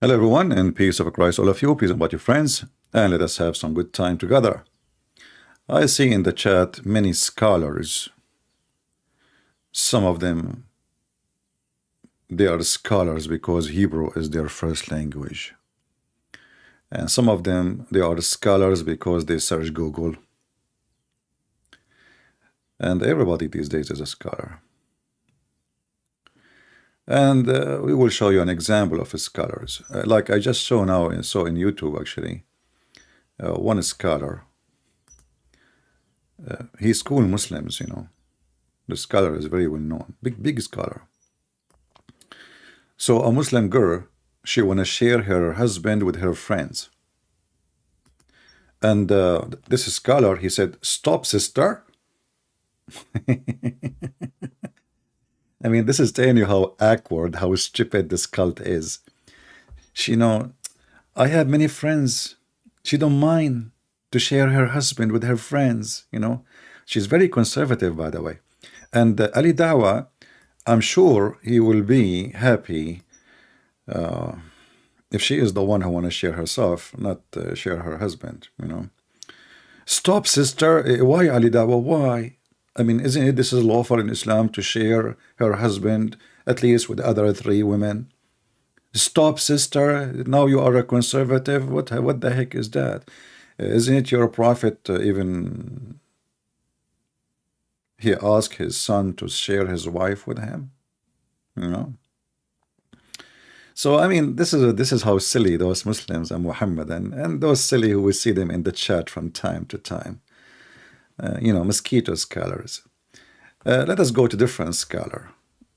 Hello, everyone, and peace of Christ, all of you. Peace about your friends, and let us have some good time together. I see in the chat many scholars. Some of them, they are scholars because Hebrew is their first language. And some of them, they are scholars because they search Google. And everybody these days is a scholar. And we will show you an example of scholars. Like I just saw in YouTube, actually, one scholar. He schooled Muslims, The scholar is very well known, big scholar. So a Muslim girl, she want to share her husband with her friends. And this scholar, he said, "Stop, sister." I mean, this is telling you how awkward, how stupid this cult is. I have many friends. She don't mind to share her husband with her friends, She's very conservative, by the way. And Ali Dawa, I'm sure he will be happy if she is the one who want to share herself, not share her husband, Stop, sister. Why, Ali Dawa? Why? I mean, isn't it this is lawful in Islam to share her husband at least with other 3 women? Stop, sister. Now you are a conservative. What the heck is that? Isn't it your prophet even he asked his son to share his wife with him? So I mean, this is how silly those Muslims are, Muhammadan, and those silly who we see them in the chat from time to time. Mosquito scholars. Let us go to different scholar.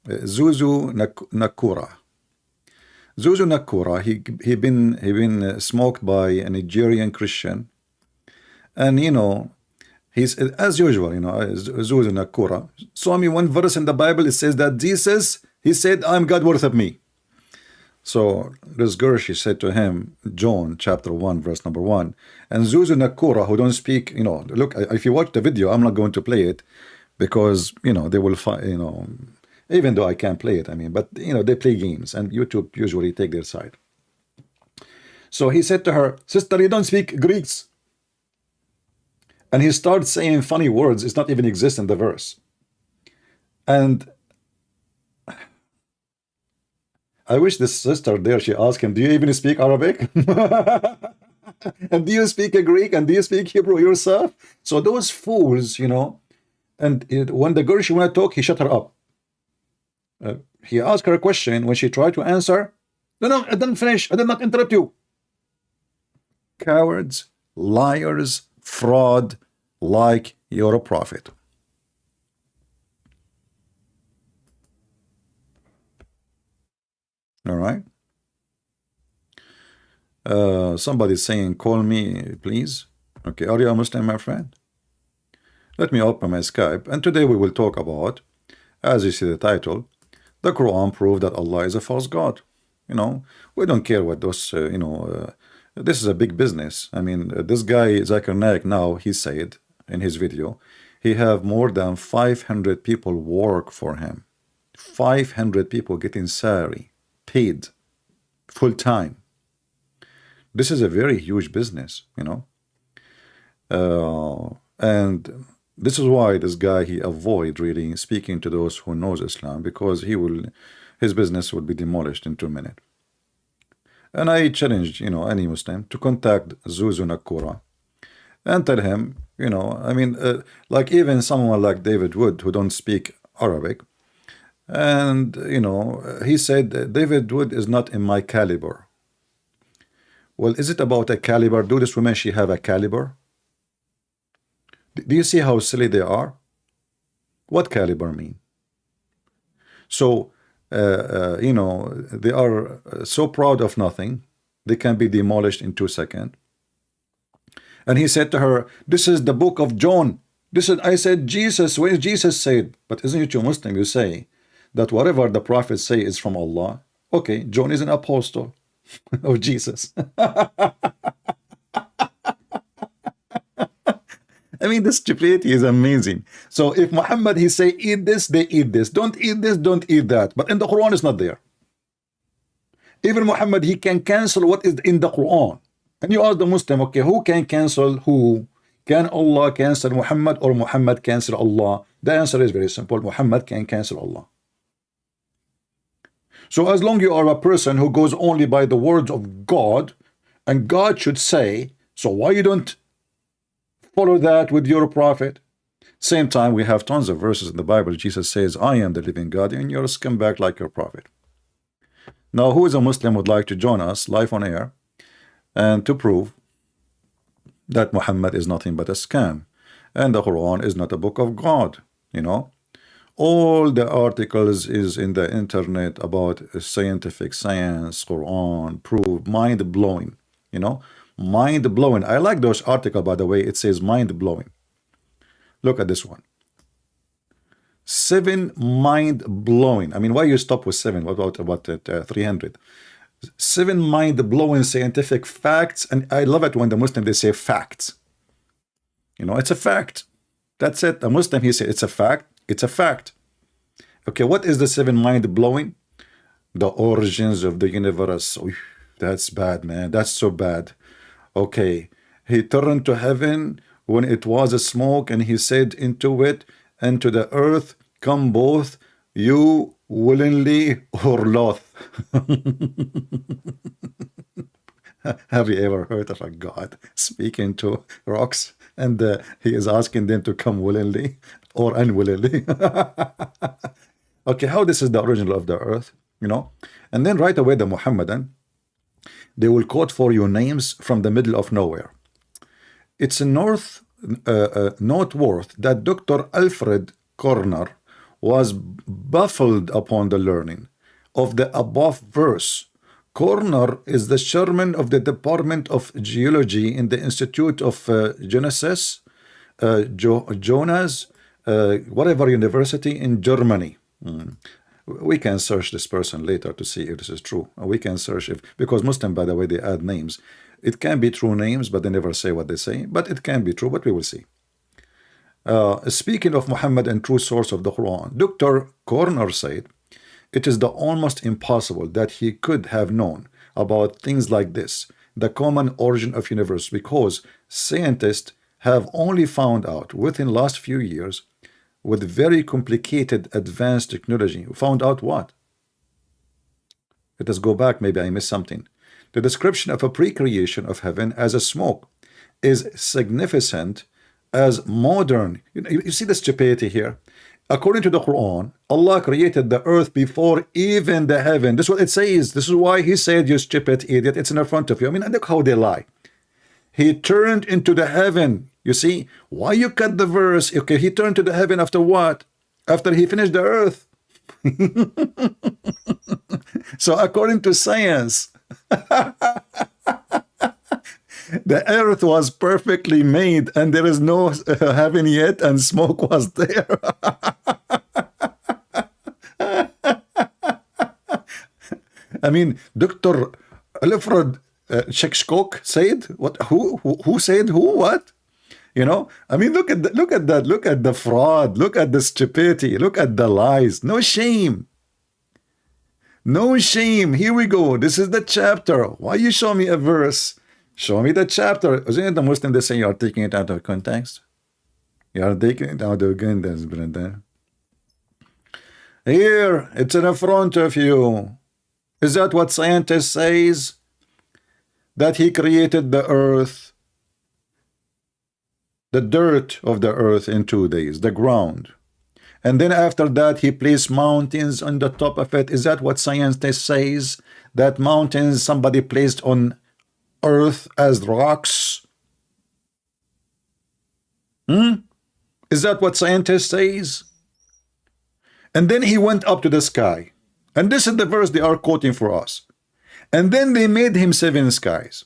Zuzu Nakura. Zuzu Nakura, he been smoked by a Nigerian Christian, and he's as usual, Zuzu Nakura. Show me one verse in the Bible. It says that Jesus, he said, "I'm God, worship me." So this girl, she said to him, John chapter 1 verse number 1, and Zuzu Nakura, who don't speak, look, if you watch the video, I'm not going to play it because they will find, even though I can't play it, I mean, but they play games and YouTube usually take their side. So he said to her, "Sister, you don't speak Greeks." And he starts saying funny words. It's not even exist in the verse. And I wish this sister there, she asked him, "Do you even speak Arabic? And do you speak Greek? And do you speak Hebrew yourself?" So those fools, and when the girl, she want to talk, he shut her up. He asked her a question. When she tried to answer, no, I didn't finish. I did not interrupt you. Cowards, liars, fraud, like you're a prophet. All right. Somebody's saying, "Call me, please." Okay, are you a Muslim, my friend? Let me open my Skype, and today we will talk about, as you see the title, the Quran proved that Allah is a false God. We don't care what those, this is a big business. I mean, this guy, Zakir Naik, now, he said in his video, he have more than 500 people work for him. 500 people getting salary, paid, full time. This is a very huge business, and this is why this guy, he avoid really speaking to those who knows Islam, because his business would be demolished in 2 minutes. And I challenged, any Muslim to contact Zuzu Nakura and tell him, I mean, like even someone like David Wood who don't speak Arabic, and he said David Wood is not in my caliber. Well, is it about a caliber? Do this woman, she have a caliber? Do you see how silly they are? What caliber mean? So, they are so proud of nothing, they can be demolished in 2 seconds. And he said to her, "This is the book of John." I said, Jesus, where is Jesus said? But isn't it you Muslim, you say that whatever the prophets say is from Allah? Okay, John is an apostle of Jesus. I mean, the stupidity is amazing. So if Muhammad, he say, "Eat this," they eat this. "Don't eat this," don't eat that. But in the Quran, it's not there. Even Muhammad, he can cancel what is in the Quran. And you ask the Muslim, okay, who can cancel who? Can Allah cancel Muhammad or Muhammad cancel Allah? The answer is very simple. Muhammad can cancel Allah. So as long you are a person who goes only by the words of God, and God should say, so why you don't follow that with your prophet? Same time, we have tons of verses in the Bible. Jesus says, I am the living God, and you're a scumbag like your prophet. Now, who is a Muslim would like to join us live on air and to prove that Muhammad is nothing but a scam and the Quran is not a book of God? You know, all the articles is in the internet about scientific science, Quran, proof, mind-blowing, you know, mind-blowing. I like those articles, by the way. It says mind-blowing. Look at this one. 7 mind-blowing. I mean, why you stop with 7? What about 300? 7 mind-blowing scientific facts. And I love it when the Muslim, they say facts. You know, it's a fact. That's it. A Muslim, he said, it's a fact. It's a fact. Okay, what is the 7 mind-blowing? The origins of the universe. Oy, that's bad, man. That's so bad. Okay, he turned to heaven when it was a smoke, and he said into it, and to the earth come both, you willingly or loth. Have you ever heard of a God speaking to rocks, and he is asking them to come willingly or unwillingly? Okay, how this is the origin of the earth, you know? And then right away the Muhammadan, they will quote for you names from the middle of nowhere. It's a noteworthy that Dr. Alfred Corner was baffled upon the learning of the above verse. Corner is the chairman of the Department of Geology in the Institute of Genesis, Jonas, whatever university in Germany. We can search this person later to see if this is true. We can search if, because Muslim, by the way, they add names. It can be true names, but they never say what they say. But it can be true, but we will see. Speaking of Muhammad and true source of the Quran, Dr. Corner said, it is the almost impossible that he could have known about things like this, the common origin of universe, because scientists have only found out within last few years with very complicated advanced technology. Found out what? Let us go back, maybe I missed something. The description of a pre-creation of heaven as a smoke is significant as modern. You see the stupidity here? According to the Quran, Allah created the earth before even the heaven. This is what it says. This is why he said, you stupid idiot, it's in front of you. I mean, look how they lie. He turned into the heaven. You see, why you cut the verse? Okay, he turned to the heaven after what? After he finished the earth. So according to science, the earth was perfectly made and there is no heaven yet, and smoke was there. I mean, Dr. Alfred Hitchcock said what? Who said who? What? You know? I mean, look at that. Look at the fraud. Look at the stupidity. Look at the lies. No shame. No shame. Here we go. This is the chapter. Why you show me a verse? Show me the chapter. Isn't it the Muslim they say you are taking it out of context? You are taking it out of context, brother. Here, it's in front of you. Is that what scientists says? That he created the earth, the dirt of the earth in 2 days, the ground. And then after that, he placed mountains on the top of it. Is that what scientists says? That mountains somebody placed on earth as rocks? Is that what scientists says? And then he went up to the sky. And this is the verse they are quoting for us. And then they made him 7 skies.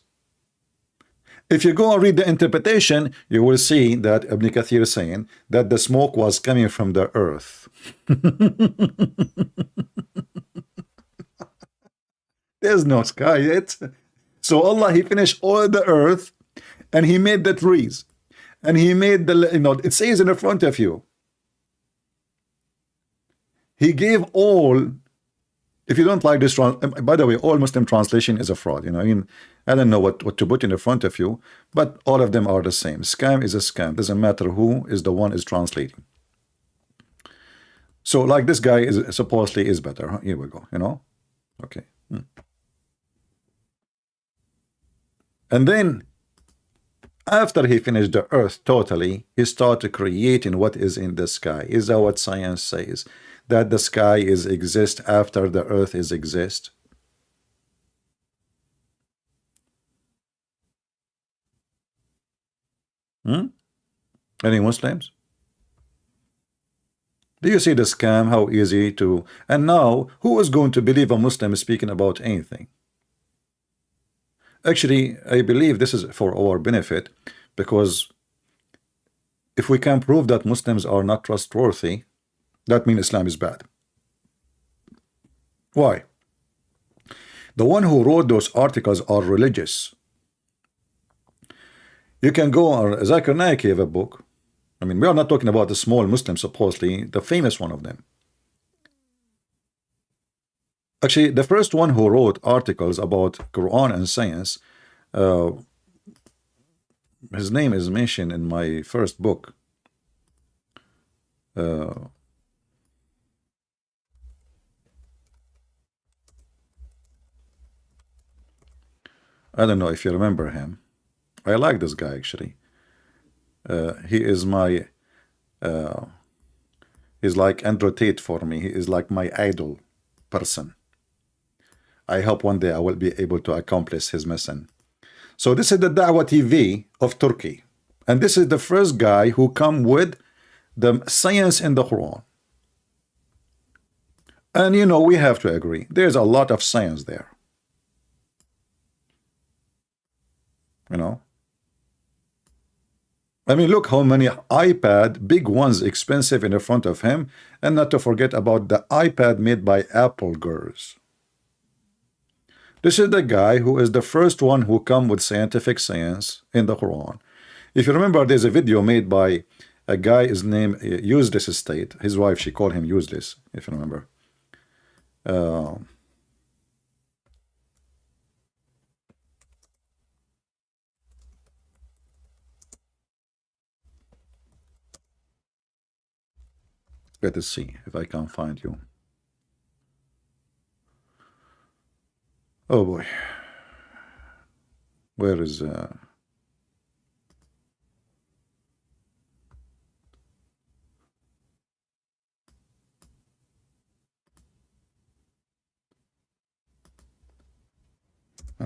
If you go and read the interpretation, you will see that Ibn Kathir is saying that the smoke was coming from the earth. There's no sky yet. So Allah, he finished all the earth, and he made the trees, and he made the, it says in the front of you, he gave all If you don't like this, by the way, all Muslim translation is a fraud. I mean, I don't know what to put in front of you, but all of them are the same. Scam is a scam. Doesn't matter who is the one is translating. So like this guy is supposedly is better. Here we go. Okay. And then after he finished the earth totally, he started creating what is in the sky. Is that what science says? That the sky is exist after the earth is exist? Any Muslims? Do you see the scam? How easy to... And now, who is going to believe a Muslim speaking about anything? Actually, I believe this is for our benefit, because if we can prove that Muslims are not trustworthy, that means Islam is bad. Why? The one who wrote those articles are religious. You can go on Zakir Naik, have a book. I mean, we are not talking about the small Muslim, supposedly, the famous one of them. Actually, the first one who wrote articles about Quran and science, his name is mentioned in my first book. I don't know if you remember him. I like this guy, actually. He is my... he's like Andrew Tate for me. He is like my idol person. I hope one day I will be able to accomplish his mission. So this is the Dawah TV of Turkey. And this is the first guy who come with the science in the Quran. And we have to agree. There's a lot of science there. I mean, look how many iPad, big ones, expensive in the front of him. And not to forget about the iPad made by Apple girls. This is the guy who is the first one who come with scientific science in the Quran. If you remember, there's a video made by a guy, his name Useless Estate. His wife, she called him Useless, if you remember. Let us see if I can find you. Oh boy. Where is... I'm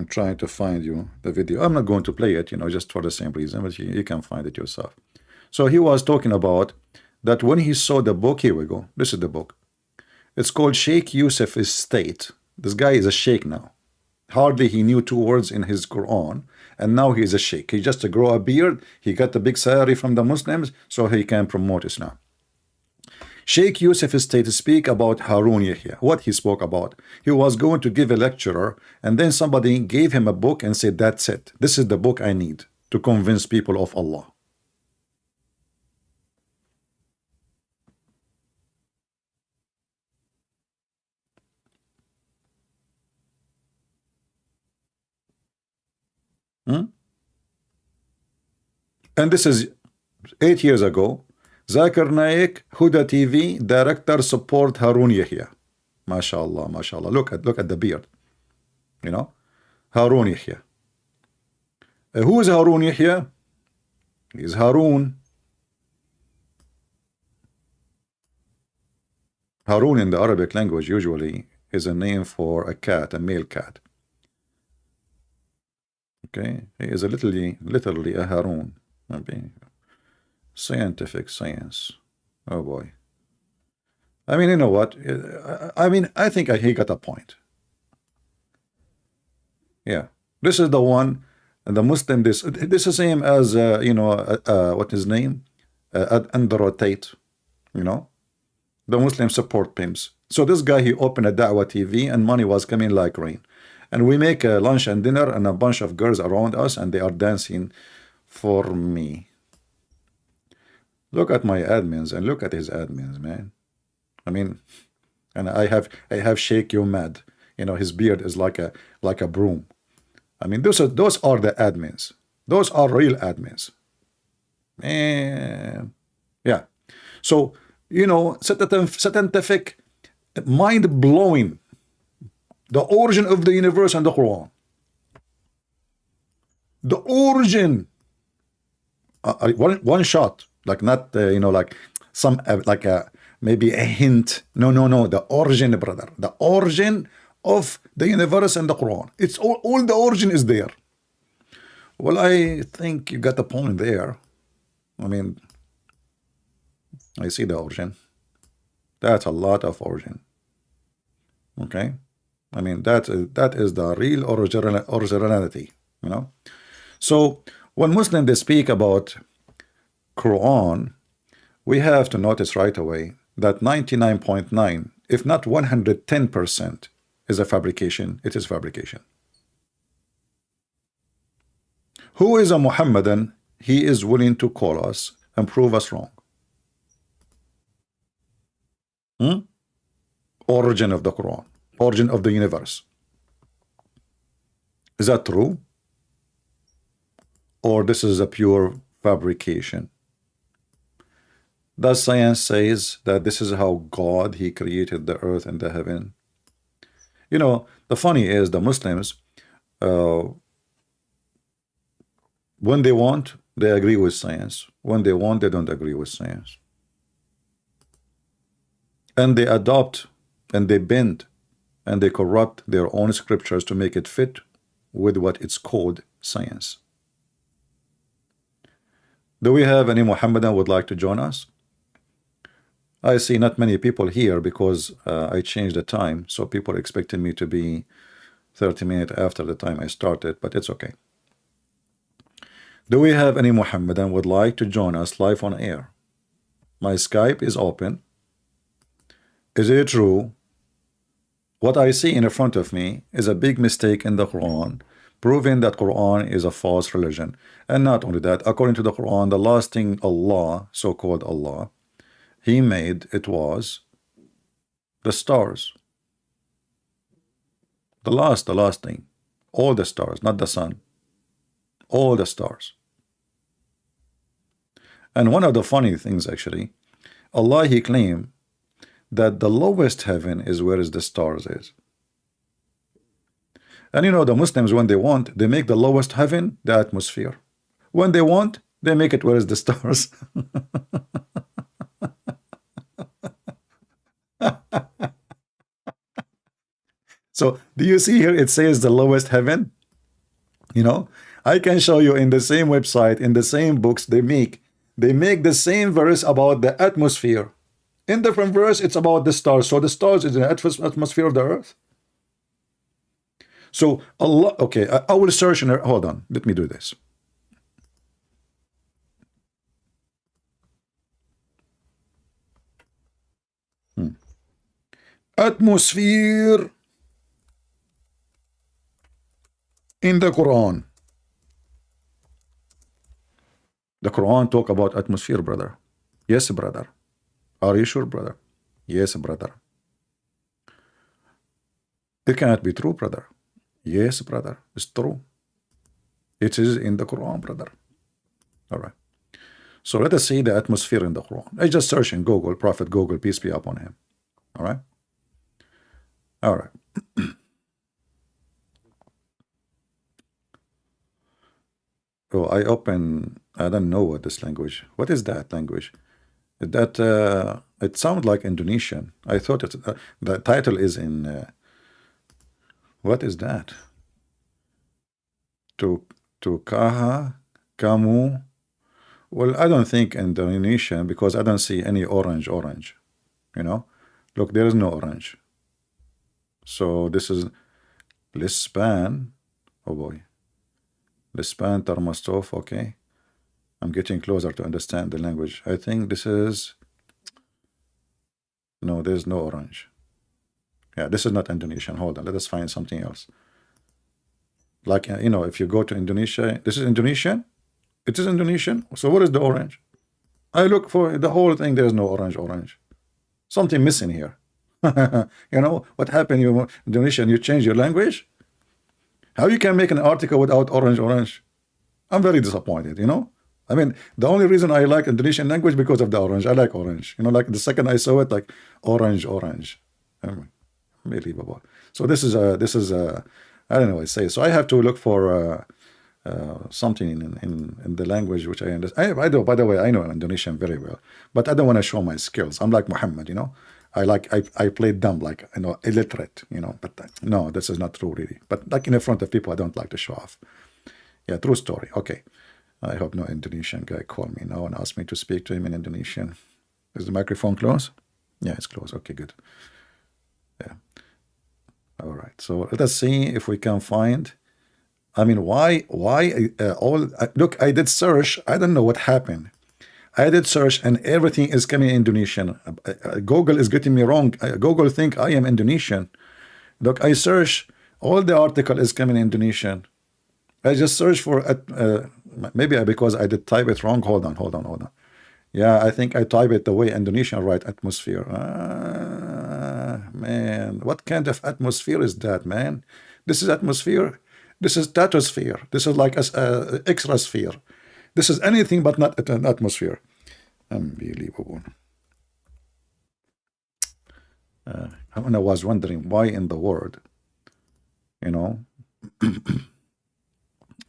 trying to find you the video. I'm not going to play it, just for the same reason, but you can find it yourself. So he was talking about that when he saw the book. Here we go. This is the book. It's called Sheikh Yusuf Estate. This guy is a sheikh now. Hardly he knew 2 words in his Quran, and now he is a sheikh. He just grow a beard. He got a big salary from the Muslims, so he can promote Islam. Sheikh Yusuf Estate speak about Harun Yahya. What he spoke about? He was going to give a lecture, and then somebody gave him a book and said, that's it. This is the book I need to convince people of Allah. And this is 8 years ago. Zakir Naik, Huda TV, director support Harun Yahya. MashaAllah, MashaAllah. Look at the beard. Harun Yahya. Who is Harun Yahya? He is Harun. Harun in the Arabic language usually is a name for a cat, a male cat. Okay, he is literally a Harun. Maybe scientific science. Oh boy. I mean, you know what? I think he got a point. Yeah, this is the one, the Muslim. This is the same as what his name, Andrew Tate. The Muslim support pimps. So this guy, he opened a Dawah TV, and money was coming like rain. And we make a lunch and dinner, and a bunch of girls around us, and they are dancing for me. Look at my admins and look at his admins, man. I mean, And I have Sheikh Yomad. His beard is like a broom. I mean, those are the admins. Those are real admins. And yeah. So, scientific, mind blowing. The origin of the universe and the Quran. The origin. One shot, like not like some like a maybe a hint. No. The origin, brother. The origin of the universe and the Quran. It's all the origin is there. Well, I think you got the point there. I mean, I see the origin. That's a lot of origin. Okay, I mean that is the real originality. So when Muslims they speak about Quran, we have to notice right away that 99.9, if not 110%, is a fabrication. It is fabrication. Who is a Muhammadan? He is willing to call us and prove us wrong. Origin of the Quran, origin of the universe. Is that true? Or this is a pure fabrication? Does science says that this is how God, he created the earth and the heaven? The funny is the Muslims, when they want, they agree with science. When they want, they don't agree with science. And they adopt and they bend and they corrupt their own scriptures to make it fit with what it's called science. Do we have any Muhammadan would like to join us? I see not many people here because I changed the time, so people expected me to be 30 minutes after the time I started, but it's okay. Do we have any Muhammadan would like to join us live on air? My Skype is open. Is it true? What I see in front of me is a big mistake in the Quran, proving that Quran is a false religion. And not only that, according to the Quran, the last thing Allah, so-called Allah, he made, it was the stars. The last thing. All the stars, not the sun. All the stars. And one of the funny things actually, Allah, he claimed that the lowest heaven is where is the stars is. And the Muslims, when they want, they make the lowest heaven the atmosphere. When they want, they make it where is the stars. So do you see here it says the lowest heaven? I can show you in the same website, in the same books, they make the same verse about the atmosphere. In different verse, it's about the stars. So the stars is the atmosphere of the earth. So Allah, okay, I will search in. Hold on, let me do this. Atmosphere in the Quran. The Quran talk about atmosphere, brother. Yes, brother. Are you sure, brother? Yes, brother. It cannot be true, brother. Yes, brother. It's true. It is in the Quran, brother. All right. So let us see the atmosphere in the Quran. I just search in Google, Prophet Google, peace be upon him. All right. All right. Oh, I don't know what this language. What is that language? That it sounds like Indonesian. I thought the title is in. What is that? Tukaha, kamu. Well, I don't think Indonesian because I don't see any orange. Look, there is no orange. So this is Lispan. Oh boy. Lispan Tarmastov. Okay. I'm getting closer to understand the language. I think this is. No, there's no orange. Yeah, this is not Indonesian. Hold on. Let us find something else. Like, if you go to Indonesia, this is Indonesian. It is Indonesian. So what is the orange? I look for the whole thing. There's no orange. Something missing here. You know what happened? You Indonesian, you change your language. How you can make an article without orange, orange? I'm very disappointed. You know. I mean, the only reason I like Indonesian language because of the orange. I like orange. You know, like the second I saw it, like orange, orange. Unbelievable. So this is I don't know what to say. So I have to look for something in the language which I understand. By the way, I know Indonesian very well, but I don't want to show my skills. I'm like Muhammad, you know. I play dumb, like, you know, illiterate, you know. But no, this is not true, really. But like in front of people, I don't like to show off. Yeah, true story. Okay. I hope no Indonesian guy called me now and asked me to speak to him in Indonesian. Is the microphone closed? Yeah, it's closed. Okay, good. Yeah. All right. So let us see if we can find. I mean, why look, I did search. I don't know what happened. I did search and everything is coming in Indonesian. Google is getting me wrong. Google think I am Indonesian. Look, I search. All the article is coming in Indonesian. I just searched for maybe because I did type it wrong. Hold on. Yeah, I think I type it the way Indonesian write atmosphere. Man, what kind of atmosphere is that, man? This is atmosphere. This is stratosphere. This is like a extra sphere. This is anything but not an atmosphere. Unbelievable. I was wondering why in the world, you know.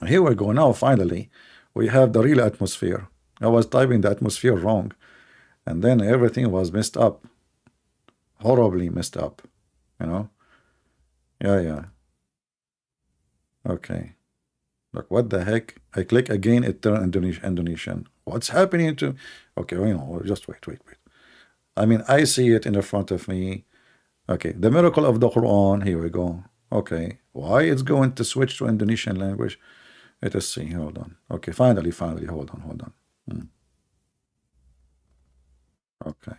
Here we go. Now, finally, we have the real atmosphere. I was typing the atmosphere wrong, and then everything was messed up. Horribly messed up, you know? Yeah. Okay. Look, what the heck? I click again, it turned Indonesian. What's happening to... Okay, you know, just wait. I mean, I see it in the front of me. Okay, the miracle of the Quran. Here we go. Okay, why it's going to switch to Indonesian language? Let us see. Hold on. Okay, finally. Hold on. Okay.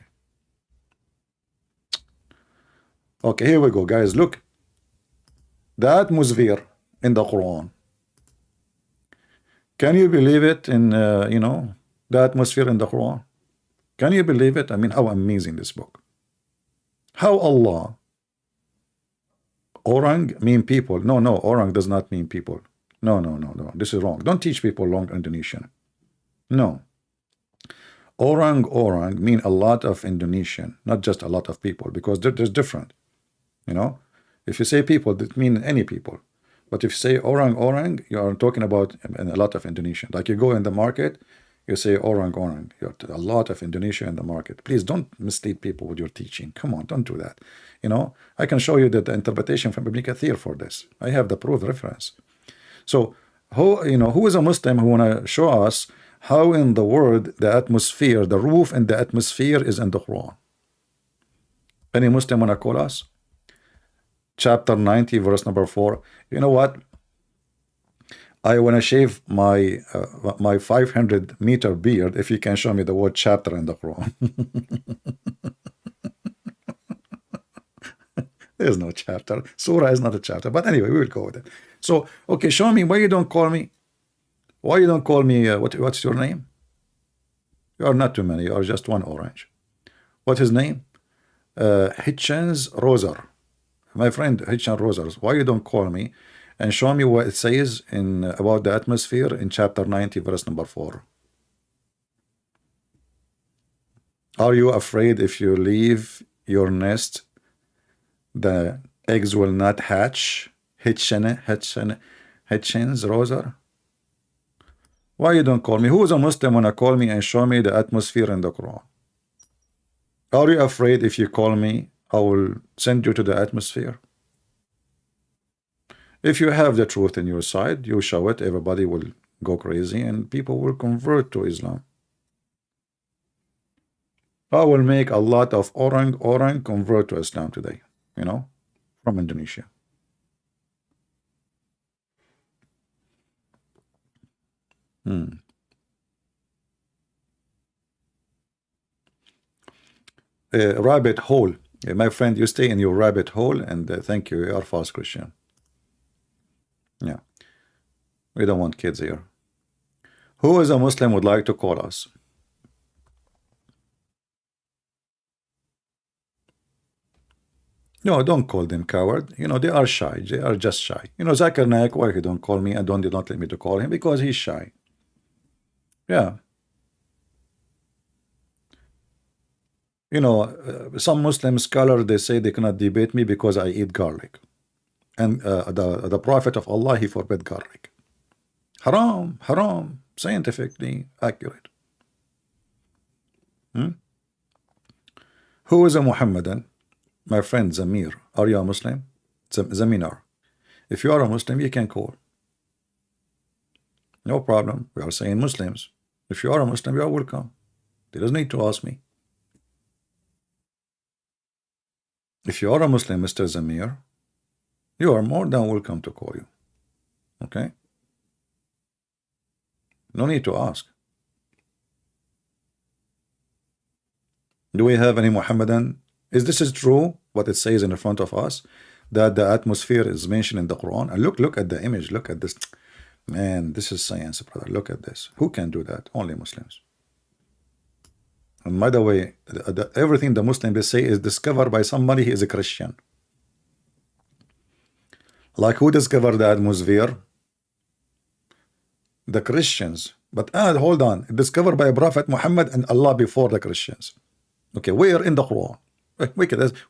Okay, here we go, guys. Look. The atmosphere in the Quran. Can you believe it in, you know, the atmosphere in the Quran? Can you believe it? I mean, how amazing this book. How Allah... Orang mean people. No, orang does not mean people. No. This is wrong. Don't teach people wrong Indonesian. No. Orang mean a lot of Indonesian, not just a lot of people, because there's different. You know, if you say people, that mean any people. But if you say orang, you are talking about a lot of Indonesian. Like you go in the market, you say orang. You have a lot of Indonesia in the market. Please don't mislead people with your teaching. Come on, don't do that. You know, I can show you the interpretation from Ibn Kathir for this. I have the proof reference. So, who is a Muslim who want to show us how in the world the atmosphere, the roof and the atmosphere is in the Quran? Any Muslim want to call us? Chapter 90, verse number 4. You know what? I want to shave my 500-meter beard if you can show me the word chapter in the Quran. There's no chapter. Surah is not a chapter. But anyway, we will go with it. So, okay, show me why you don't call me. Why you don't call me, what's your name? You are not too many. You are just one orange. What's his name? Hitchens Roser. My friend Hitchens Roser. Why you don't call me and show me what it says in about the atmosphere in chapter 90, verse number 4. Are you afraid if you leave your nest, the eggs will not hatch? Hitchens Roser. Why you don't call me? Who is a Muslim wanna call me and show me the atmosphere in the Quran? Are you afraid if you call me, I will send you to the atmosphere? If you have the truth in your side, you show it, everybody will go crazy and people will convert to Islam. I will make a lot of orang convert to Islam today, you know, from Indonesia. Rabbit hole. My friend, you stay in your rabbit hole, and thank you. You are false Christian. Yeah. We don't want kids here. Who is a Muslim would like to call us? No, don't call them coward. You know, they are shy. They are just shy. You know, Zakir Naik, why he don't call me and don't let me to call him? Because he's shy. Yeah. You know, some Muslim scholars, they say they cannot debate me because I eat garlic. And the Prophet of Allah, he forbid garlic. Haram, haram, scientifically accurate. Who is a Muhammadan? My friend Zamir. Are you a Muslim? Zaminar. If you are a Muslim, you can call. No problem. We are saying Muslims. If you are a Muslim, you are welcome. There doesn't need to ask me. If you are a Muslim, Mr. Zamir, you are more than welcome to call you. Okay? No need to ask. Do we have any Muhammadan? Is this true, what it says in front of us, that the atmosphere is mentioned in the Quran? And look at the image. Look at this. Man, this is science, brother. Look at this. Who can do that? Only Muslims. And by the way, everything the Muslims say is discovered by somebody who is a Christian. Like who discovered the atmosphere? The Christians. But hold on. Discovered by Prophet Muhammad and Allah before the Christians. Okay, where in the Quran?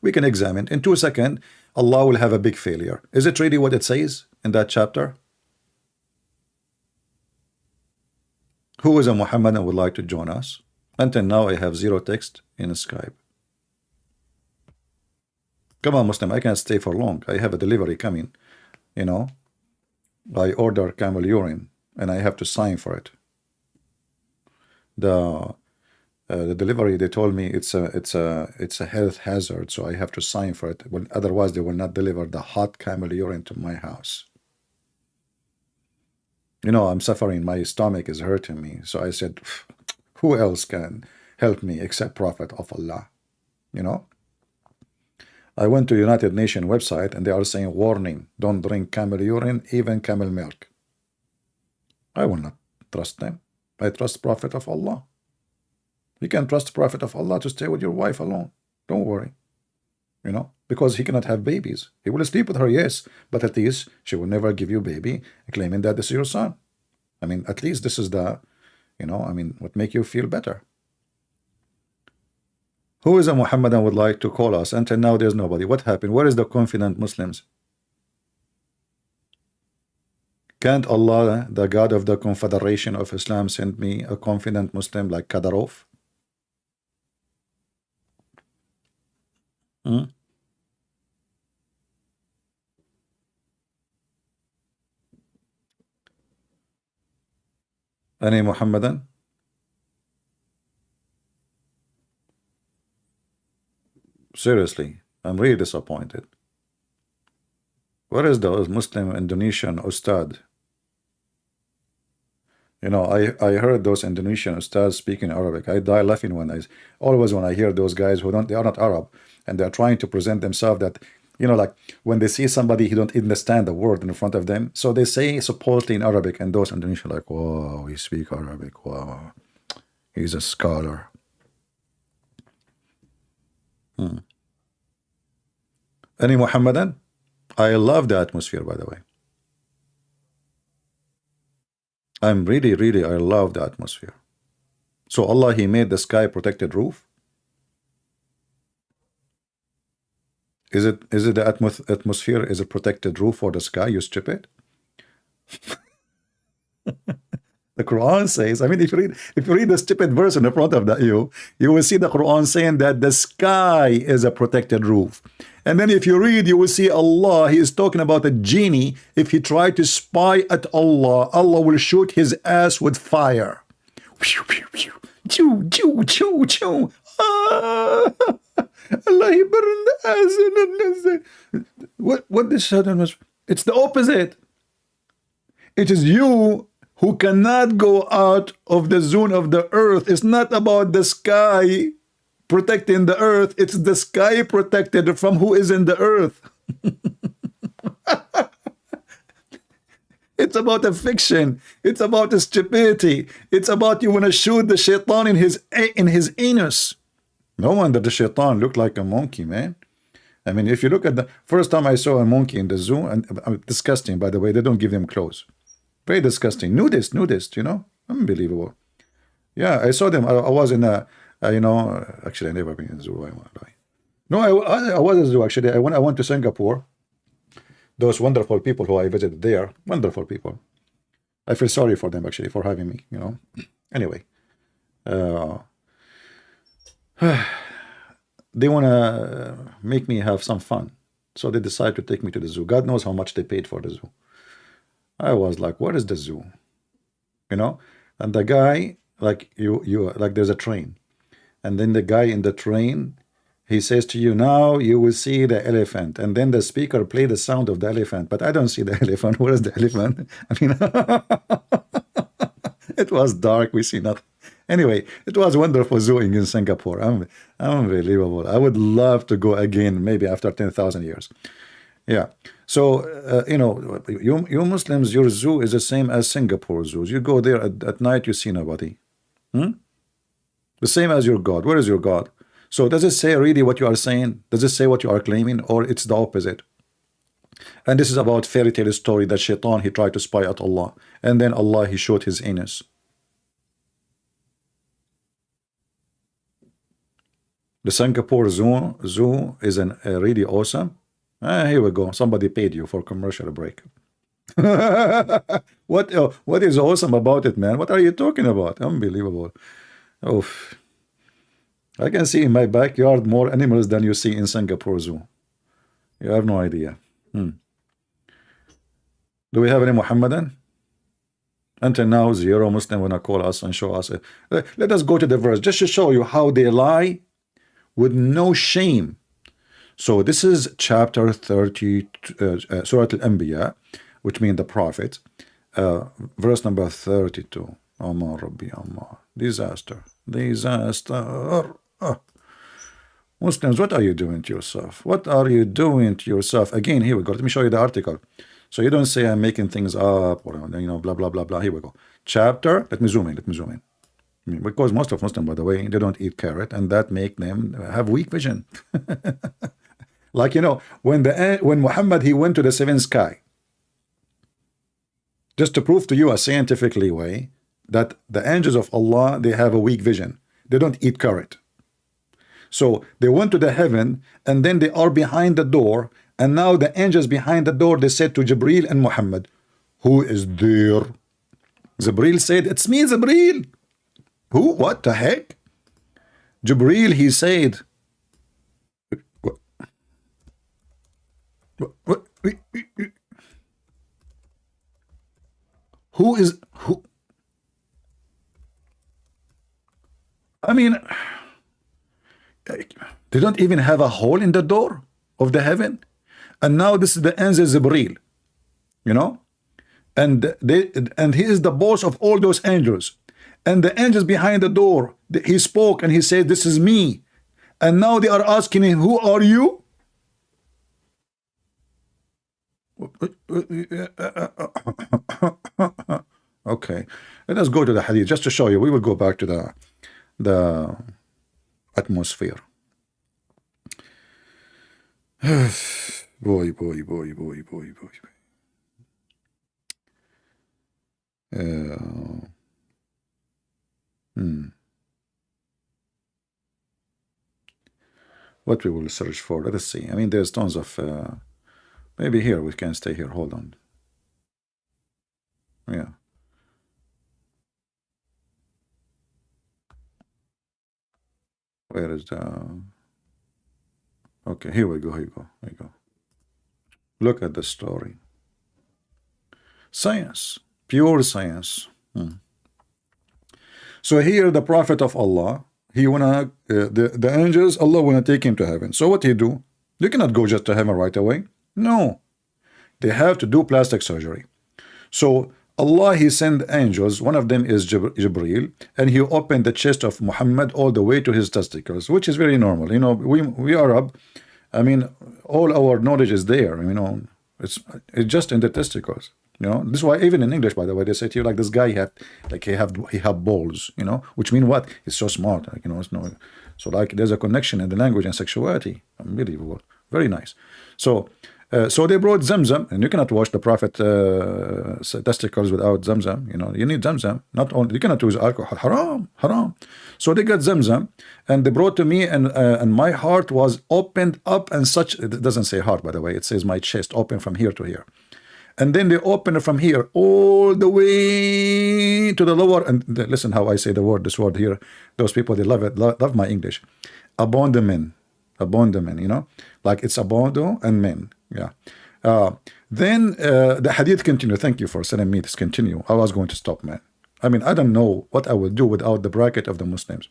We can examine. In 2 seconds, Allah will have a big failure. Is it really what it says in that chapter? Who is a Muhammad and would like to join us? Until now, I have 0 text in Skype. Come on, Muslim, I can't stay for long. I have a delivery coming. You know, I order camel urine and I have to sign for it. The delivery, they told me it's a health hazard, so I have to sign for it. Well, otherwise, they will not deliver the hot camel urine to my house. You know, I'm suffering. My stomach is hurting me. So I said, who else can help me except Prophet of Allah? You know, I went to United Nations website and they are saying, warning, don't drink camel urine, even camel milk. I will not trust them. I trust Prophet of Allah. You can trust Prophet of Allah to stay with your wife alone. Don't worry. You know, because he cannot have babies. He will sleep with her, yes, but at least she will never give you a baby claiming that this is your son. I mean, at least this is the, you know, I mean, what make you feel better. Who is a Muhammadan would like to call us? Until now, there's nobody. What happened? Where is the confident Muslims? Can't Allah, the God of the Confederation of Islam, send me a confident Muslim like Kadyrov? Any Muhammadan? Seriously, I'm really disappointed. Where is the Muslim Indonesian Ustad? You know, I heard those Indonesian Ustads speaking Arabic. I die laughing when I hear those guys who they are not Arab and they're trying to present themselves that, you know, like when they see somebody who don't understand the word in front of them, so they say supposedly in Arabic, and those Indonesian like, wow, he speak Arabic, wow, he's a scholar. Any Muhammadan? I love the atmosphere, by the way. I'm really, I love the atmosphere. So Allah, he made the sky protected roof. Is it the atmosphere is a protected roof for the sky, you stupid? The Quran says, I mean, if you read the stupid verse in the front of you will see the Quran saying that the sky is a protected roof. And then if you read, you will see Allah, he is talking about a genie. If he tried to spy at Allah, Allah will shoot his ass with fire. Choo, choo, choo, choo. Allah, he burned the ass. What this sudden was? It's the opposite. It is you who cannot go out of the zone of the earth. It's not about the sky protecting the earth. It's the sky protected from who is in the earth. It's about a fiction. It's about a stupidity. It's about you want to shoot the shaitan in his anus. No wonder the shaitan looked like a monkey, man. I mean, if you look at the first time I saw a monkey in the zoo, and disgusting, by the way, they don't give them clothes. Very disgusting. Nudist, you know? Unbelievable. Yeah, I saw them. I was in you know, actually, I never been in the zoo. I won't lie. No, I was in the zoo, actually. I went to Singapore. Those wonderful people who I visited there, wonderful people. I feel sorry for them, actually, for having me, you know? Anyway. They want to make me have some fun. So they decide to take me to the zoo. God knows how much they paid for the zoo. I was like, what is the zoo? You know? And the guy, like like there's a train. And then the guy in the train, he says to you, now you will see the elephant. And then the speaker play the sound of the elephant. But I don't see the elephant. Where is the elephant? I mean, it was dark. We see nothing. Anyway, it was wonderful zooing in Singapore. Unbelievable. I would love to go again, maybe after 10,000 years. Yeah. So, you know, you Muslims, your zoo is the same as Singapore zoos. You go there at night, you see nobody. The same as your God. Where is your God? So does it say really what you are saying? Does it say what you are claiming? Or it's the opposite? And this is about fairy tale story that Shaitan, he tried to spy at Allah. And then Allah, he showed his anus. The Singapore zoo is really awesome. Here we go. Somebody paid you for commercial break. What is awesome about it, man? What are you talking about? Unbelievable. Oof. I can see in my backyard more animals than you see in Singapore zoo. You have no idea. Do we have any Muhammadan? Until now, zero Muslim want to call us and show us. Let us go to the verse just to show you how they lie with no shame. So this is chapter 30, Surah Al-Anbiya, which means the prophet, verse number 32. Amar Rabbi Amar. Disaster. Muslims, what are you doing to yourself? What are you doing to yourself? Again, here we go. Let me show you the article. So you don't say I'm making things up or, you know, blah, blah, blah, blah. Here we go. Chapter, let me zoom in. Because most of Muslims, by the way, they don't eat carrot, and that make them have weak vision. Like, you know, when Muhammad, he went to the seventh sky, just to prove to you a scientifically way that the angels of Allah, they have a weak vision. They don't eat carrot. So they went to the heaven, and then they are behind the door, and now the angels behind the door, they said to Jibreel and Muhammad, who is there? Jibreel said, it's me, Jibreel. Who? What the heck? Jibreel, he said, what? Who is who? I mean, they don't even have a hole in the door of the heaven, and now this is the angel Jibreel, you know, and he is the boss of all those angels. And the angels behind the door, he spoke and he said, this is me. And now they are asking him, who are you? Okay, let us go to the hadith just to show you. We will go back to the atmosphere. boy. What we will search for, let us see. I mean, there's tons of maybe here we can stay here. Hold on. Yeah, where is the okay, here we go. Look at the story. Science, pure science. So here the prophet of Allah, he wanna the angels, Allah wanna take him to heaven. So what he do? You cannot go just to heaven right away. No, they have to do plastic surgery. So Allah, he sent angels. One of them is Jibreel, and he opened the chest of Muhammad all the way to his testicles, which is very normal. You know, we Arab, I mean, all our knowledge is there. You know, it's just in the testicles. You know, this is why even in English, by the way, they say to you like this guy he have balls. You know, which mean what? He's so smart. Like, you know, it's no. So like there's a connection in the language and sexuality. Unbelievable. Very nice. So, so they brought Zamzam, and you cannot wash the Prophet testicles without Zamzam. You know, you need Zamzam. Not only you cannot use alcohol. Haram, haram. So they got Zamzam, and they brought to me, and my heart was opened up, and such. It doesn't say heart, by the way. It says my chest open from here to here. And then they open it from here all the way to the lower. And listen how I say this word here. Those people, they love it, love my English. Abandonment, abandonment, you know, like it's abandon and men. Yeah. Then the hadith continue. Thank you for sending me this continue. I was going to stop, man. I mean, I don't know what I will do without the bracket of the Muslims.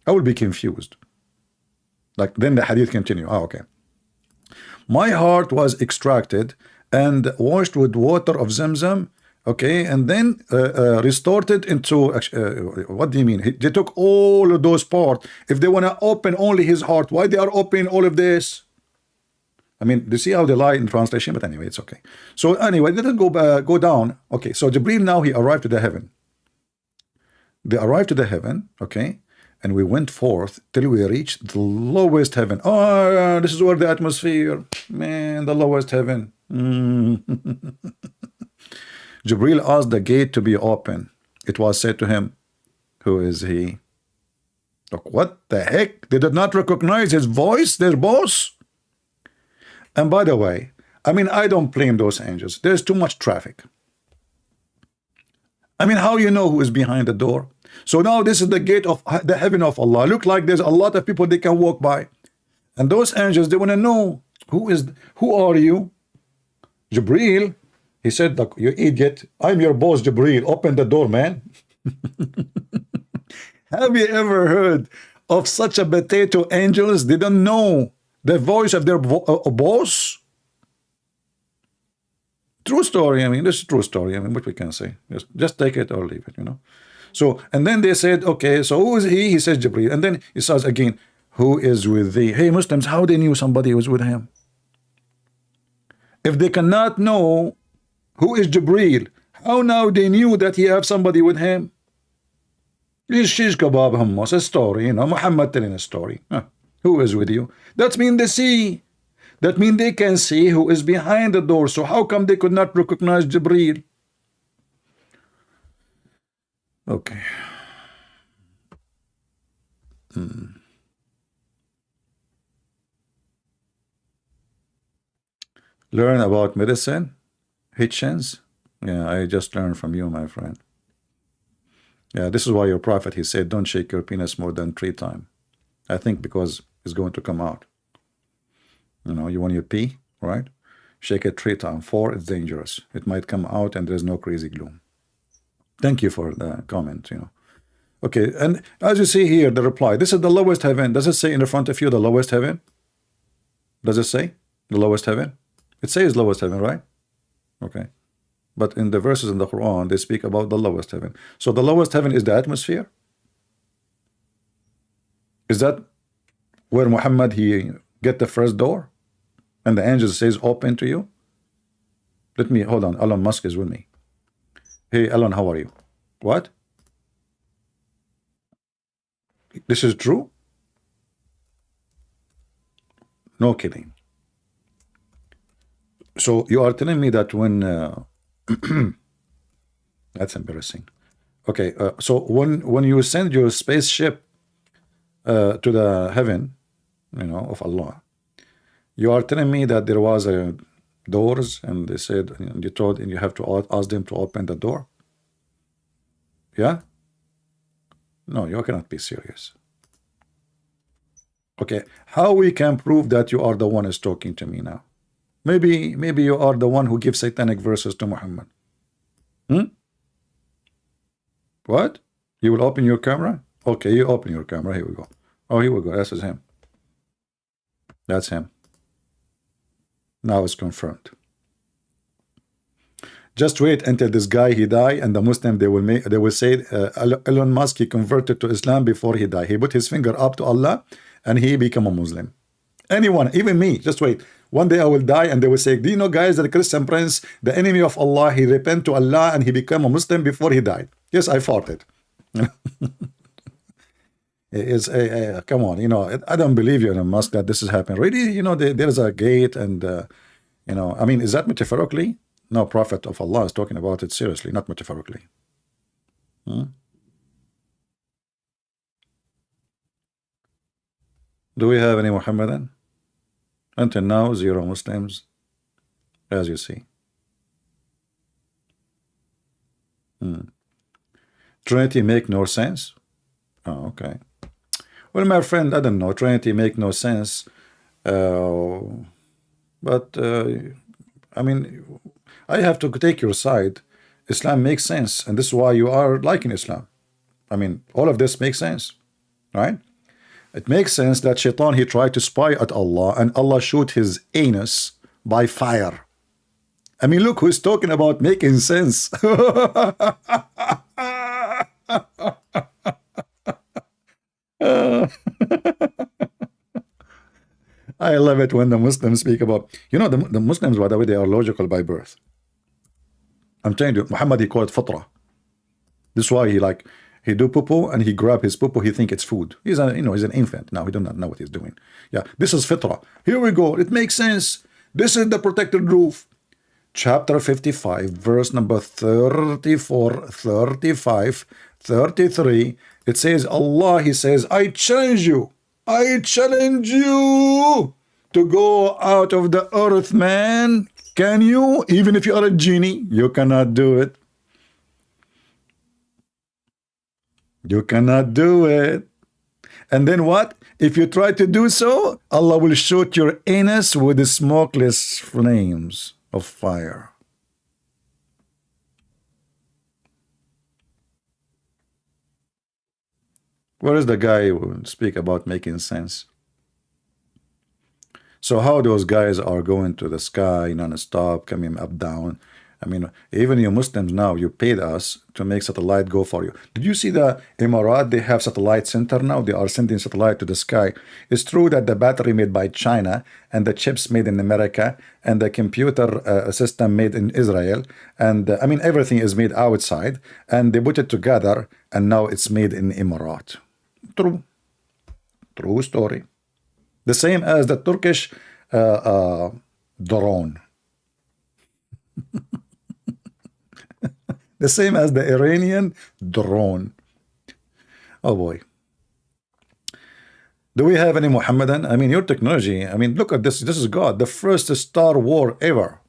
I will be confused. Like then the hadith continue. Oh, okay. My heart was extracted and washed with water of Zamzam, okay, and then restored it into, what do you mean? They took all of those parts. If they want to open only his heart, why they are opening all of this? I mean, you see how they lie in translation, but anyway, it's okay. So anyway, they didn't go down. Okay, so Jibreel now, he arrived to the heaven. They arrived to the heaven, okay, and we went forth till we reached the lowest heaven. Oh, this is where the atmosphere, man, the lowest heaven. Jibreel asked the gate to be open. It was said to him, who is he? Look, what the heck? They did not recognize his voice, their boss. And by the way, I mean, I don't blame those angels. There's too much traffic. I mean, how you know who is behind the door? So now this is the gate of the heaven of Allah. Look like there's a lot of people they can walk by. And those angels, they want to know, who are you? Jibreel, he said, look, you idiot, I'm your boss, Jibreel. Open the door, man. Have you ever heard of such a potato angels? They don't know the voice of their boss. True story. I mean, this is true story. I mean, what we can say, just take it or leave it, you know. So, and then they said, okay, so who is he? He says Jibreel. And then he says again, who is with thee? Hey, Muslims, how they knew somebody was with him? If they cannot know who is Jibreel, how now they knew that he have somebody with him? It's shish kebab hummus, a story, you know, Muhammad telling a story. Huh. Who is with you? That means they see. That means they can see who is behind the door. So how come they could not recognize Jibreel? Okay. Learn about medicine, Hitchens. Yeah, I just learned from you, my friend. Yeah, this is why your prophet, he said, don't shake your penis more than 3 times. I think because it's going to come out. You know, you want your pee, right? Shake it 3 times. 4, it's dangerous. It might come out and there's no crazy gloom. Thank you for the comment, you know. Okay, and as you see here, the reply, this is the lowest heaven. Does it say in the front of you the lowest heaven? Does it say the lowest heaven? It says lowest heaven, right? Okay. But in the verses in the Quran, they speak about the lowest heaven. So the lowest heaven is the atmosphere? Is that where Muhammad, he get the first door? And the angel says, open to you? Let me, hold on, Elon Musk is with me. Hey, Elon, how are you? What? This is true? No kidding. So you are telling me that when that's embarrassing. Okay, so when you send your spaceship to the heaven, you know, of Allah, you are telling me that there was doors, and they said, and you told, and you have to ask them to open the door. Yeah? No, you cannot be serious. Okay, how we can prove that you are the one who's talking to me now? Maybe you are the one who gives satanic verses to Muhammad. What? You will open your camera? Okay, you open your camera. Here we go. Oh, here we go. That's him. That's him. Now it's confirmed. Just wait until this guy he die, and the Muslim they will say Elon Musk, he converted to Islam before he died. He put his finger up to Allah and he become a Muslim. Anyone, even me, just wait. One day I will die and they will say, do you know, guys, that the Christian prince, the enemy of Allah, he repent to Allah and he became a Muslim before he died. Yes, I fought it. Is a come on, I don't believe you, Elon Musk, that this is happening. Really, there is a gate, and I mean, is that metaphorically? No, Prophet of Allah is talking about it seriously, not metaphorically. Hmm? Do we have any Muhammadan? Until now, 0 Muslims, as you see. Trinity make no sense? Oh, okay. Well, my friend, I don't know. Trinity make no sense. But I mean, I have to take your side. Islam makes sense, and this is why you are liking Islam. I mean, all of this makes sense, right? It makes sense that Shaitan, he tried to spy at Allah, and Allah shoot his anus by fire. I mean, look who's talking about making sense. I love it when the Muslims speak about, the Muslims, by the way, they are logical by birth. I'm telling you, Muhammad, he called it fatra. This is why he do poo-poo and he grab his poo-poo, he think it's food. He's an infant. Now he do not know what he's doing. Yeah, this is fitra. Here we go. It makes sense. This is the protected roof. Chapter 55, verse number 34, 35, 33. It says, Allah, he says, I challenge you to go out of the earth, man. Can you? Even if you are a genie, you cannot do it. You cannot do it. And then what? If you try to do so, Allah will shoot your anus with the smokeless flames of fire. Where is the guy who speak about making sense? So how those guys are going to the sky non-stop, coming up, down? I mean, even you Muslims now, you paid us to make satellite go for you. Did you see the Emirat? They have satellite center now. They are sending satellite to the sky. It's true that the battery made by China and the chips made in America and the computer system made in Israel. And I mean, everything is made outside and they put it together and now it's made in Emirat. True. True story. The same as the Turkish drone. The same as the Iranian drone. Oh boy. Do we have any Muhammadan? I mean, your technology, I mean, look at this. This is God, the first Star War ever.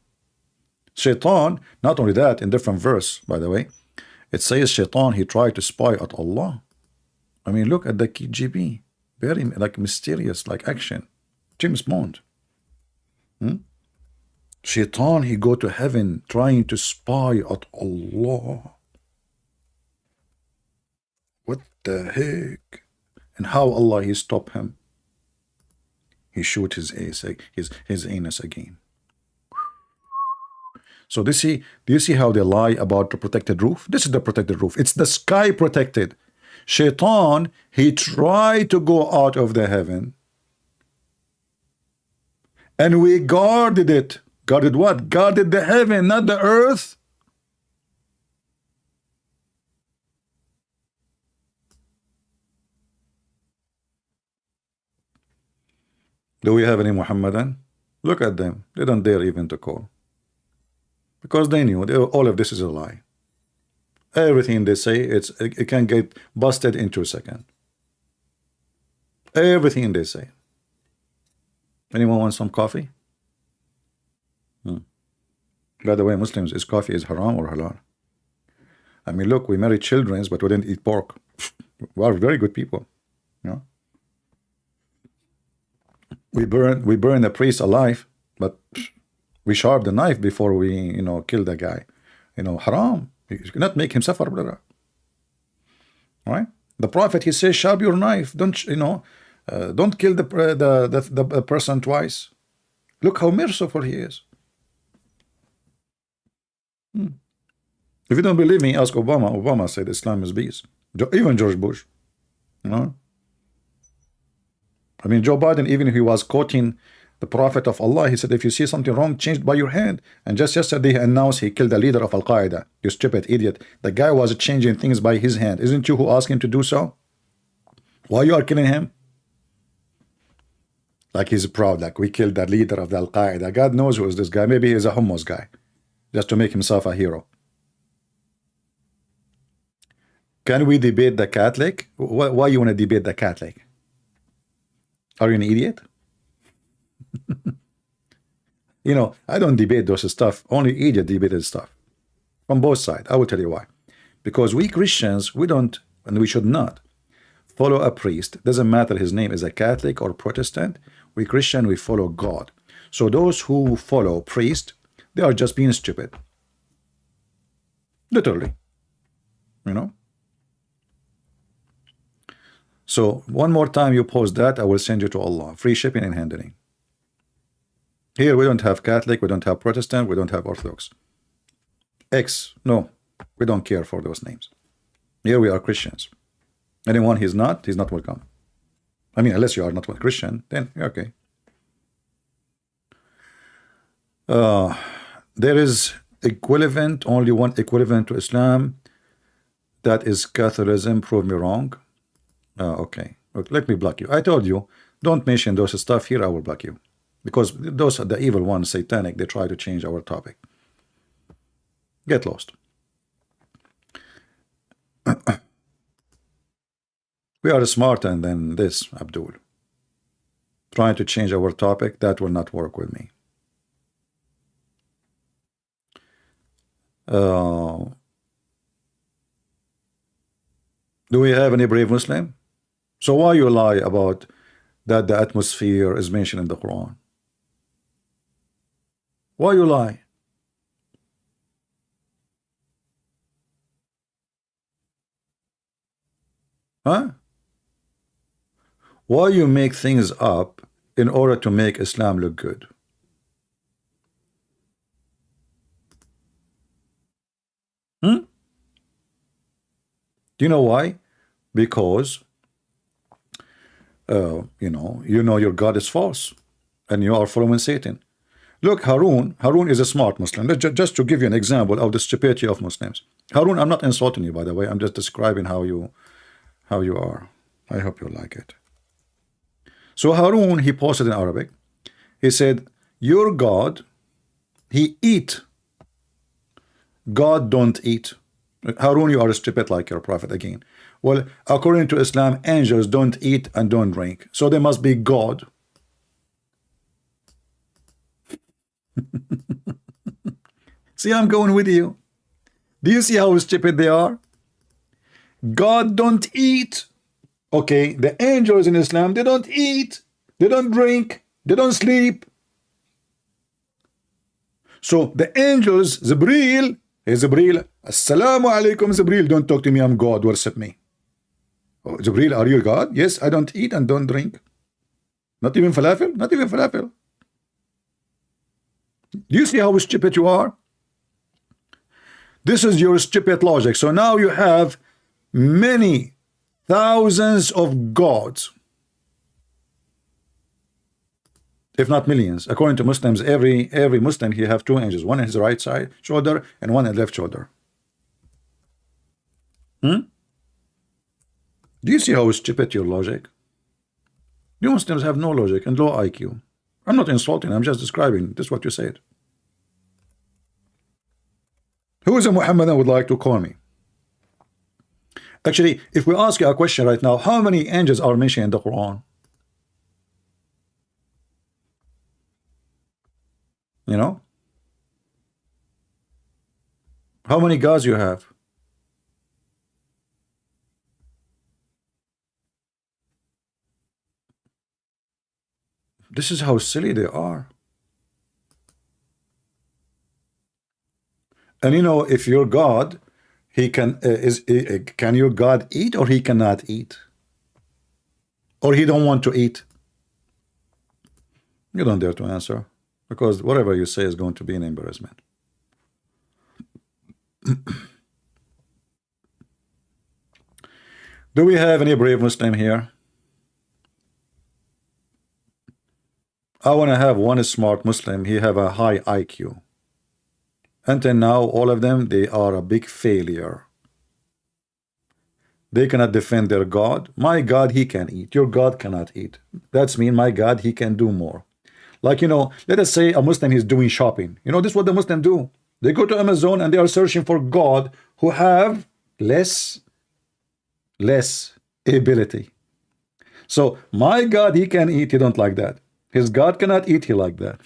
Shaitan, not only that, in different verse, by the way, it says Shaitan, he tried to spy at Allah. I mean, look at the KGB. Very mysterious, action. James Bond. Shaitan, he go to heaven trying to spy at Allah. What the heck? And how Allah, he stop him? He shoot his anus again. So do you see how they lie about the protected roof? This is the protected roof. It's the sky protected. Shaitan, he tried to go out of the heaven. And we guarded it. Guarded what? Guarded the heaven, not the earth. Do we have any Muhammadan? Look at them. They don't dare even to call. Because they knew all of this is a lie. Everything they say, it can get busted in 2 seconds. Everything they say. Anyone want some coffee? By the way, Muslims, is coffee is haram or halal? I mean, look, we marry children, but we didn't eat pork. We are very good people. We burn the priest alive, but we sharp the knife before we, kill the guy. Haram. You cannot make him suffer, brother. All right? The Prophet, he says, sharp your knife. Don't kill the person twice. Look how merciful he is. If you don't believe me, ask Obama. Obama said Islam is peace. Even George Bush. I mean, Joe Biden, even if he was quoting the Prophet of Allah, he said, if you see something wrong, change by your hand. And just yesterday, he announced he killed the leader of Al-Qaeda. You stupid idiot. The guy was changing things by his hand. Isn't you who asked him to do so? Why you are killing him? Like he's proud, like we killed the leader of the Al-Qaeda. God knows who is this guy. Maybe he's a hummus guy, just to make himself a hero. Can we debate the Catholic? Why you want to debate the Catholic? Are you an idiot? You know, I don't debate those stuff. Only idiot debated stuff. From both sides. I will tell you why. Because we Christians, we don't, and we should not, follow a priest. Doesn't matter his name is a Catholic or Protestant. We Christian, we follow God. So those who follow priest, they are just being stupid. Literally. You know? So one more time you post that, I will send you to Allah. Free shipping and handling. Here we don't have Catholic, we don't have Protestant, we don't have Orthodox. X, no, we don't care for those names. Here we are Christians. Anyone he's not welcome. I mean, unless you are not one Christian, then okay. There is equivalent, only one equivalent to Islam. That is Catholicism. Prove me wrong. Okay. Look, let me block you. I told you, don't mention those stuff here. I will block you. Because those are the evil ones, satanic. They try to change our topic. Get lost. We are smarter than this, Abdul. Trying to change our topic, that will not work with me. Do we have any brave Muslim? So why you lie about that the atmosphere is mentioned in the Quran? Why you lie? Huh? Why you make things up in order to make Islam look good? Do you know why? Because you know your God is false and you are following Satan. Look, Harun is a smart Muslim. Just to give you an example of the stupidity of Muslims. Harun, I'm not insulting you, by the way. I'm just describing how you are. I hope you like it. So Harun, he posted in Arabic. He said, your God, he eat. God don't eat. Harun, you are stupid like your prophet again. Well, according to Islam, angels don't eat and don't drink. So they must be God. See, I'm going with you. Do you see how stupid they are? God don't eat. Okay, the angels in Islam, they don't eat, they don't drink, they don't sleep. So the angels, Jibreel, hey Jibreel, Assalamu alaikum Jibreel, don't talk to me, I'm God, worship me. Oh, Jibreel, are you God? Yes, I don't eat and don't drink. Not even falafel? Not even falafel. Do you see how stupid you are? This is your stupid logic. So now you have many thousands of gods, if not millions. According to Muslims, every Muslim, he have two angels, one in his right side shoulder and one in the left shoulder. Do you see how stupid your logic? You Muslims have no logic and low IQ. I'm not insulting, I'm just describing. This is what you said. Who is a Muhammadan would like to call me? Actually, if we ask you a question right now, how many angels are mentioned in the Quran? You know? How many gods you have? This is how silly they are. And you know, if your God, he can can your God eat or he cannot eat? Or he don't want to eat? You don't dare to answer, because whatever you say is going to be an embarrassment. Do we have any brave Muslim here? I want to have one smart Muslim. He have a high IQ. Until now, all of them, they are a big failure. They cannot defend their God. My God, he can eat. Your God cannot eat. That's mean my God, he can do more. Like, let us say a Muslim is doing shopping. This is what the Muslim do. They go to Amazon and they are searching for God who have less ability. So my God, he can eat. He don't like that. His God cannot eat. He like that.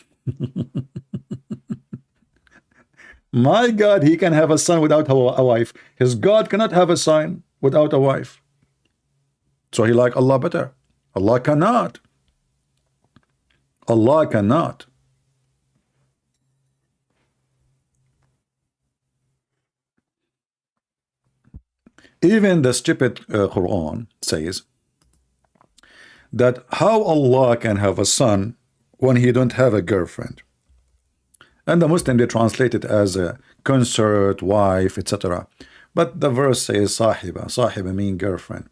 My God, he can have a son without a wife. His God cannot have a son without a wife. So he like Allah better. Allah cannot. Allah cannot. Even the stupid Quran says that how Allah can have a son when he don't have a girlfriend. And the Muslim, they translate it as a consort, wife, etc. But the verse says sahiba. Sahiba mean girlfriend.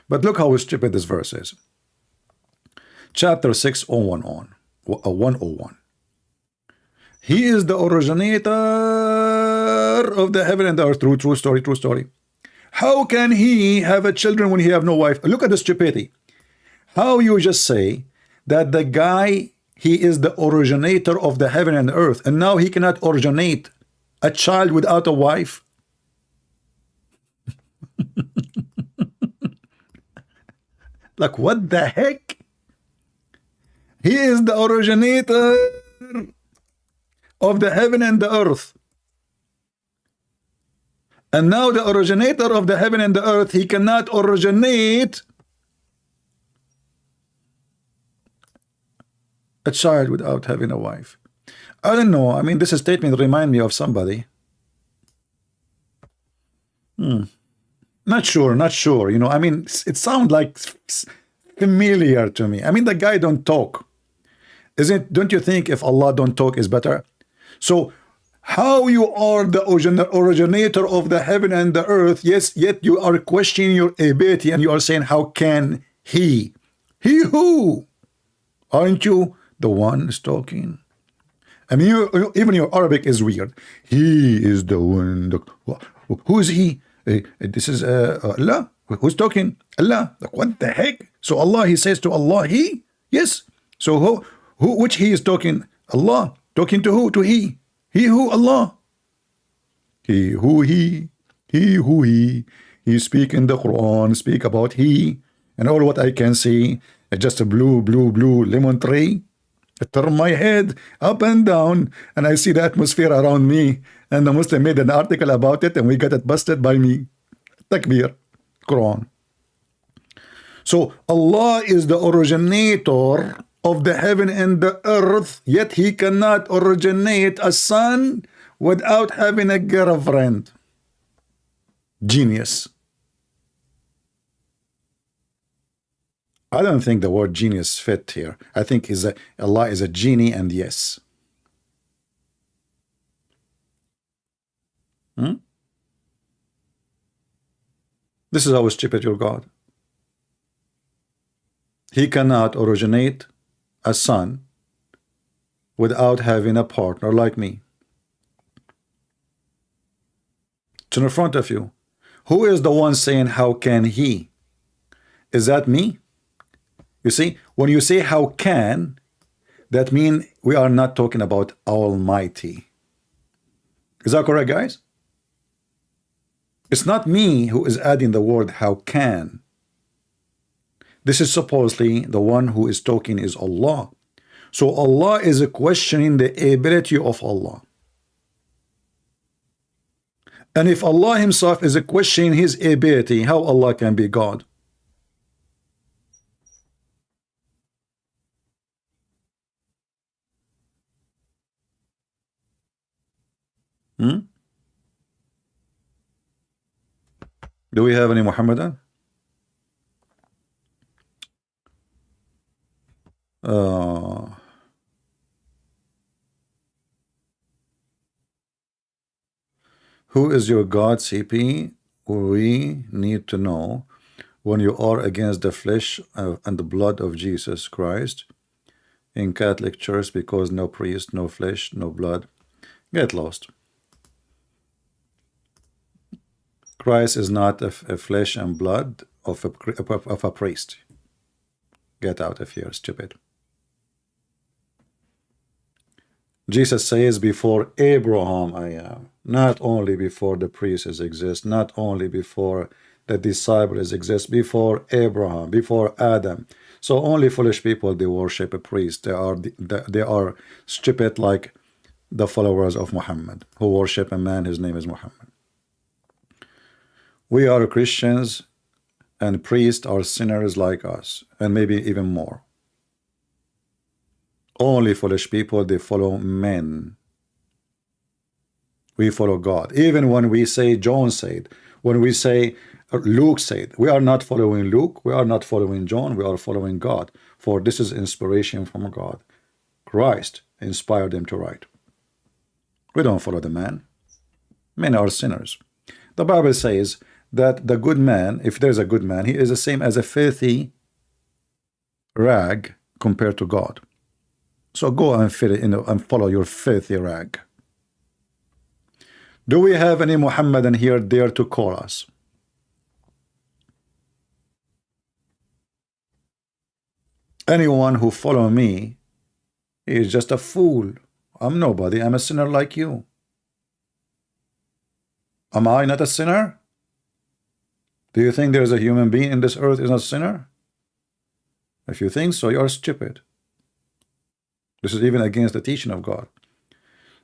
But look how stupid this verse is. Chapter 101. He is the originator of the heaven and the earth. True story. How can he have a children when he have no wife? Look at the stupidity. How you just say that the guy, he is the originator of the heaven and earth, and now he cannot originate a child without a wife? Like, what the heck? He is the originator of the heaven and the earth. And now the originator of the heaven and the earth, he cannot originate a child without having a wife. I don't know. I mean, this statement reminds me of somebody. Not sure. I mean, it sounds like familiar to me. I mean, the guy don't talk. Don't you think if Allah don't talk is better? So how you are the originator of the heaven and the earth, yes, yet you are questioning your ability and you are saying, how can he? He who? Aren't you the one who's talking? I mean, even your Arabic is weird. He is the one. Who is he? This is Allah. Who's talking? Allah. Like, what the heck? So Allah, he says to Allah, he? Yes. So which he is talking? Allah. Talking to who? To he. He who? Allah. He who he. He who he. He speak in the Quran, speak about he. And all what I can see is just a blue lemon tree. I turn my head up and down and I see the atmosphere around me, and the Muslim made an article about it and we got it busted by me. Takbir. Quran. So Allah is the originator of the heaven and the earth, yet he cannot originate a son without having a girlfriend. Genius. I don't think the word genius fit here. I think Allah is a genie, and yes. This is how stupid your God. He cannot originate a son without having a partner like me. It's in front of you. Who is the one saying, how can he? Is that me? You see, when you say how can, that means we are not talking about Almighty. Is that correct, guys? It's not me who is adding the word how can. This is supposedly the one who is talking is Allah. So Allah is questioning the ability of Allah. And if Allah himself is questioning his ability, how Allah can be God? Do we have any Muhammadan? Who is your God, CP? We need to know when you are against the flesh and the blood of Jesus Christ in Catholic Church, because no priest, no flesh, no blood. Get lost. Christ is not a flesh and blood of a priest. Get out of here, stupid. Jesus says, before Abraham I am. Not only before the priests exist, not only before the disciples exist, before Abraham, before Adam. So only foolish people, they worship a priest. They are stupid like the followers of Muhammad, who worship a man, his name is Muhammad. We are Christians, and priests are sinners like us, and maybe even more. Only foolish people, they follow men. We follow God. Even when we say John said, when we say Luke said, we are not following Luke, we are not following John, we are following God. For this is inspiration from God. Christ inspired them to write. We don't follow the man. Men are sinners. The Bible says that the good man, if there's a good man, he is the same as a filthy rag compared to God. So go and follow your filthy rag. Do we have any Muhammadan here dare to call us? Anyone who follow me is just a fool. I'm nobody. I'm a sinner like you. Am I not a sinner? Do you think there's a human being in this earth is not a sinner? If you think so, you're stupid. This is even against the teaching of God.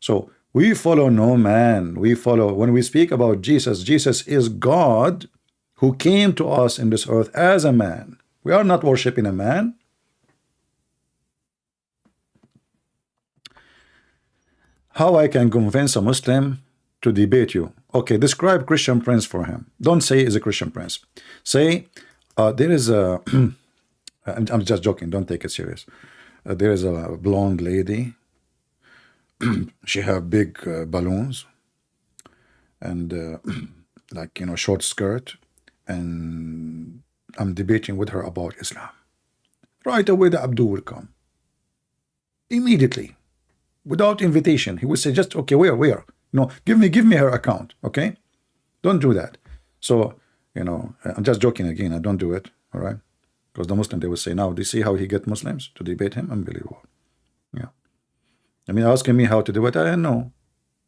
So we follow no man. We follow, when we speak about Jesus, Jesus is God who came to us in this earth as a man. We are not worshiping a man. How I can convince a Muslim to debate you? Okay, describe Christian Prince for him. Don't say he's a Christian Prince. Say there is a I'm just joking, don't take it serious. There is a blonde lady. She have big balloons and like, you know, short skirt, and I'm debating with her about Islam. Right away the Abdul will come immediately without invitation. He would say, just okay, where no, give me her account. Okay, don't do that. So, you know, I'm just joking again. I don't do it. All right, because the Muslim, they will say, now do you see how he get Muslims to debate him? Unbelievable. Yeah, I mean, asking me how to do it, I don't know.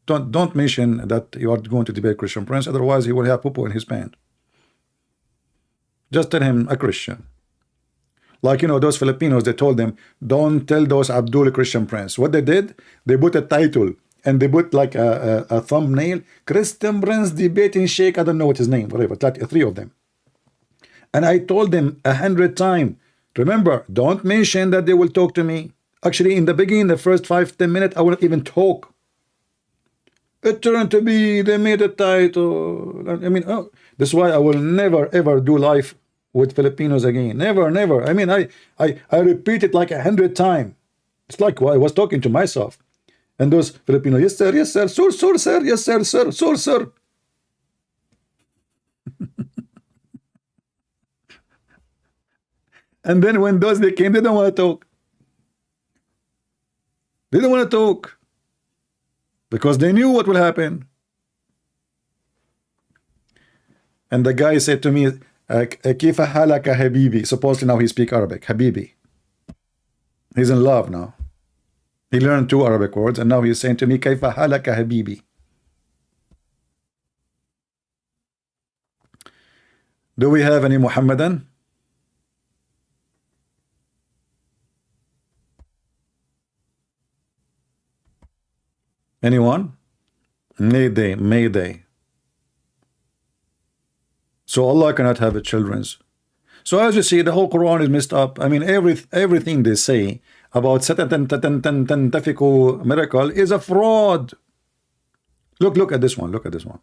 Don't mention that you are going to debate Christian Prince, otherwise he will have poo-poo in his pants. Just tell him a Christian. Like, you know, those Filipinos, they told them, don't tell those Abdul Christian Prince. What they did, they put a title and they put like a thumbnail, Christian Prince debating Sheikh, I don't know what his name, whatever, like 3 of them. And I told them 100 times, remember, don't mention that they will talk to me. Actually, in the beginning, the first 5-10 minutes, I wouldn't even talk. It turned to be, they made a title. I mean, oh, that's why I will never ever do live with Filipinos again. Never, never. I mean, I repeat it like 100 times. It's like I was talking to myself. And those Filipinos, yes sir, sir, sir, yes sir, sir. And then when those they came, they don't want to talk. They don't want to talk because they knew what will happen. And the guy said to me, كيف حالك حبيبي? Supposedly now he speaks Arabic. Habibi. He's in love now. He learned 2 Arabic words, and now he's saying to me, كيف حالك حبيبي? Do we have any Muhammadan? Anyone? Mayday. So Allah cannot have children's. So as you see, the whole Quran is messed up. I mean, everything they say about Satatantafiku miracle is a fraud. Look at this one. Look at this one.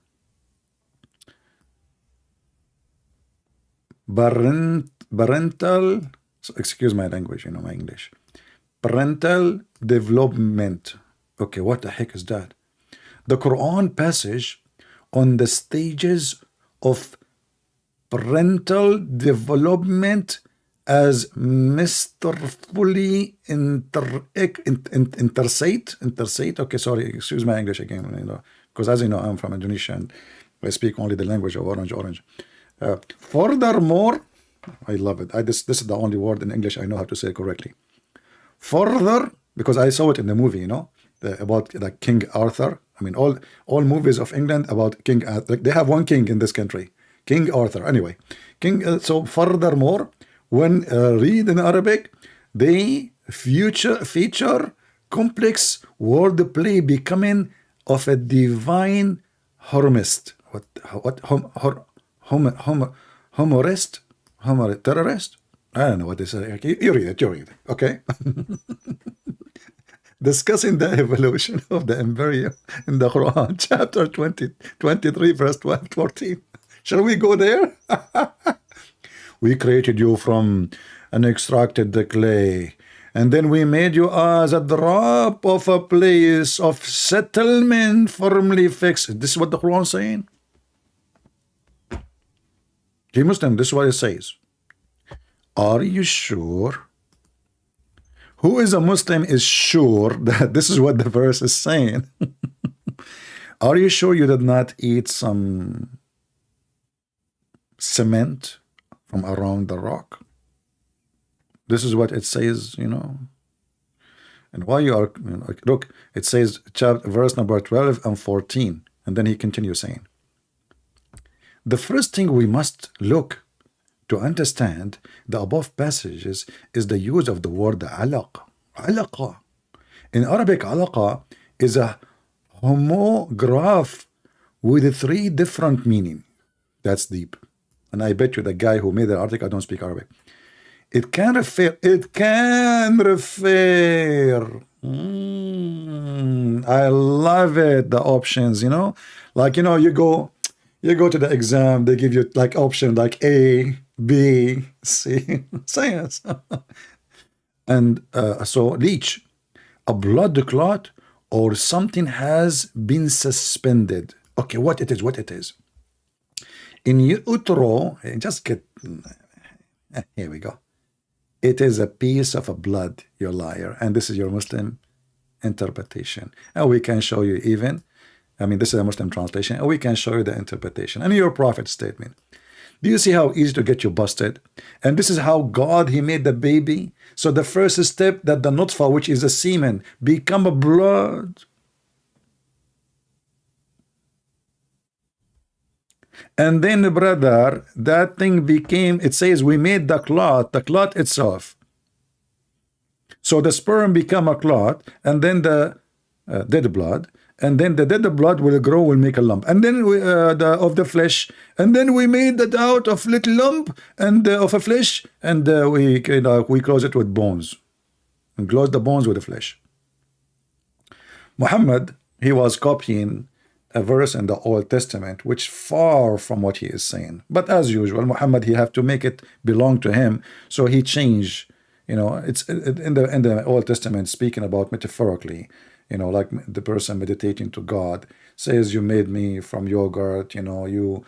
Parental, excuse my language, you know my English. Parental development. Okay, what the heck is that? The Quran passage on the stages of parental development as masterfully intersate. Okay, sorry, excuse my English again, you know, because as you know, I'm from Indonesia, and I speak only the language of orange. Furthermore, I love it. This is the only word in English I know how to say correctly. Further, because I saw it in the movie, you know, about the King Arthur. I mean, all movies of England about King Arthur. They have one king in this country, King Arthur. Anyway, King. So furthermore, when read in Arabic, they feature complex wordplay becoming of a divine humorist. Humorist? Terrorist? I don't know what they say. You read it. Okay. Discussing the evolution of the embryo in the Quran, chapter 23, verse 14. Shall we go there? We created you from and extracted the clay, and then we made you as a drop of a place of settlement firmly fixed. This is what the Quran is saying. Hey Muslim, this is what it says. Are you sure? Who is a Muslim is sure that this is what the verse is saying? Are you sure you did not eat some cement from around the rock? This is what it says, you know. And why you are, you know, look, it says verse number 12 and 14, and then he continues saying, the first thing we must look to understand the above passages is the use of the word alaqa. Alaqa. In Arabic, alaqa is a homograph with 3 different meanings. That's deep. And I bet you the guy who made the article, I don't speak Arabic. It can refer. I love it, the options, you know. Like, you know, you go to the exam, they give you like option like A, B, C, science. And so leech, a blood clot or something has been suspended. Okay, what it is. In utero, just get, here we go. It is a piece of a blood, you liar. And this is your Muslim interpretation. And we can show you even, I mean, this is a Muslim translation, and we can show you the interpretation. And your prophet's statement. Do you see how easy to get you busted? And this is how God, he made the baby. So the first step that the nutfa, which is a semen, become a blood. And then, brother, that thing became, it says we made the clot itself. So the sperm become a clot, and then the dead blood, and then the dead blood will grow, will make a lump, and then we, of the flesh, and then we made that out of little lump and of a flesh, and we close it with bones, and close the bones with the flesh. Muhammad, he was copying a verse in the Old Testament, which far from what he is saying. But as usual, Muhammad, he have to make it belong to him, so he changed. You know, it's in the Old Testament, speaking about metaphorically. You know, like the person meditating to God says, "You made me from yogurt." You know, you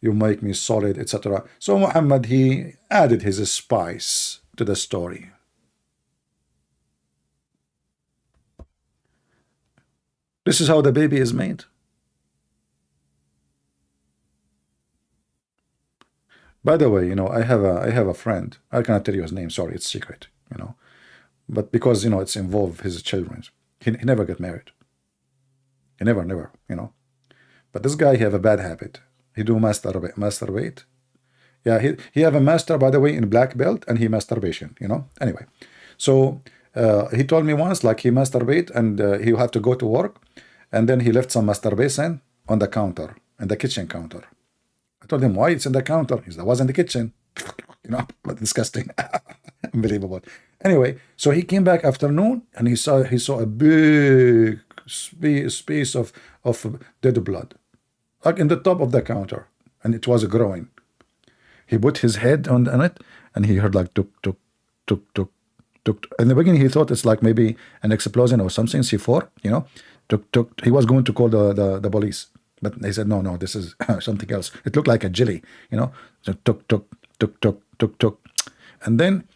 make me solid, etc. So Muhammad, he added his spice to the story. This is how the baby is made. By the way, you know, I have a friend. I cannot tell you his name. Sorry, it's secret. You know, but because, you know, it's involved his children. He never got married. He never. You know, but this guy, he have a bad habit. He do masturbate. Yeah, he have a master, by the way, in black belt, and he masturbation. You know. Anyway, so he told me once, like, he masturbate and he have to go to work, and then he left some masturbation on the counter, in the kitchen counter. I told him, why it's in the counter? He said, I was in the kitchen. You know, but disgusting. Unbelievable. Anyway, so he came back afternoon, and he saw a big space of dead blood, like in the top of the counter, and it was growing. He put his head on it, and he heard like tuk tuk tuk tuk tuk. In the beginning, he thought it's like maybe an explosion or something, C4, you know, tuk tuk. He was going to call the police, but they said, no, this is something else. It looked like a jelly, you know, so tuk tuk tuk tuk tuk tuk. And then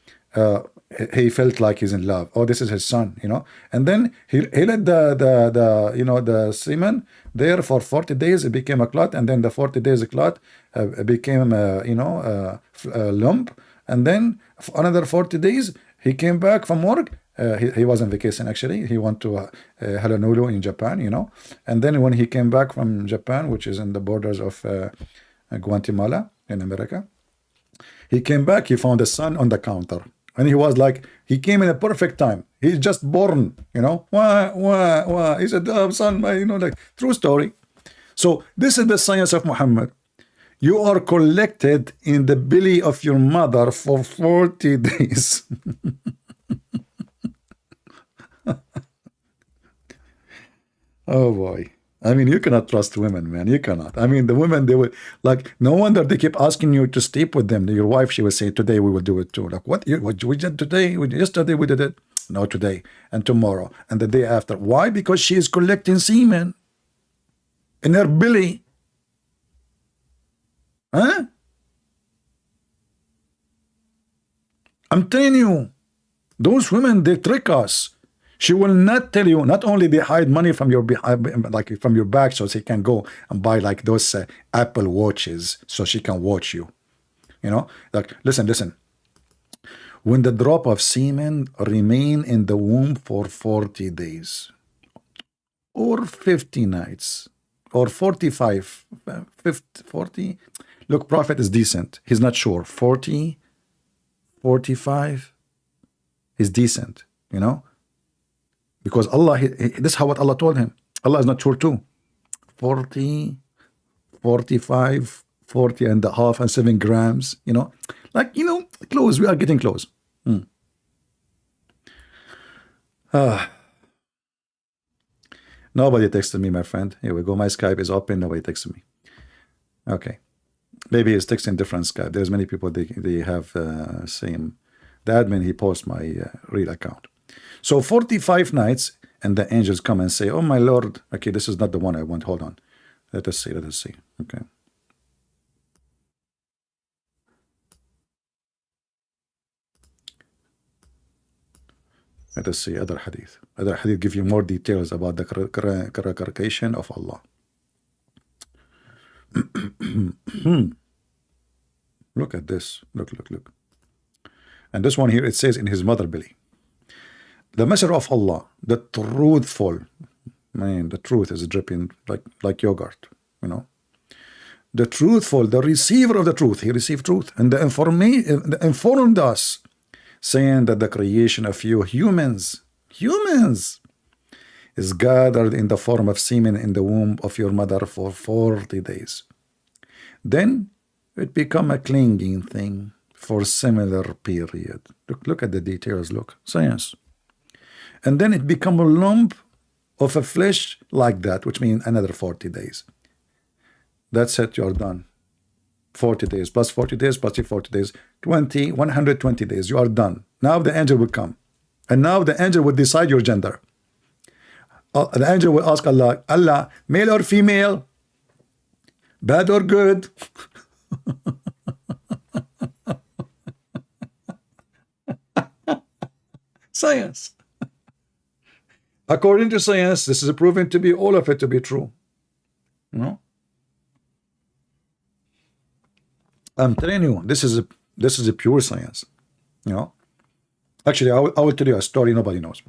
he felt like he's in love. Oh, this is his son, you know. And then he let the semen there for 40 days. It became a clot, and then the 40 days clot became a lump. And then for another 40 days, he came back from work. He was on vacation actually. He went to Honolulu in Japan, you know. And then when he came back from Japan, which is in the borders of Guatemala in America, he came back. He found the son on the counter. And he was like, he came in a perfect time. He's just born, you know. Wah. He said, oh, son, like true story. So this is the science of Muhammad. You are collected in the belly of your mother for 40 days. Oh boy. I mean, you cannot trust women, man. You cannot. I mean, the women, they will, like, no wonder they keep asking you to sleep with them. Your wife, she will say, today we will do it too. Like, what we did today? Yesterday we did it. No, today and tomorrow and the day after. Why? Because she is collecting semen in her belly. Huh? I'm telling you, those women, they trick us. She will not tell you. Not only they hide money from your like from your back, so she can go and buy like those Apple watches, so she can watch you. You know, like listen. When the drop of semen remain in the womb for 40 days, or 50 nights, or 45, 50, 40. Look, Prophet is decent. He's not sure. 40, 45 is decent. You know. Because Allah, this is how what Allah told him. Allah is not sure too. 40, 45, 40 and a half and 7 grams, you know. Like, you know, close. We are getting close. Nobody texted me, my friend. Here we go. My Skype is open. Nobody texted me. Okay. Maybe he's texting different Skype. There's many people, they have same. The admin, he posts my real account. So 45 nights, and the angels come and say, oh my Lord, okay, this is not the one I want. Hold on. Let us see. Okay. Let us see other hadith. Other hadith give you more details about the creation of Allah. Look at this. Look. And this one here, it says in his mother belly. The messenger of Allah, the truthful, man, the truth is dripping like yogurt, you know. The truthful, the receiver of the truth, he received truth, and the informed us, saying that the creation of you humans, is gathered in the form of semen in the womb of your mother for 40 days. Then it become a clinging thing for similar period. Look at the details. Look, science. And then it become a lump of a flesh like that, which means another 40 days. That's it, you're done. 40 days plus 40 days plus 40 days, 120 days, you are done. Now the angel will come. And now the angel will decide your gender. The angel will ask Allah, male or female? Bad or good? Science. According to science, this is proven to be all of it to be true. You know? I'm telling you, this is a pure science. You know? Actually, I will tell you a story nobody knows.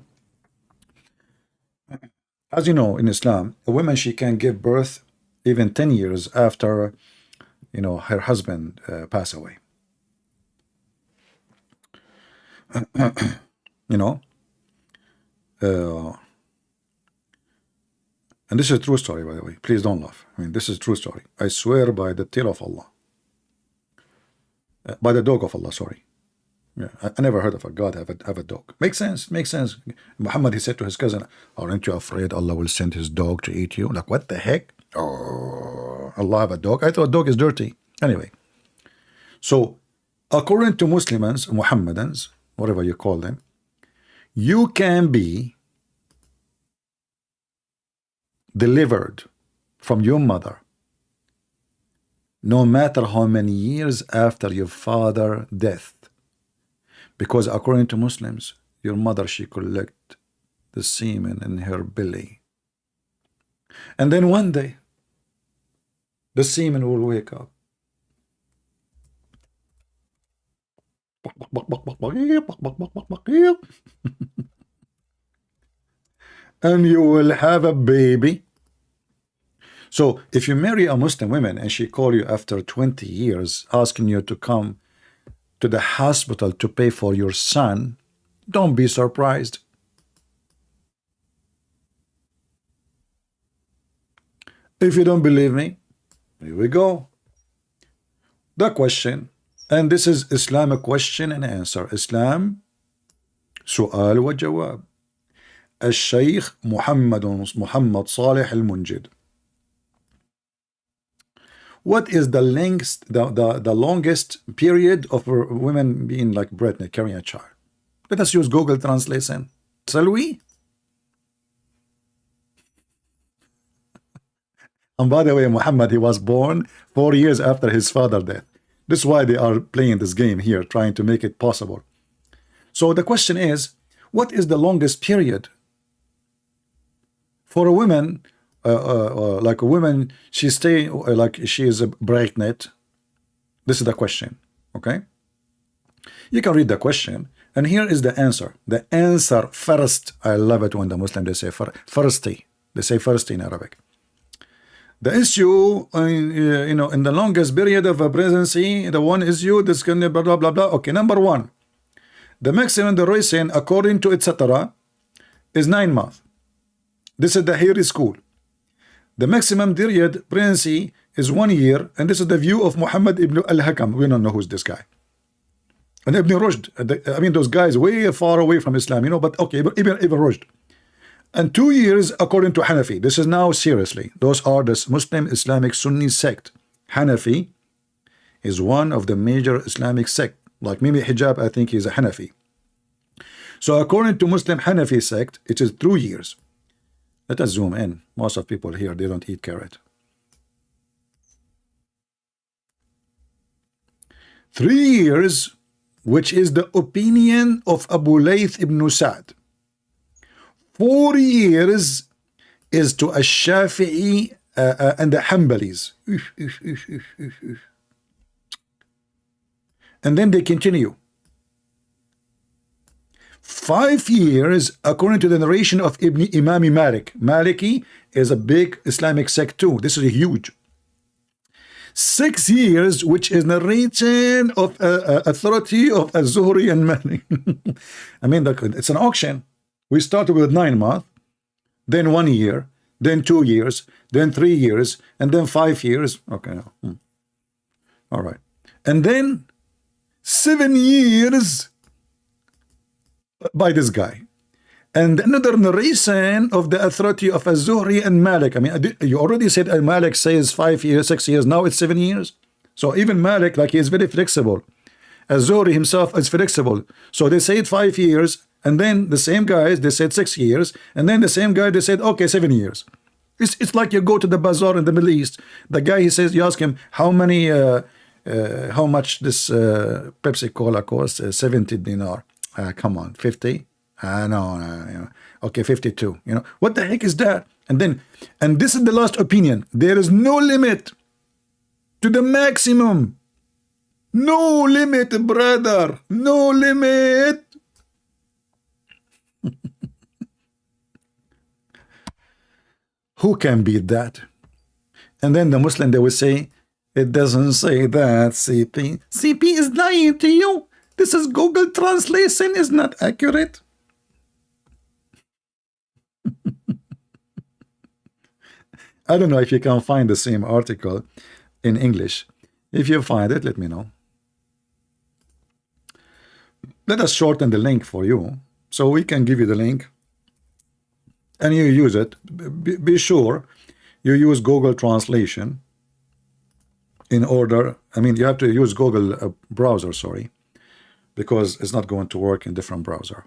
As you know, in Islam, a woman, she can give birth even 10 years after, you know, her husband pass away. You know? And this is a true story, by the way. Please don't laugh. I mean, this is a true story. I swear by the tail of Allah. By the dog of Allah, sorry. Yeah, I never heard of a God have a dog. Makes sense. Muhammad, he said to his cousin, aren't you afraid Allah will send his dog to eat you? Like, what the heck? Oh, Allah have a dog? I thought dog is dirty. Anyway. So, according to Muslims, Muhammadans, whatever you call them, you can be delivered from your mother no matter how many years after your father's death, Because according to Muslims, your mother, she collect the semen in her belly. And then one day, the semen will wake up. And you will have a baby. So if you marry a Muslim woman and she call you after 20 years asking you to come to the hospital to pay for your son, don't be surprised. If you don't believe me, here we go. The question, and this is Islamic question and answer. Islam, سؤال وجواب. الشيخ محمد صالح المنجد. What is the longest period of women being like pregnant, carrying a child? Let us use Google Translation. Shall we? And by the way, Muhammad, he was born 4 years after his father's death. This is why they are playing this game here, trying to make it possible. So the question is, what is the longest period for a woman? Like a woman, she stay like she is pregnant. This is the question. Okay, you can read the question, and here is the answer. The answer first. I love it when the Muslim they say firsty. They say firsty in Arabic. The issue, you know, in the longest period of a pregnancy, the one issue, this can blah blah blah blah. Okay, number one, the maximum duration according to etc. is 9 months. This is the Hiri school. The maximum period pregnancy is 1 year, and this is the view of Muhammad ibn al-Hakam. We don't know who's this guy. And Ibn Rushd, I mean, those guys way far away from Islam, you know, but okay, Ibn Rushd. And 2 years according to Hanafi. This is now seriously. Those are the Muslim Islamic Sunni sect. Hanafi is one of the major Islamic sect. Like Mimi Hijab, I think he's a Hanafi. So according to Muslim Hanafi sect, it is 2 years. Let us zoom in. Most of people here, they don't eat carrot. 3 years, which is the opinion of Abu Layth ibn Sa'd. 4 years is to Ash-Shafi'i and the Hanbalis. And then they continue. 5 years according to the narration of Imam Malik. Maliki is a big Islamic sect too. This is huge. 6 years, which is narration of authority of Az-Zuhri and Malik. I mean, it's an auction. We started with 9 months, then 1 year, then 2 years, then 3 years, and then 5 years. Okay. All right. And then 7 years by this guy. And another narration of the authority of Az-Zuhri and Malik. I mean, you already said Malik says 5 years, 6 years. Now it's 7 years. So even Malik, like, he is very flexible. Az-Zuhri himself is flexible. So they said 5 years, and then the same guys, they said 6 years, and then the same guy, they said, okay, 7 years. It's like you go to the bazaar in the Middle East. The guy, he says, you ask him, how much this Pepsi Cola costs? 70 dinar. Come on, 50? No, you know. Okay, 52. You know, what the heck is that? And this is the last opinion. There is no limit to the maximum. No limit, brother. No limit. Who can beat that? And then the Muslim, they will say, it doesn't say that, CP. CP is lying to you. This is Google Translation is not accurate. I don't know if you can find the same article in English. If you find it, let me know. Let us shorten the link for you, so we can give you the link and you use it. Be sure you use Google Translation in order. I mean, you have to use Google browser, sorry, because it's not going to work in different browser.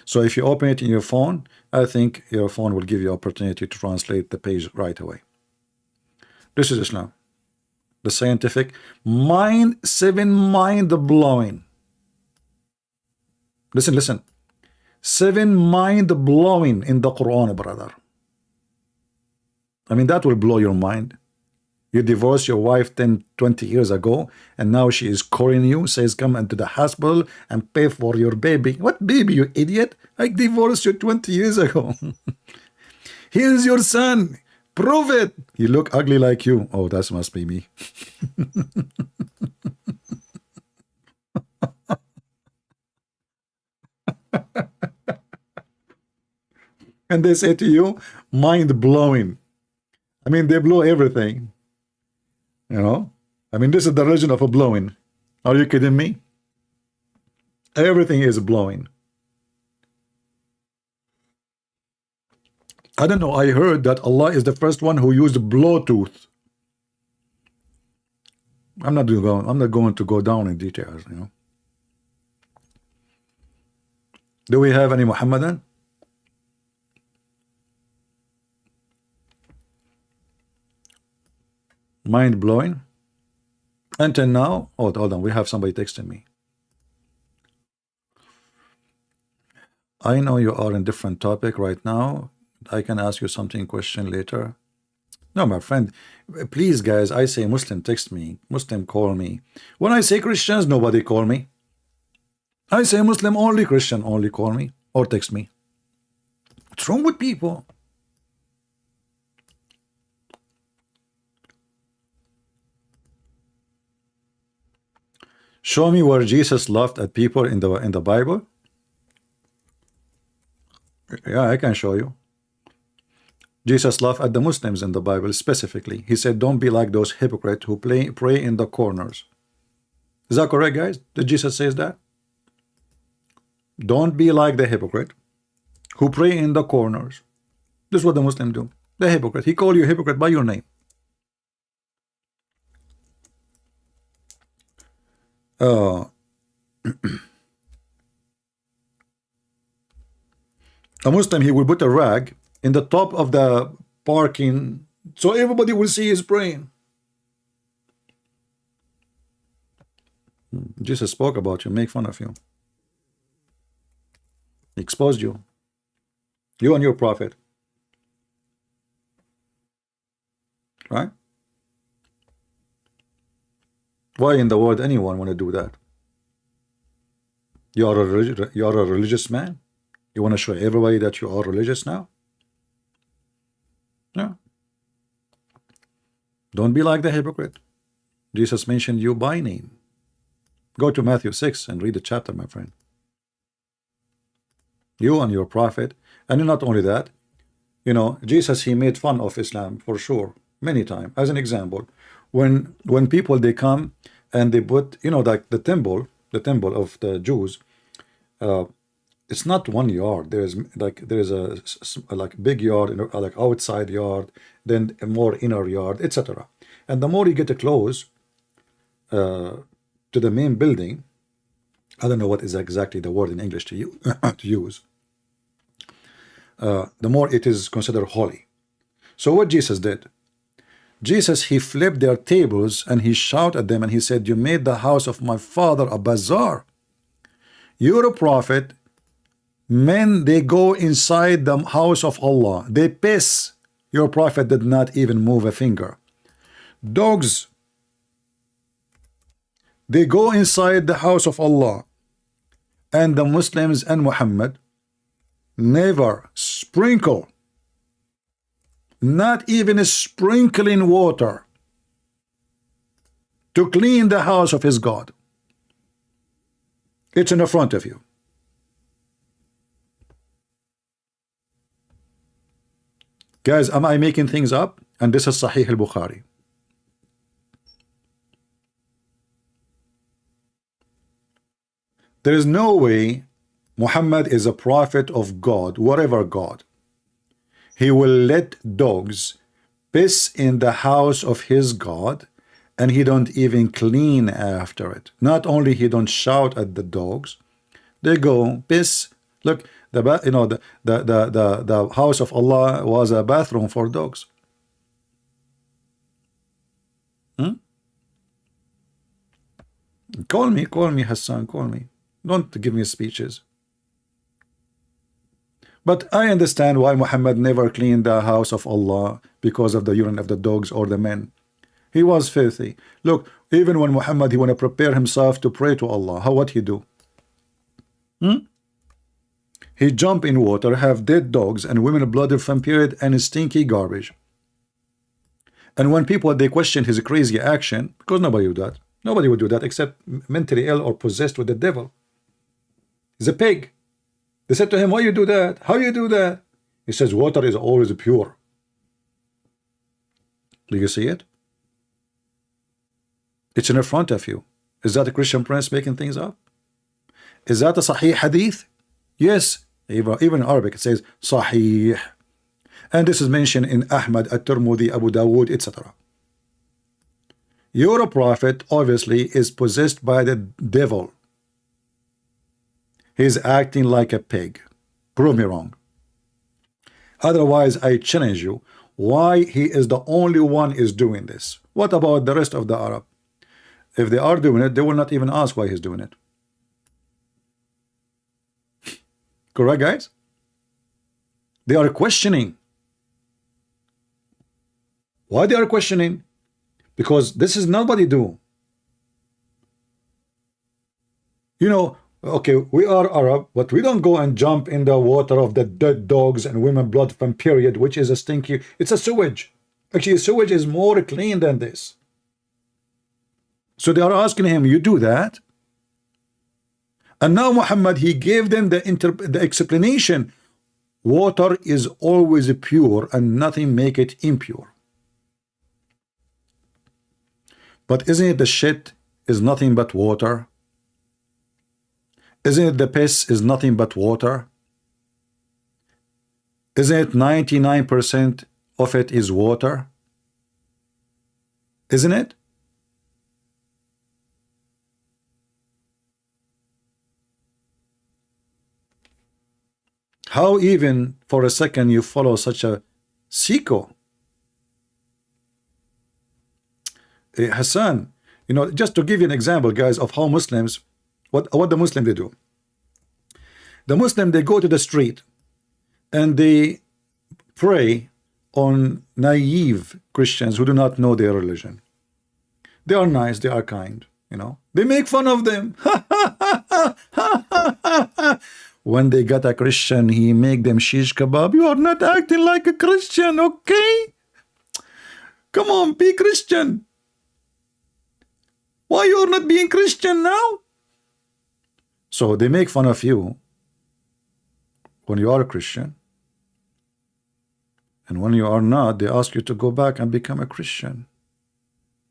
So if you open it in your phone, I think your phone will give you opportunity to translate the page right away. This is Islam, the scientific mind blowing. Listen, listen. 7 mind-blowing in the Quran, brother. I mean, that will blow your mind. You divorced your wife 10, 20 years ago, and now she is calling you, says come into the hospital and pay for your baby. What baby, you idiot? I divorced you 20 years ago. Here's your son. Prove it. You look ugly like you. Oh, that must be me. And they say to you, mind-blowing. I mean, they blow everything. You know? I mean, this is the religion of a blowing. Are you kidding me? Everything is blowing. I don't know. I heard that Allah is the first one who used Bluetooth. I'm not going to go down in details, you know. Do we have any Muhammadan? Mind blowing. Until now, hold on, we have somebody texting me. I know you are in different topic right now. I can ask you something question later. No, my friend, please guys, I say Muslim text me, Muslim call me. When I say Christians, nobody call me. I say Muslim only, Christian only call me or text me. What's wrong with people? Show me where Jesus laughed at people in the Bible. Yeah, I can show you. Jesus laughed at the Muslims in the Bible specifically. He said, don't be like those hypocrites who pray in the corners. Is that correct, guys? Did Jesus say that? Don't be like the hypocrite who pray in the corners. This is what the Muslims do. The hypocrite. He called you a hypocrite by your name. A Muslim, he will put a rag in the top of the parking so everybody will see his praying. Jesus spoke about you, make fun of you, exposed you, you and your prophet, right? Why in the world anyone want to do that? You are a religious man. You want to show everybody that you are religious now? No. Don't be like the hypocrite. Jesus mentioned you by name. Go to Matthew 6 and read the chapter, my friend. You and your prophet. And not only that, you know, Jesus, he made fun of Islam for sure, many times. As an example, when people, they come and they put, you know, like the temple of the Jews, it's not 1 yard. There's a like big yard, like outside yard, then a more inner yard, etc. And the more you get close to the main building, I don't know what is exactly the word in English to use, the more it is considered holy. So what Jesus did, Jesus, he flipped their tables and he shouted at them and he said, you made the house of my father a bazaar. You're a prophet. Men, they go inside the house of Allah. They piss. Your prophet did not even move a finger. Dogs, they go inside the house of Allah. And the Muslims and Muhammad never sprinkle, not even a sprinkling water to clean the house of his God. It's in the front of you. Guys, am I making things up? And this is Sahih al-Bukhari. There is no way Muhammad is a prophet of God, whatever God. He will let dogs piss in the house of his God, and he don't even clean after it. Not only he don't shout at the dogs, they go piss. Look, the house of Allah was a bathroom for dogs. Call me, Hassan, call me. Don't give me speeches. But I understand why Muhammad never cleaned the house of Allah because of the urine of the dogs or the men. He was filthy. Look, even when Muhammad he want to prepare himself to pray to Allah, how what he do? He jump in water, have dead dogs and women blooded from period and stinky garbage. And when people they question his crazy action, because nobody would do that. Nobody would do that except mentally ill or possessed with the devil. He's a pig. They said to him, why you do that? How you do that? He says, water is always pure. Do you see it? It's in front of you. Is that a Christian prince making things up? Is that a Sahih hadith? Yes. Even in Arabic it says Sahih. And this is mentioned in Ahmad, At-Tirmidhi, Abu Dawood, etc. Your prophet obviously is possessed by the devil. He's acting like a pig. Prove me wrong. Otherwise, I challenge you. Why he is the only one is doing this? What about the rest of the Arab? If they are doing it, they will not even ask why he's doing it. Correct, guys? They are questioning. Why they are questioning? Because this is nobody do. You know, okay, we are Arab, but we don't go and jump in the water of the dead dogs and women blood from period, which is a stinky. It's a sewage. Actually, sewage is more clean than this. So they are asking him, you do that? And now Muhammad, he gave them the explanation. Water is always pure and nothing make it impure. But isn't it the shit is nothing but water? Isn't it the piss is nothing but water? Isn't it 99% of it is water? Isn't it? How even for a second you follow such a sicko? Hassan, you know, just to give you an example, guys, of how Muslims, what the Muslim they do. The Muslim, they go to the street and they prey on naive Christians who do not know their religion. They are nice, they are kind, you know. They make fun of them. When they got a Christian, he make them shish kebab. You are not acting like a Christian, okay? Come on, be Christian. Why you are not being Christian now? So they make fun of you when you are a Christian. And when you are not, they ask you to go back and become a Christian,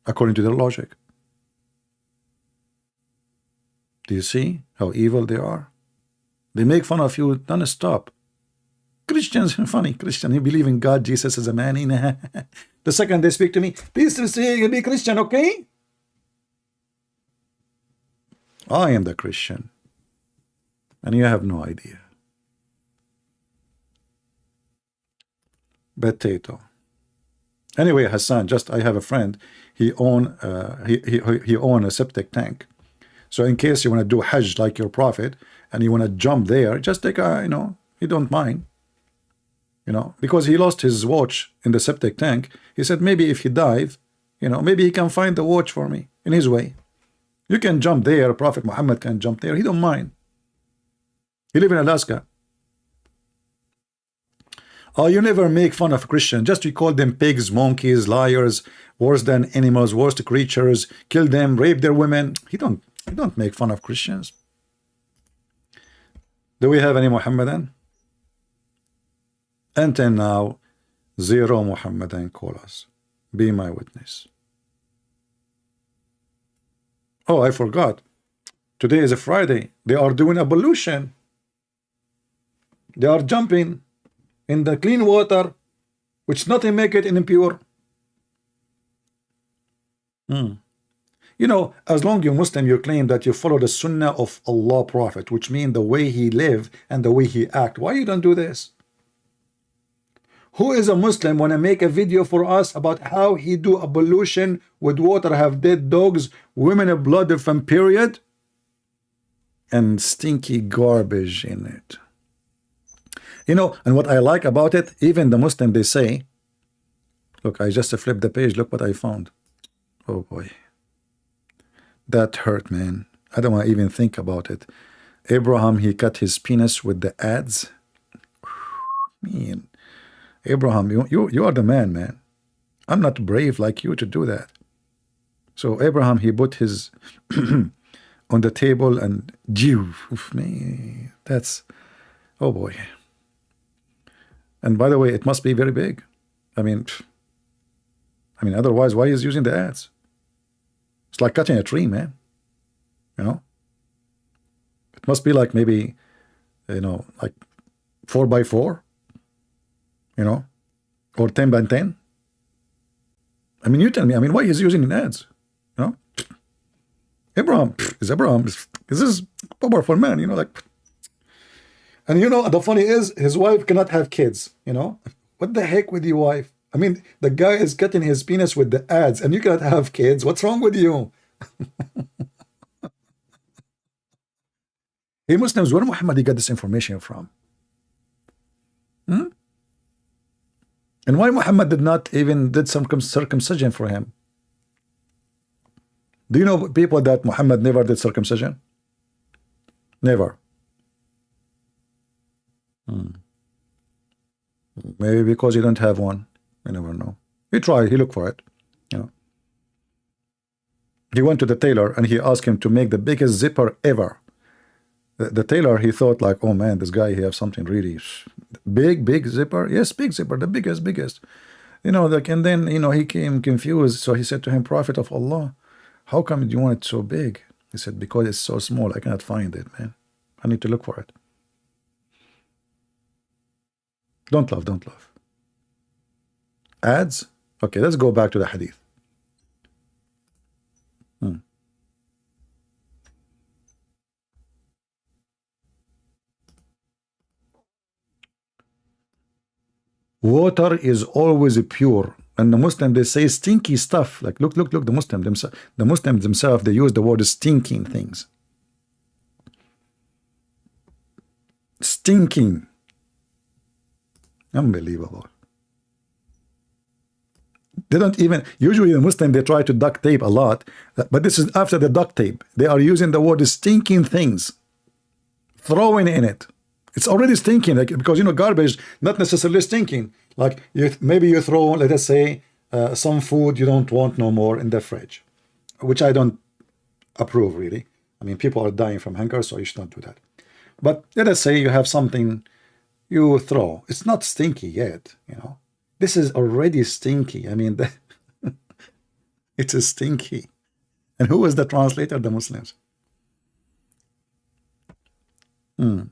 according to their logic. Do you see how evil they are? They make fun of you non-stop. Christians, funny Christian, you believe in God, Jesus is a man. The second they speak to me, please say be Christian, okay? I am the Christian. And you have no idea. Potato. Anyway, Hassan, just I have a friend. He own a septic tank. So in case you want to do Hajj like your prophet and you want to jump there, just take a, you know, he don't mind. You know, because he lost his watch in the septic tank. He said maybe if he dive, you know, maybe he can find the watch for me in his way. You can jump there. Prophet Muhammad can jump there. He don't mind. He live in Alaska. Oh, you never make fun of Christian. Just you call them pigs, monkeys, liars, worse than animals, worst creatures, kill them, rape their women. He don't make fun of Christians. Do we have any Muhammadan? Until now, zero Muhammadan call us. Be my witness. Oh, I forgot. Today is a Friday. They are doing ablution. They are jumping in the clean water, which nothing make it impure. You know, as long as you're Muslim, you claim that you follow the Sunnah of Allah Prophet, which means the way he live and the way he act. Why you don't do this? Who is a Muslim want to make a video for us about how he do ablution with water, have dead dogs, women have blood from period, and stinky garbage in it? You know, and what I like about it, even the Muslim, they say, look, I just flipped the page. Look what I found. Oh boy. That hurt, man. I don't want to even think about it. Abraham, he cut his penis with the adze. Man, Abraham, you are the man. I'm not brave like you to do that. So Abraham, he put his on the table and me. That's, oh boy. And by the way, it must be very big. I mean, otherwise, why is using the adze? It's like cutting a tree, man. You know, it must be like maybe, you know, like 4 by 4, you know, or 10 by 10. I mean, you tell me. I mean, why is using an adze? You know, Abraham is this powerful man? You know, like, and you know, the funny is, his wife cannot have kids. You know, what the heck with your wife? I mean, the guy is cutting his penis with the adze, and you cannot have kids. What's wrong with you? Hey, Muslims, where Muhammad got this information from? Hmm? And why Muhammad did not even did some circumcision for him? Do you know people that Muhammad never did circumcision? Never. Maybe because he don't have one. You never know. He tried. He looked for it. You know. He went to the tailor and he asked him to make the biggest zipper ever. The tailor, he thought like, oh man, this guy, he have something really big zipper. Yes, big zipper, the biggest. You know, like, and then, you know, he came confused. So he said to him, Prophet of Allah, how come you want it so big? He said, because it's so small, I cannot find it, man. I need to look for it. Don't laugh. Adze? Okay, let's go back to the hadith. Water is always pure. And the Muslim, they say stinky stuff. Like, look, the Muslims themselves, they use the word stinking things. Stinking. Unbelievable. They don't even, usually the Muslim, they try to duct tape a lot, but this is after the duct tape. They are using the word stinking things, throwing in it. It's already stinking, like, because, you know, garbage, not necessarily stinking. Like, maybe you throw, let us say, some food you don't want no more in the fridge, which I don't approve, really. I mean, people are dying from hunger, so you should not do that. But let us say you have something you throw. It's not stinky yet, you know. This is already stinky. I mean, it is stinky. And who is the translator? The Muslims. You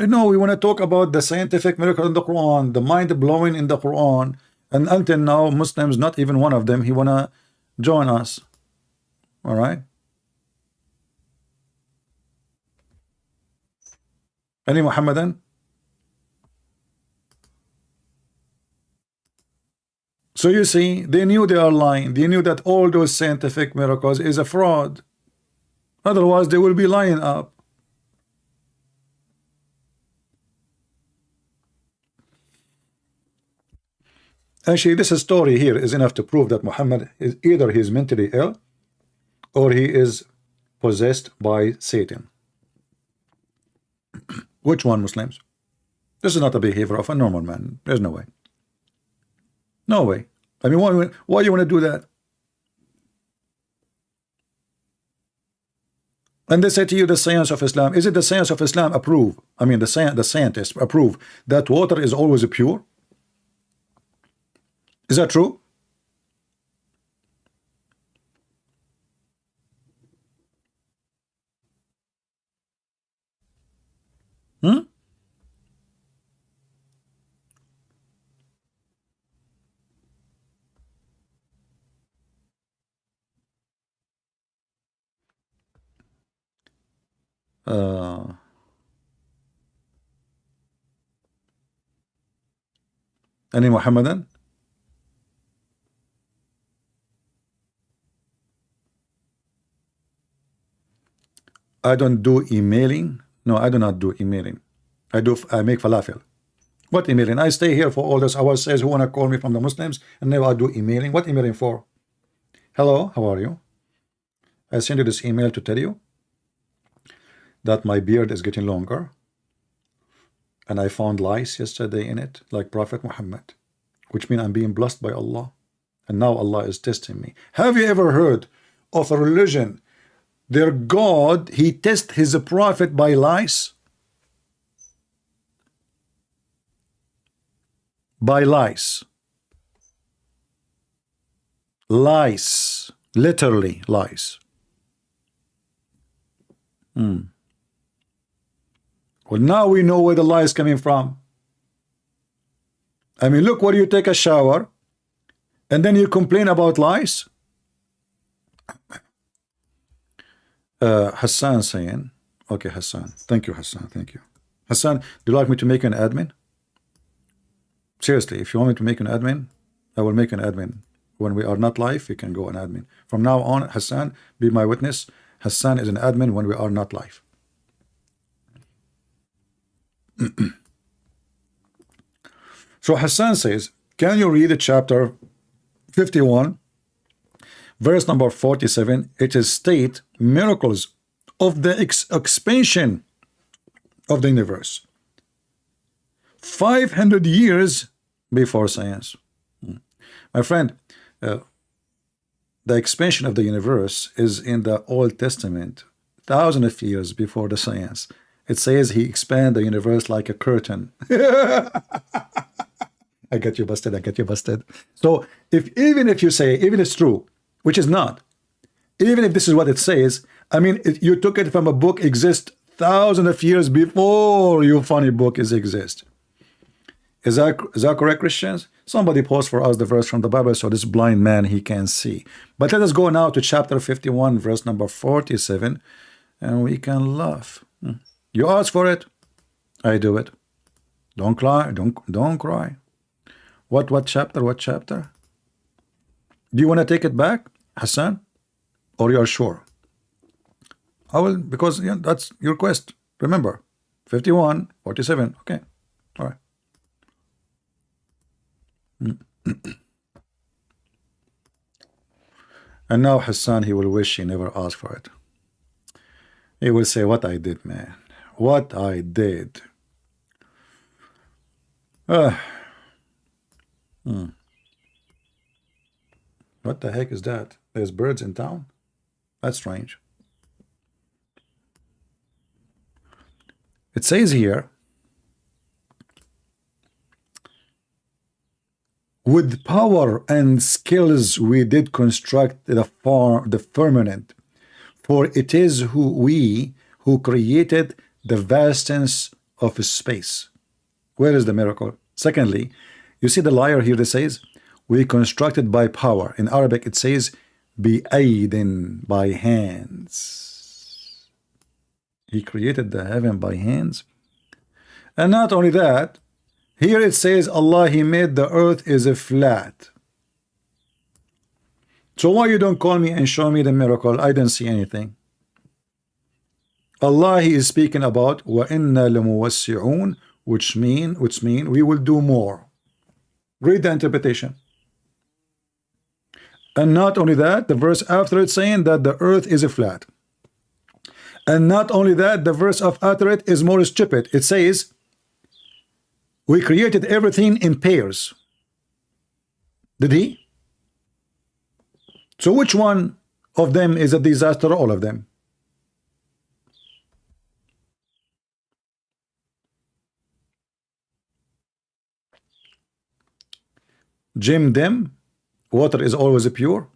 know, we want to talk about the scientific miracle in the Quran, the mind-blowing in the Quran, and until now, Muslims, not even one of them, he want to join us. All right? Any Muhammadan? So you see, they knew they are lying. They knew that all those scientific miracles is a fraud. Otherwise, they will be lying up. Actually, this story here is enough to prove that Muhammad is either he's mentally ill or he is possessed by Satan. Which one, Muslims? This is not the behavior of a normal man. There's no way. No way. I mean, why you want to do that? And they say to you, the science of Islam. Is it the science of Islam approve? I mean, the scientists approve that water is always pure? Is that true? Hmm? Any Muhammadan? I don't do emailing. No, I do not do emailing. I make falafel. What emailing? I stay here for all those hours. Says who wanna call me from the Muslims, and now I do emailing. What emailing for? Hello, how are you? I sent you this email to tell you that my beard is getting longer, and I found lice yesterday in it, like Prophet Muhammad, which means I'm being blessed by Allah, and now Allah is testing me. Have you ever heard of a religion? Their God, he tests his prophet by lice? By lice. Lice. Literally lice. Well, now we know where the lie is coming from. I mean, look, where you take a shower and then you complain about lice. Hassan saying, okay, Hassan, thank you, Hassan, thank you. Hassan, do you like me to make an admin? Seriously, if you want me to make an admin, I will make an admin. When we are not live, you can go an admin. From now on, Hassan, be my witness. Hassan is an admin when we are not live. So Hassan says, can you read chapter 51, verse number 47? It is state miracles of the expansion of the universe 500 years before science. My friend, the expansion of the universe is in the Old Testament, thousands of years before the science. It says he expanded the universe like a curtain. I get you busted, I get you busted. So even if you say, even it's true, which is not, even if this is what it says, I mean, you took it from a book exist thousands of years before your funny book exist. Is that correct, Christians? Somebody post for us the verse from the Bible so this blind man, he can see. But let us go now to chapter 51, verse number 47, and we can laugh. You ask for it, I do it. Don't cry, don't cry. What chapter, what chapter? Do you want to take it back, Hassan? Or you are sure? I will, because yeah, that's your request. Remember, 51, 47, okay, all right. And now Hassan, he will wish he never asked for it. He will say, what I did, man, what I did. What the heck is that? There's birds in town? That's strange. It says here, with power and skills we did construct the firmament, for it is we who created the vastness of space. Where is the miracle? Secondly, you see the liar here that says, we constructed by power. In Arabic it says, bi-aydin, by hands. He created the heaven by hands. And not only that, here it says Allah, he made the earth is a flat. So why you don't call me and show me the miracle? I didn't see anything. Allah, he is speaking about wa inna lamuwassi'un, which mean we will do more. Read the interpretation. And not only that, the verse after it saying that the earth is a flat. And not only that, the verse after it is more stupid. It says we created everything in pairs. Did he? So which one of them is a disaster? All of them. Jim Dim, water is always pure.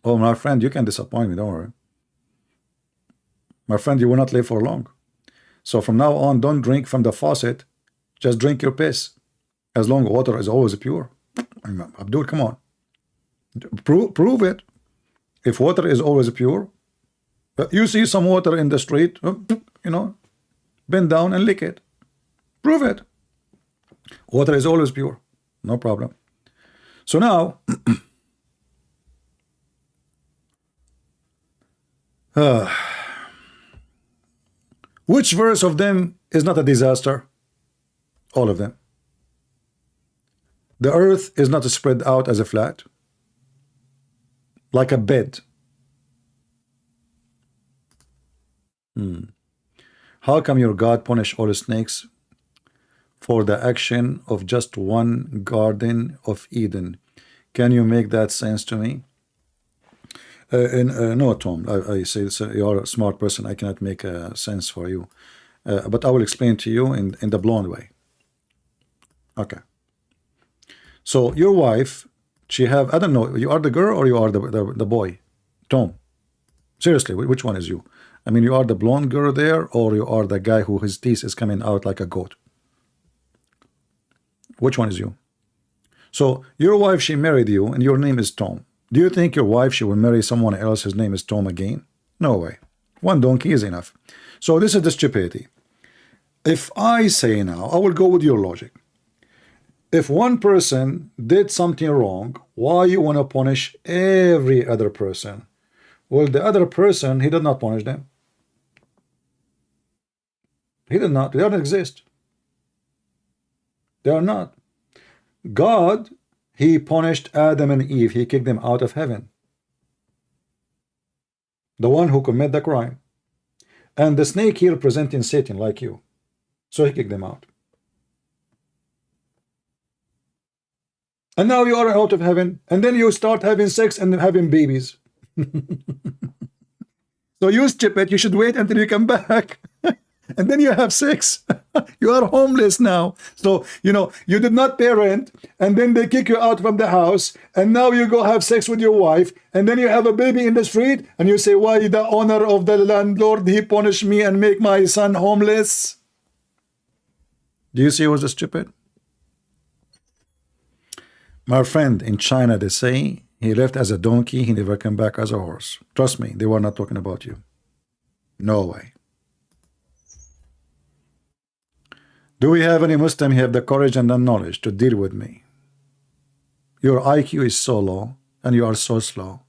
Oh, my friend, you can disappoint me, don't worry. My friend, you will not live for long. So from now on, don't drink from the faucet. Just drink your piss. As long as water is always pure. Abdul, come on. Prove it. If water is always pure, you see some water in the street, bend down and lick it. Prove it. Water is always pure. No problem. So now, Which verse of them is not a disaster? All of them. The earth is not spread out as a flat, like a bed. How come your God punish all snakes for the action of just one Garden of Eden? Can you make that sense to me? No, Tom, I say you are a smart person. I cannot make a sense for you. But I will explain to you in the blonde way. Okay. So your wife, she have, I don't know, you are the girl or you are the boy? Tom, seriously, which one is you? I mean, you are the blonde girl there, or you are the guy who his teeth is coming out like a goat? Which one is you? So your wife, she married you, and your name is Tom. Do you think your wife, she will marry someone else, his name is Tom again? No way. One donkey is enough. So this is the stupidity. If I say now, I will go with your logic. If one person did something wrong, why you want to punish every other person? Well, the other person, he did not punish them. He did not. They don't exist. They are not. God, he punished Adam and Eve. He kicked them out of heaven. The one who committed the crime. And the snake here representing Satan, like you. So he kicked them out. And now you are out of heaven. And then you start having sex and having babies. So you stupid, you should wait until you come back. And then you have sex. You are homeless now. So, you know, you did not pay rent, and then they kick you out from the house, and now you go have sex with your wife, and then you have a baby in the street, and you say, why the owner of the landlord, he punished me and make my son homeless? Do you see what's stupid? My friend, in China, they say he left as a donkey, he never came back as a horse. Trust me, they were not talking about you. No way. Do we have any Muslim who have the courage and the knowledge to deal with me? Your IQ is so low, and you are so slow.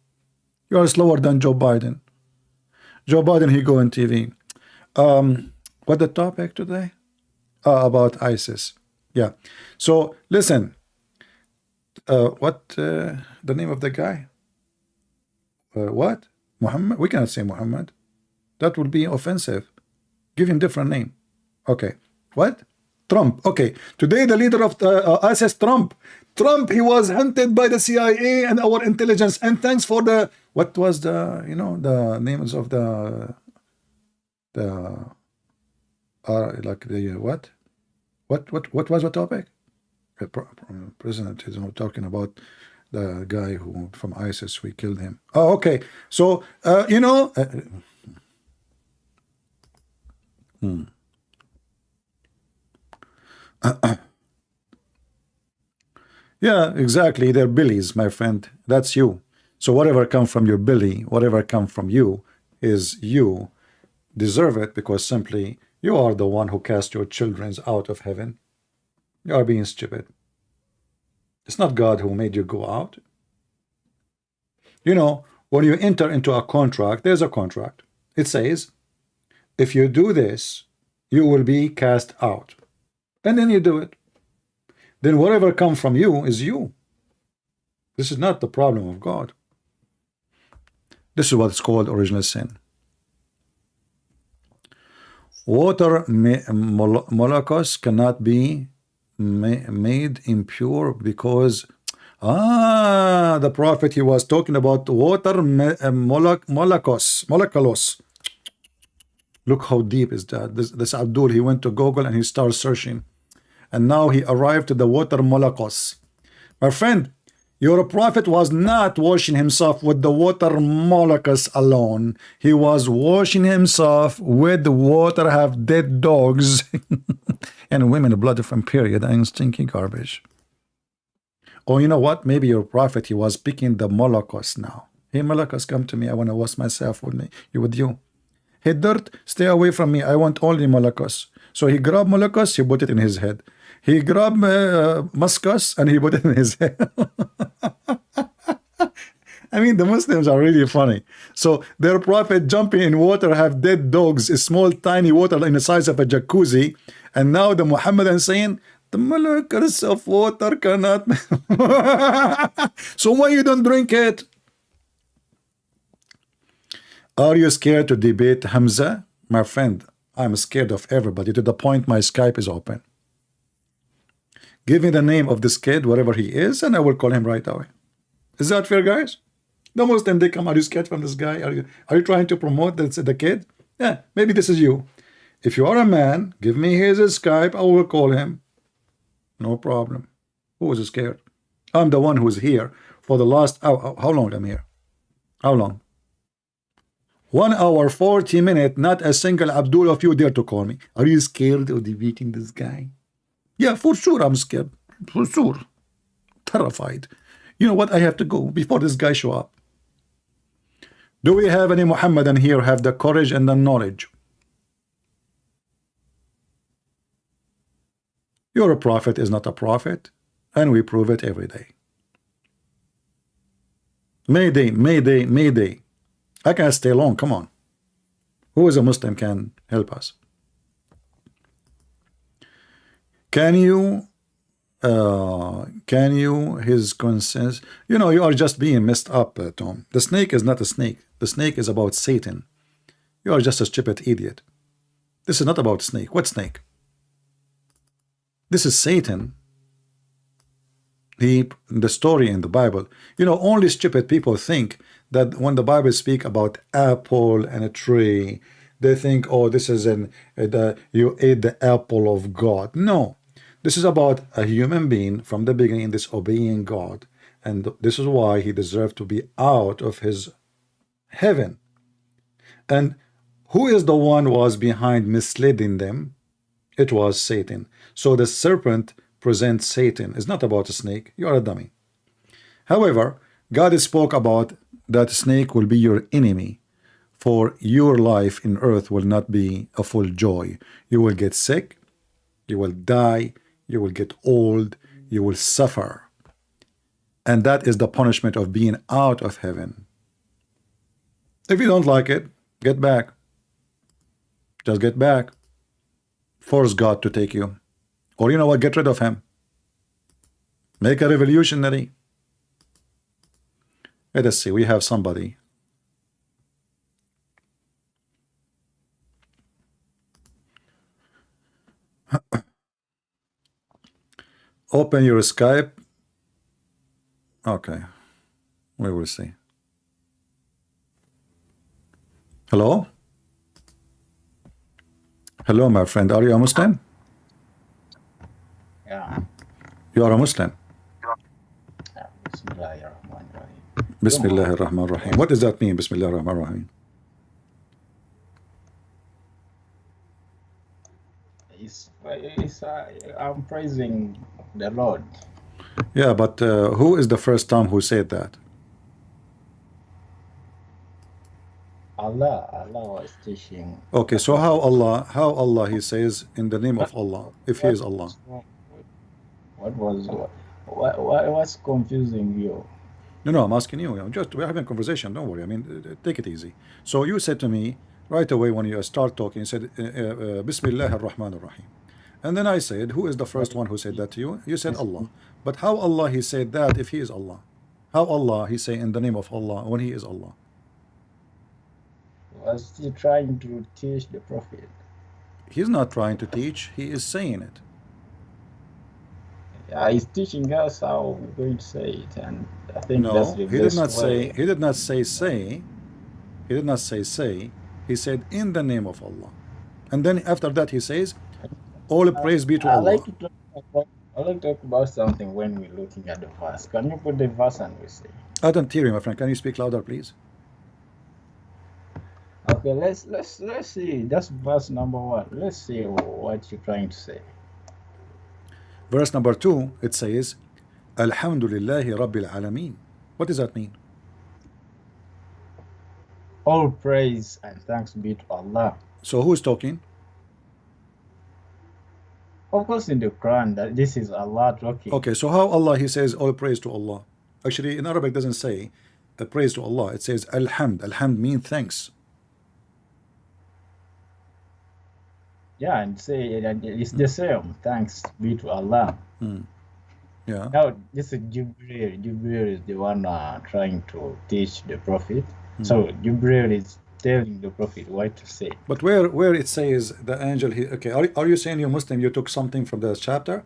You are slower than Joe Biden. Joe Biden, he go on TV. What the topic today? About ISIS. Yeah. So listen. What the name of the guy? What? Muhammad? We cannot say Muhammad. That would be offensive. Give him different name. Okay. What? Trump. Okay. Today the leader of the ISIS, Trump. Trump, he was hunted by the CIA and our intelligence. And thanks for the, what was the, you know, the names of the like the what? What was the topic? President is talking about the guy who from ISIS, we killed him. Oh, okay. So you know, yeah, exactly. They're billies, my friend. That's you. So whatever come from your belly, whatever come from you, is you deserve it, because simply you are the one who cast your children out of heaven. You are being stupid. It's not God who made you go out. You know, when you enter into a contract, there's a contract. It says, if you do this, you will be cast out. And then you do it. Then whatever comes from you is you. This is not the problem of God. This is what's called original sin. Water molecules cannot be made impure because the prophet, he was talking about water molecules. Look how deep is that. This Abdul, he went to Google and he started searching, and now he arrived to the water molecules. My friend, your prophet was not washing himself with the water molecules alone. He was washing himself with the water have dead dogs and women blood from period and stinking garbage. Oh, you know what? Maybe your prophet, he was picking the molecules now. Hey, molecules, come to me. I want to wash myself with you. Hey, dirt, stay away from me. I want only molecules. So he grabbed molecules, he put it in his head. He grabbed muscus and he put it in his head. I mean, the Muslims are really funny. So their prophet jumping in water, have dead dogs, a small tiny water in the size of a jacuzzi, and now the Muhammadan saying the molecules of water cannot. So why you don't drink it? Are you scared to debate Hamza? My friend, I'm scared of everybody to the point my Skype is open. Give me the name of this kid, whatever he is, and I will call him right away. Is that fair, guys? The Muslim, they come, are you scared from this guy? Are you trying to promote the kid? Yeah, maybe this is you. If you are a man, give me his Skype, I will call him. No problem. Who is scared? I'm the one who's here for the last, how long I'm here? How long? 1 hour, 40 minutes, not a single Abdul of you dare to call me. Are you scared of defeating this guy? Yeah, for sure I'm scared. For sure. Terrified. You know what? I have to go before this guy show up. Do we have any Muhammadan here have the courage and the knowledge? Your prophet is not a prophet, and we prove it every day. Mayday, mayday, mayday. I can't stay long. Come on. Who is a Muslim can help us? Can you his conscience? You know, you are just being messed up, Tom. The snake is not a snake. The snake is about Satan. You are just a stupid idiot. This is not about snake. What snake? This is Satan. The story in the Bible. You know, only stupid people think that when the Bible speak about apple and a tree, they think, oh, this is you ate the apple of God. No. This is about a human being from the beginning disobeying God, and this is why he deserved to be out of his heaven. And who is the one who was behind misleading them? It was Satan. So the serpent presents Satan. It's not about a snake. You are a dummy. However, God spoke about that snake will be your enemy, for your life in earth will not be a full joy. You will get sick, you will die, you will get old, you will suffer. And that is the punishment of being out of heaven. If you don't like it, get back. Just get back. Force God to take you. Or you know what, get rid of him. Make a revolutionary. Let us see, we have somebody. Open your Skype. Okay, we will see. Hello? Hello, my friend. Are you a Muslim? Yeah. You are a Muslim. Bismillahirrahmanirrahim. Bismillah ar-Rahman ar-Rahim. What does that mean, Bismillah ar-Rahman ar-Rahim? I'm praising the Lord. Yeah, but who is the first time who said that? Allah was teaching. Okay, so how Allah he says in the name of Allah, if he is Allah? What's confusing you? No, I'm asking you. We're having a conversation. Don't worry. I mean, take it easy. So you said to me right away when you start talking, you said Bismillah ar-Rahman ar-Rahim. And then I said, who is the first one who said that to you? You said Allah. But how Allah he said that if he is Allah? How Allah he say in the name of Allah when he is Allah? Was he trying to teach the Prophet? He's not trying to teach. He is saying it. Yeah, he's teaching us how we're going to say it, and I think No, that's the he did best not way. say. He did not say say. He did not say say. He said in the name of Allah. And then after that he says, all praise be to I Allah. like to talk about something when we're looking at the verse. Can you put the verse and we see? I don't hear you, my friend. Can you speak louder, please? Okay, let's see. That's verse number 1. Let's see what you're trying to say. Verse number 2, it says, Alhamdulillahi Rabbil Alameen. What does that mean? All praise and thanks be to Allah. So who is talking? Of course, in the Quran, that this is Allah talking. Okay, so how Allah he says all praise to Allah? Actually, in Arabic doesn't say praise to Allah. It says Alhamd. Alhamd means thanks. Yeah, and say that it's the same. Thanks be to Allah. Yeah. Now, this is Jibril. Jibril is the one trying to teach the Prophet. So Jibril is telling the Prophet what to say. But where it says the angel, okay, are you saying, you Muslim, you took something from the chapter?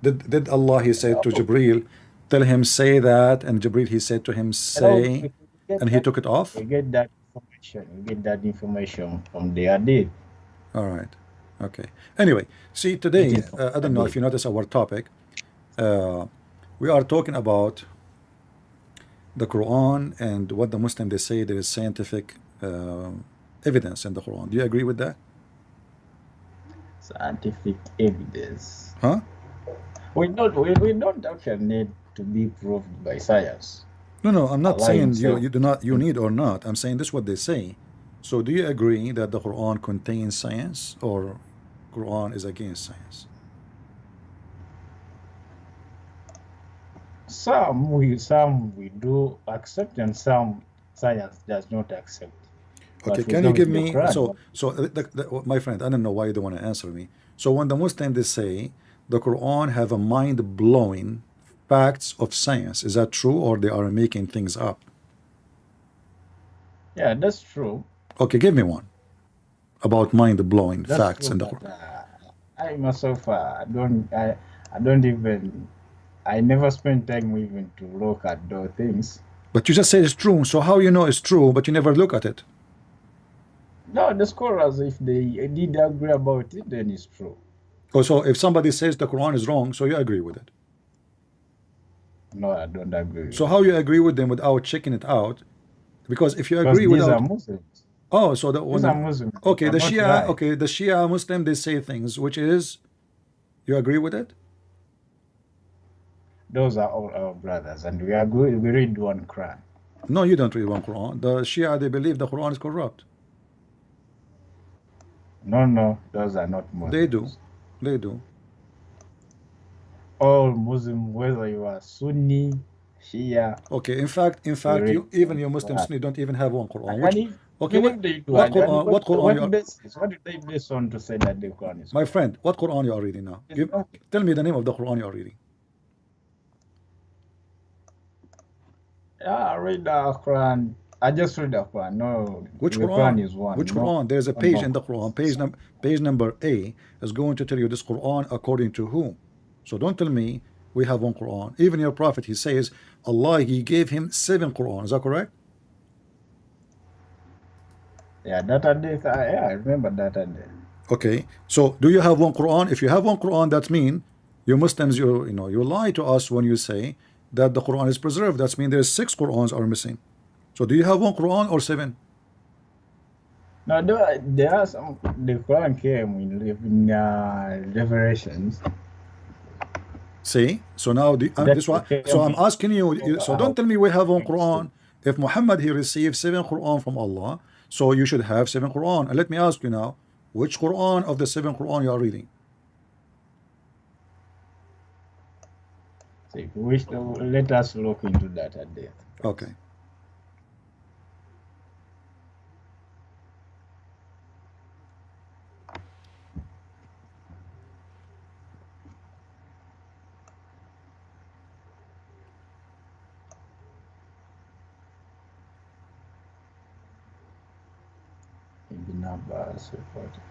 Did Allah, he said to Jibril, tell him say that, and Jibril, he said to him say, and he took it off? We get that information. We get that information from the Hadith. All right. Okay. Anyway, see, today, I don't know if you notice our topic. We are talking about the Quran and what the Muslim, they say there is scientific evidence in the Quran. Do you agree with that? Scientific evidence. Huh? We don't actually need to be proved by science. No, I'm not Allah saying himself. you need or not. I'm saying this is what they say. So do you agree that the Quran contains science, or Quran is against science? Some we do accept, and some science does not accept. Okay, But we can you go give with the me, Quran. my friend, I don't know why you don't want to answer me. So when the Muslims, they say the Quran have a mind-blowing facts of science, is that true, or they are making things up? Yeah, that's true. Okay, give me one about mind-blowing That's facts true. in the But Quran. I myself, I don't even. I never spend time even to look at those things. But you just say it's true, so how you know it's true, but you never look at it? No, the scholars, if they did agree about it, then it's true. Oh, so if somebody says the Quran is wrong, so you agree with it? No, I don't agree with So it. how you agree with them without checking it out? Because if you Because agree these are without, Muslims. oh, so the These are Muslims. okay, They the cannot Shia, lie. okay, the Shia Muslim, they say things which is, you agree with it? Those are all our brothers, and we agree. We read one Quran. No, you don't read one Quran. The Shia, they believe the Quran is corrupt. No, those are not Muslims. They do. They do. All Muslim, whether you are Sunni, Shia. Okay, in fact, read you, even your one Muslims, Quran. you don't even have one Quran. And Which, if, okay, even what, if they do, what and Quran, what Quran you are, what did they base on to say that the Quran is my correct? friend, what Quran you are reading now? It's not. Tell me the name of the Quran you are reading. Yeah, I read the Quran. I just read the Quran. No, Which the Quran? Quran is one. Which no, Quran? There's a no, page no. in the Quran, page number A is going to tell you this Quran according to whom. So don't tell me we have one Quran. Even your prophet, he says Allah, he gave him 7 Quran. Is that correct? Yeah, that hadith. Yeah, I remember that hadith. Okay. So do you have one Quran? If you have one Quran, that means you Muslims, you lie to us when you say that the Quran is preserved. That means there's 6 Qurans are missing. So do you have one Quran or 7? Now, there are some. The Quran came in Revelations. See, so now That's this one. okay. So I'm asking you. So don't tell me we have one Quran. If Muhammad, he received 7 Quran from Allah, so you should have 7 Quran. And let me ask you now, which Quran of the 7 Quran you are reading? So if you wish to, let us look into that hadith. Okay. Ibn Abbas reported.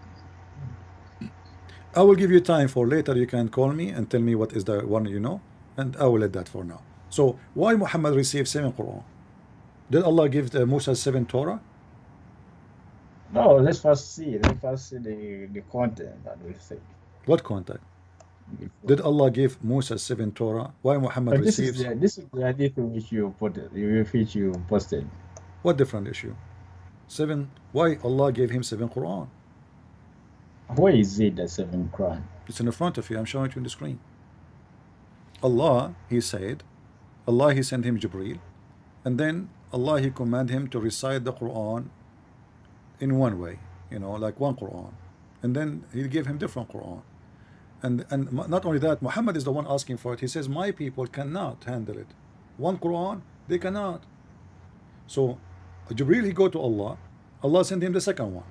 I will give you time for later. You can call me and tell me what is the one you know, and I will let that for now. So why Muhammad received 7 Quran? Did Allah give Musa 7 Torah? No, let's first see. Let's first see the content that we say. What contact? Did Allah give Musa 7 Torah? Why Muhammad But this is receives? the hadith which you put it, which you posted. What different issue? 7. Why Allah gave him 7 Quran? Where is it, the 7th Quran? It's in the front of you. I'm showing it to you on the screen. Allah, he said, Allah, he sent him Jibreel, and then Allah, he commanded him to recite the Quran in one way, like one Quran, and then he gave him different Quran. And not only that, Muhammad is the one asking for it. He says, my people cannot handle it. One Quran, they cannot. So Jibril, he go to Allah. Allah sent him the second one.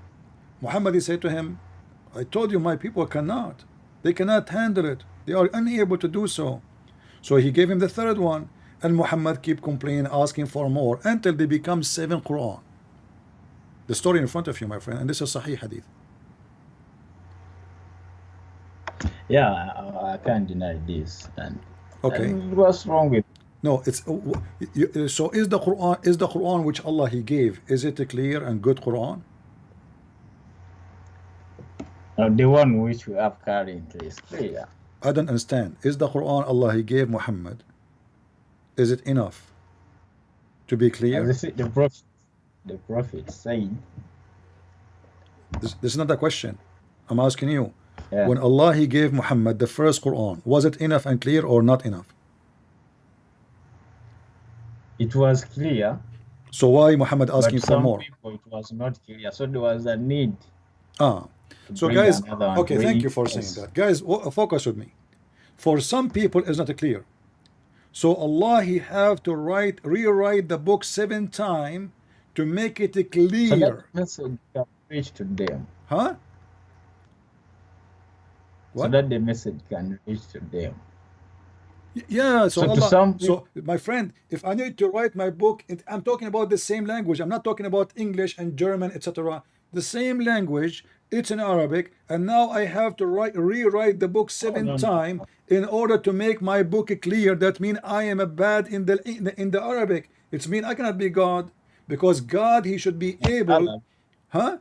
Muhammad, he said to him, I told you my people cannot. They cannot handle it. They are unable to do so. So he gave him the third one. And Muhammad keep complaining, asking for more until they become 7 Quran. The story in front of you, my friend. And this is Sahih Hadith. Yeah, I can't deny this. Okay. And what's wrong with No, it's so is the Quran which Allah he gave, is it a clear and good Quran? the one which we have currently is clear? I don't understand. Is the Quran Allah he gave Muhammad, is it enough to be clear? As I said, the prophet said, This is not a question. I'm asking you. yeah, When Allah he gave Muhammad the first Quran, was it enough and clear or not enough? it was clear, So why Muhammad but asking for some more? people it was not clear. So there was a need Ah, to so bring guys, another one okay, to thank you for saying reinforce. that. Guys, focus with me. For some people, it's not clear. So Allah he have to rewrite the book 7 times to make it So that clear. message can reach to them. Huh? So What? that the message can reach to them. Yeah, so So to Allah, some people, so my friend, if I need to write my book, I'm talking about the same language. I'm not talking about English and German, etc. The same language, it's in Arabic, and now I have to rewrite the book oh, 7 no, times in order to make my book clear. That means I am a bad in the Arabic. It's mean I cannot be God, because God he should be able, Arab, huh?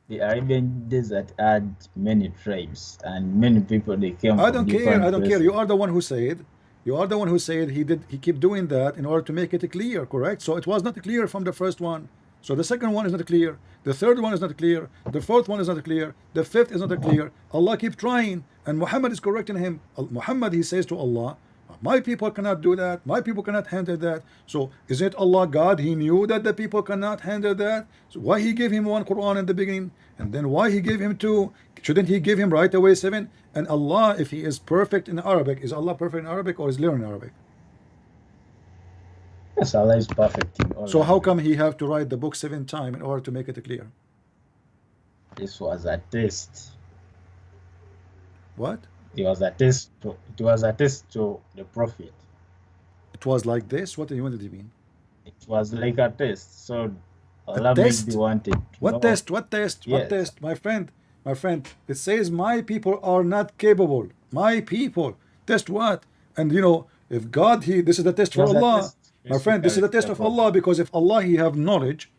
the Arabian desert had many tribes and many people. They came I from don't care. different I don't care. places. You are the one who said. You are the one who said he keep doing that in order to make it clear, correct? So it was not clear from the first one. So the second one is not clear. The third one is not clear. The fourth one is not clear. The fifth is not clear. Allah keep trying, and Muhammad is correcting him. Muhammad he says to Allah, my people cannot do that. My people cannot handle that. So is it Allah God? He knew that the people cannot handle that. So why he gave him one Quran in the beginning, and then why he gave him 2? Shouldn't he give him right away 7? And Allah, if he is perfect in Arabic, is Allah perfect in Arabic or is learning Arabic? Yes, Allah is perfect in all So how languages. come he have to write the book 7 times in order to make it clear? This was a test. What? It was a test to the prophet. It was like this? What do you mean? It was like a test. So A Allah test? maybe wanted to What know. test? What test? What Yes. test? My friend, it says my people are not capable. My people. Test what? And you know, if God this is the test It for was a Allah. test My friend, this is the specifically test to of the Allah, prophet. because if Allah he have knowledge,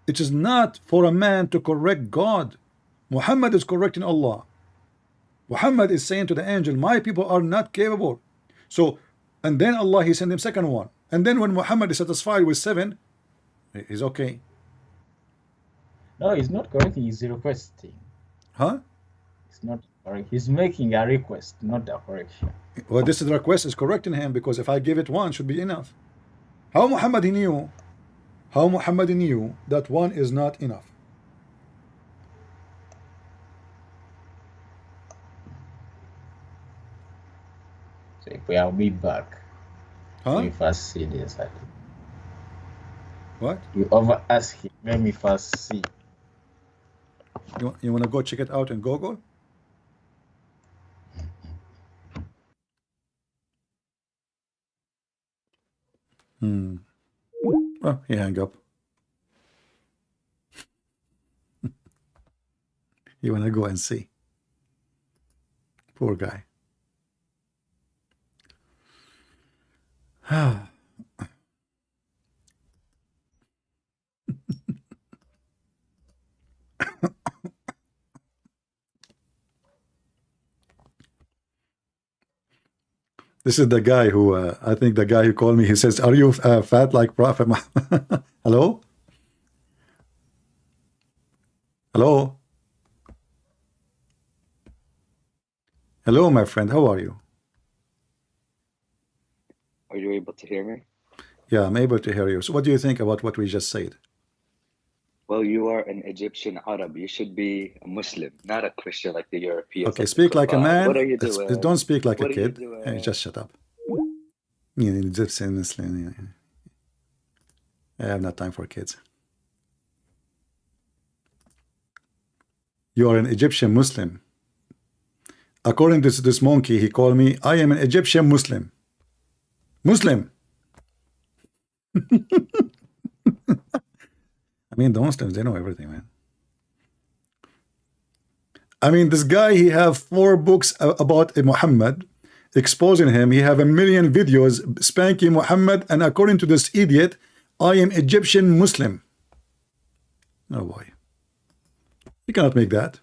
it is not for a man to correct God. Muhammad is correcting Allah. Muhammad is saying to the angel, my people are not capable. So, and then Allah he sent him second one. And then when Muhammad is satisfied with 7, he's okay. No, he's not correct. He's requesting. Huh? It's not correct. He's making a request, not a correction. Well, this is the request is correcting him, because if I give it 1 should be enough. How Muhammad he knew? How Muhammad knew that 1 is not enough? So if we will be back, let Huh? me first see this. What? You over ask him. Let me first see. You want to go check it out in Google? Oh, he hang up. You want to go and see? Poor guy. This is the guy who, I think the guy who called me, he says, are you fat like Prophet Muhammad? Hello? Hello? Hello, my friend. How are you? Are you able to hear me? Yeah, I'm able to hear you. So what do you think about what we just said? Well, you are an Egyptian Arab. You should be a Muslim, not a Christian like the Europeans. Okay, of the speak like a Quran. man. What are you doing? Don't speak like a What are you kid. doing? Hey, just shut up. يعني Egyptian Muslim. I have no time for kids. You are an Egyptian Muslim. According to this monkey, he called me, I am an Egyptian Muslim. Muslim. I mean, the Muslims, they know everything, man. I mean, this guy, he have 4 books about Muhammad, exposing him. He have 1 million videos spanking Muhammad, and according to this idiot, I am Egyptian Muslim. Oh boy. You cannot make that.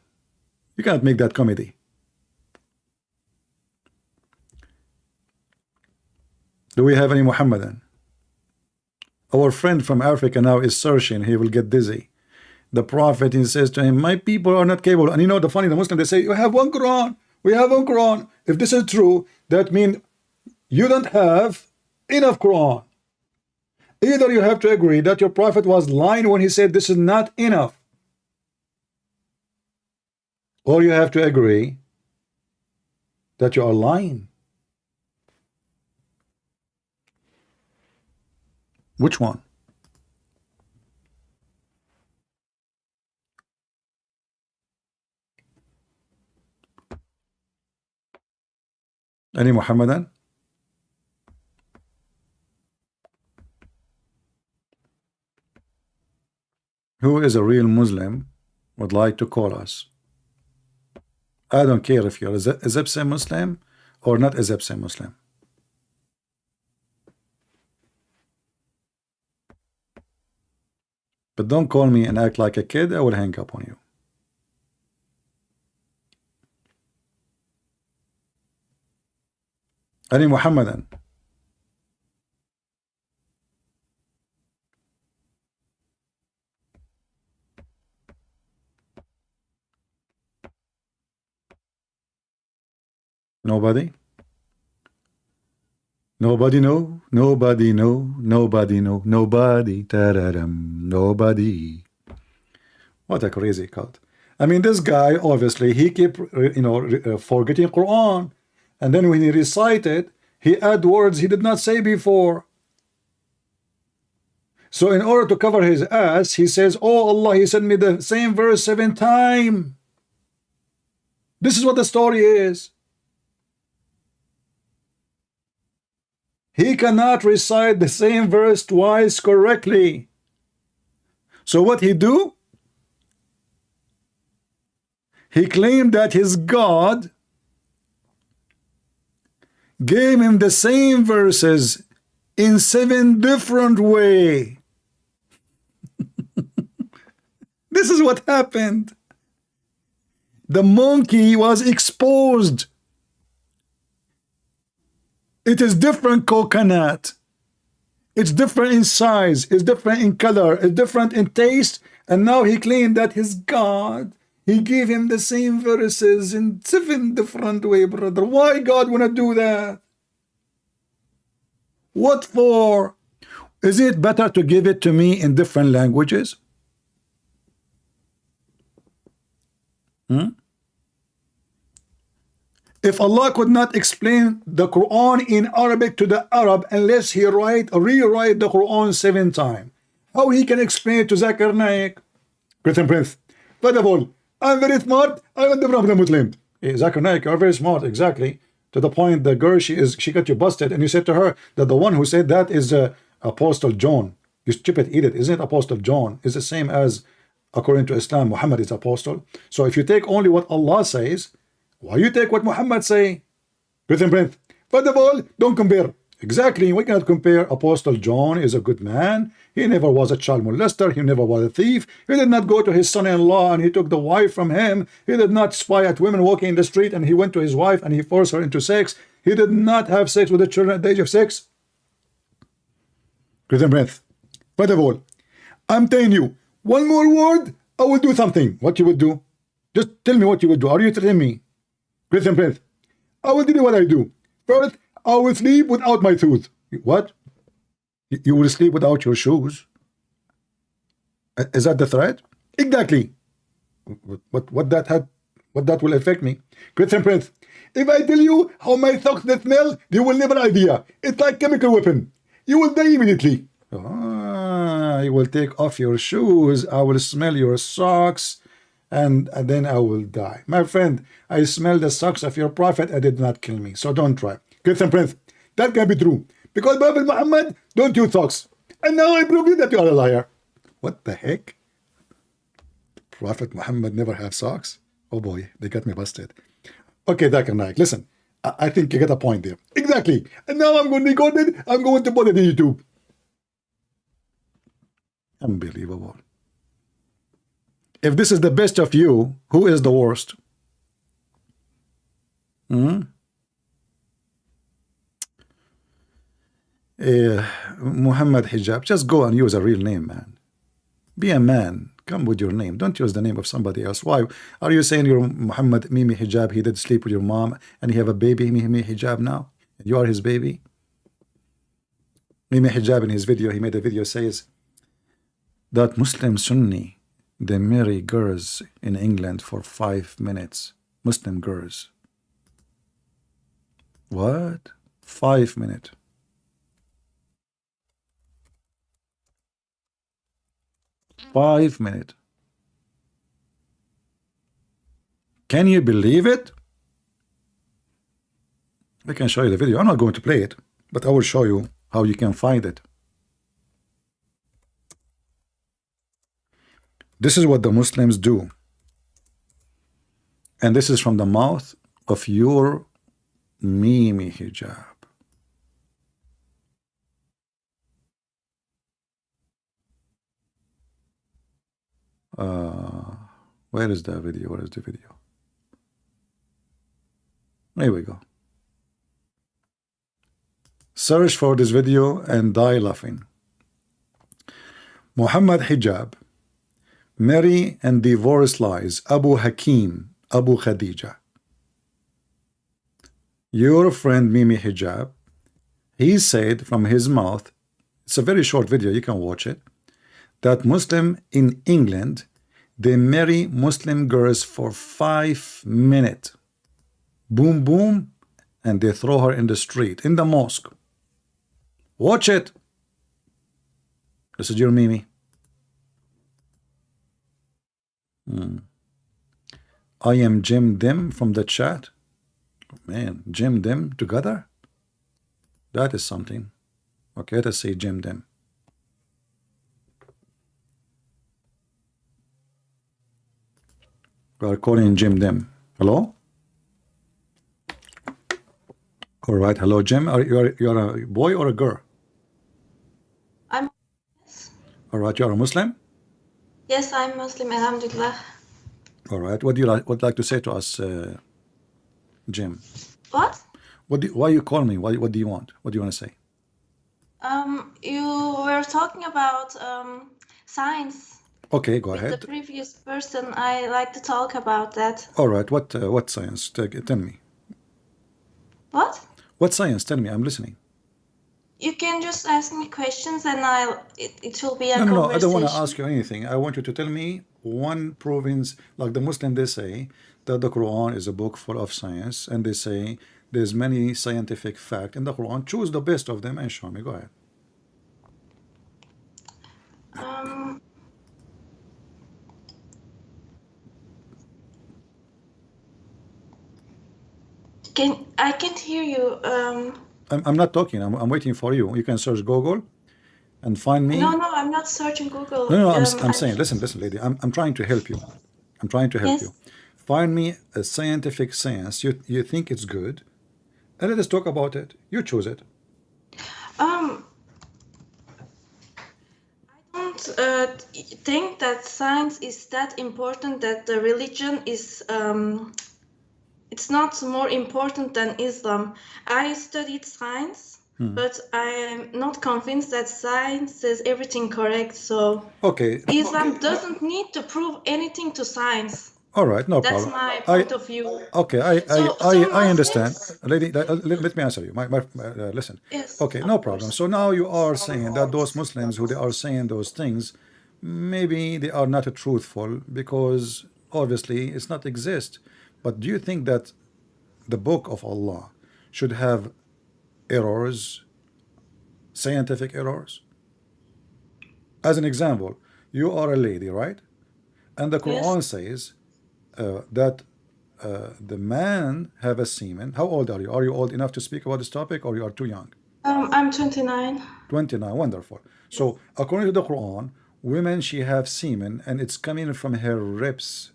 You cannot make that comedy. Do we have any Muhammadan? Our friend from Africa now is searching. He will get dizzy. The Prophet, he says to him, my people are not capable. And you know, the funny, the Muslim, they say, you have one Quran. We have one Quran. If this is true, that means you don't have enough Quran. Either you have to agree that your Prophet was lying when he said this is not enough, or you have to agree that you are lying. Which one? Any Muhammadan? Who is a real Muslim would like to call us? I don't care if you're Egyptian Muslim or not Egyptian Muslim. But don't call me and act like a kid. I will hang up on you. Any Muhammadan? Nobody? Nobody know, nobody know, nobody know, nobody, ta-da-dum, nobody. What a crazy cult. I mean, this guy, obviously, he keep, forgetting Quran. And then when he recited, he add words he did not say before. So in order to cover his ass, he says, oh Allah, he sent me the same verse 7 times. This is what the story is. He cannot recite the same verse twice correctly. So what he do? He claimed that his God gave him the same verses in 7 different ways. This is what happened. The monkey was exposed. It is different coconut. It's different in size. It's different in color. It's different in taste. And now he claimed that his God, he gave him the same verses in 7 different ways, brother. Why God wanna do that? What for? Is it better to give it to me in different languages? If Allah could not explain the Quran in Arabic to the Arab unless he rewrite the Quran 7 times, how he can explain it to Zakir Naik? Christian Prince, first of all, I'm very smart, I'm different from the Muslim. Hey, Zakir Naik, you're very smart, exactly. To the point the girl, she got you busted, and you said to her that the one who said that is Apostle John. You stupid idiot, isn't it Apostle John? Is the same as, according to Islam, Muhammad is apostle. So if you take only what Allah says, why you take what Muhammad say? Christian Prince, first of all, don't compare. Exactly, we cannot compare. Apostle John is a good man. He never was a child molester. He never was a thief. He did not go to his son-in-law and he took the wife from him. He did not spy at women walking in the street and he went to his wife and he forced her into sex. He did not have sex with the children at the age of 6. Christian Prince, first of all, I'm telling you, one more word, I will do something. What you would do? Just tell me what you would do. Are you telling me? Christian Prince, I will tell you what I do. First, I will sleep without my shoes. What? You will sleep without your shoes? Is that the threat? Exactly. What that will affect me? Christian Prince, if I tell you how my socks smell, you will never idea. It's like chemical weapon. You will die immediately. I will take off your shoes, I will smell your socks, and then I will die. My friend, I smell the socks of your prophet, I did not kill me, so don't try. Christian Prince, that can be true, because Prophet Muhammad don't use socks, and now I prove you that you are a liar. What the heck? Prophet Muhammad never have socks? Oh boy, they got me busted. Okay, Zakir Naik, listen, I think you get a point there. Exactly. And now I'm going to record it, I'm going to put it in YouTube. Unbelievable. If this is the best of you, who is the worst? Muhammad Hijab, just go and use a real name, man. Be a man. Come with your name. Don't use the name of somebody else. Why are you saying you're Muhammad Mimi Hijab? He did sleep with your mom and he have a baby, Mimi Hijab now? You are his baby? Mimi Hijab in his video, he made a video, says that Muslim Sunni, they marry girls in England for 5 minutes. Muslim girls. What? 5 minutes. Five minutes. Can you believe it? I can show you the video. I'm not going to play it, but I will show you how you can find it. This is what the Muslims do. And this is from the mouth of your Mimi Hijab. Where is the video? Where is the video? Here we go. Search for this video and die laughing. Muhammad Hijab, marry and divorce lies, Abu Hakim, Abu Khadija. Your friend Mimi Hijab, he said from his mouth, it's a very short video, you can watch it, that Muslim in England, they marry Muslim girls for 5 minutes. Boom, boom, and they throw her in the street, in the mosque. Watch it. This is your Mimi. I am Jim Dim from the chat. Man, Jim Dim together? That is something. Okay, let us say Jim Dim. We are calling Jim Dim. Hello? All right, hello Jim. You're a boy or a girl? I'm All right, you're a Muslim? yes, I'm Muslim, alhamdulillah. All right. What do you like to say to us, Jim? What? Why you call me? What do you want? What do you want to say? You were talking about science. Okay, go With ahead. the previous person, I like to talk about that. All right. What science? Tell me. What? What science? Tell me. I'm listening. You can just ask me questions and it will be a No. I conversation. don't want to ask you anything. I want you to tell me one province, like the Muslim, they say that the Quran is a book full of science, and they say there's many scientific facts in the Quran. Choose the best of them and show me. Go ahead. Um, I can't hear you. I'm not talking. I'm waiting for you. You can search Google and find me. No, I'm not searching Google. No, I'm I saying, listen, lady. I'm trying to help you. I'm trying to help Yes. you. Find me a scientific science you think it's good, and let us talk about it. You choose it. I don't think that science is that important, that the religion is it's not more important than Islam. I studied science, but I'm not convinced that science says everything correct. So Okay. Islam doesn't need to prove anything to science. All right. No That's problem. my point of view. Okay. So I understand. Muslims- Lady, let me answer you. Listen. Yes, Okay. of No course. problem. So now you are saying that those Muslims who they are saying those things, maybe they are not truthful because obviously it's not exist. But do you think that the book of Allah should have errors, scientific errors? As an example, you are a lady, right? And the Yes. Quran says that the man have a semen. How old are you? Are you old enough to speak about this topic, or you are too young? I'm 29. 29. Wonderful. So according to the Quran, women she have semen and it's coming from her ribs.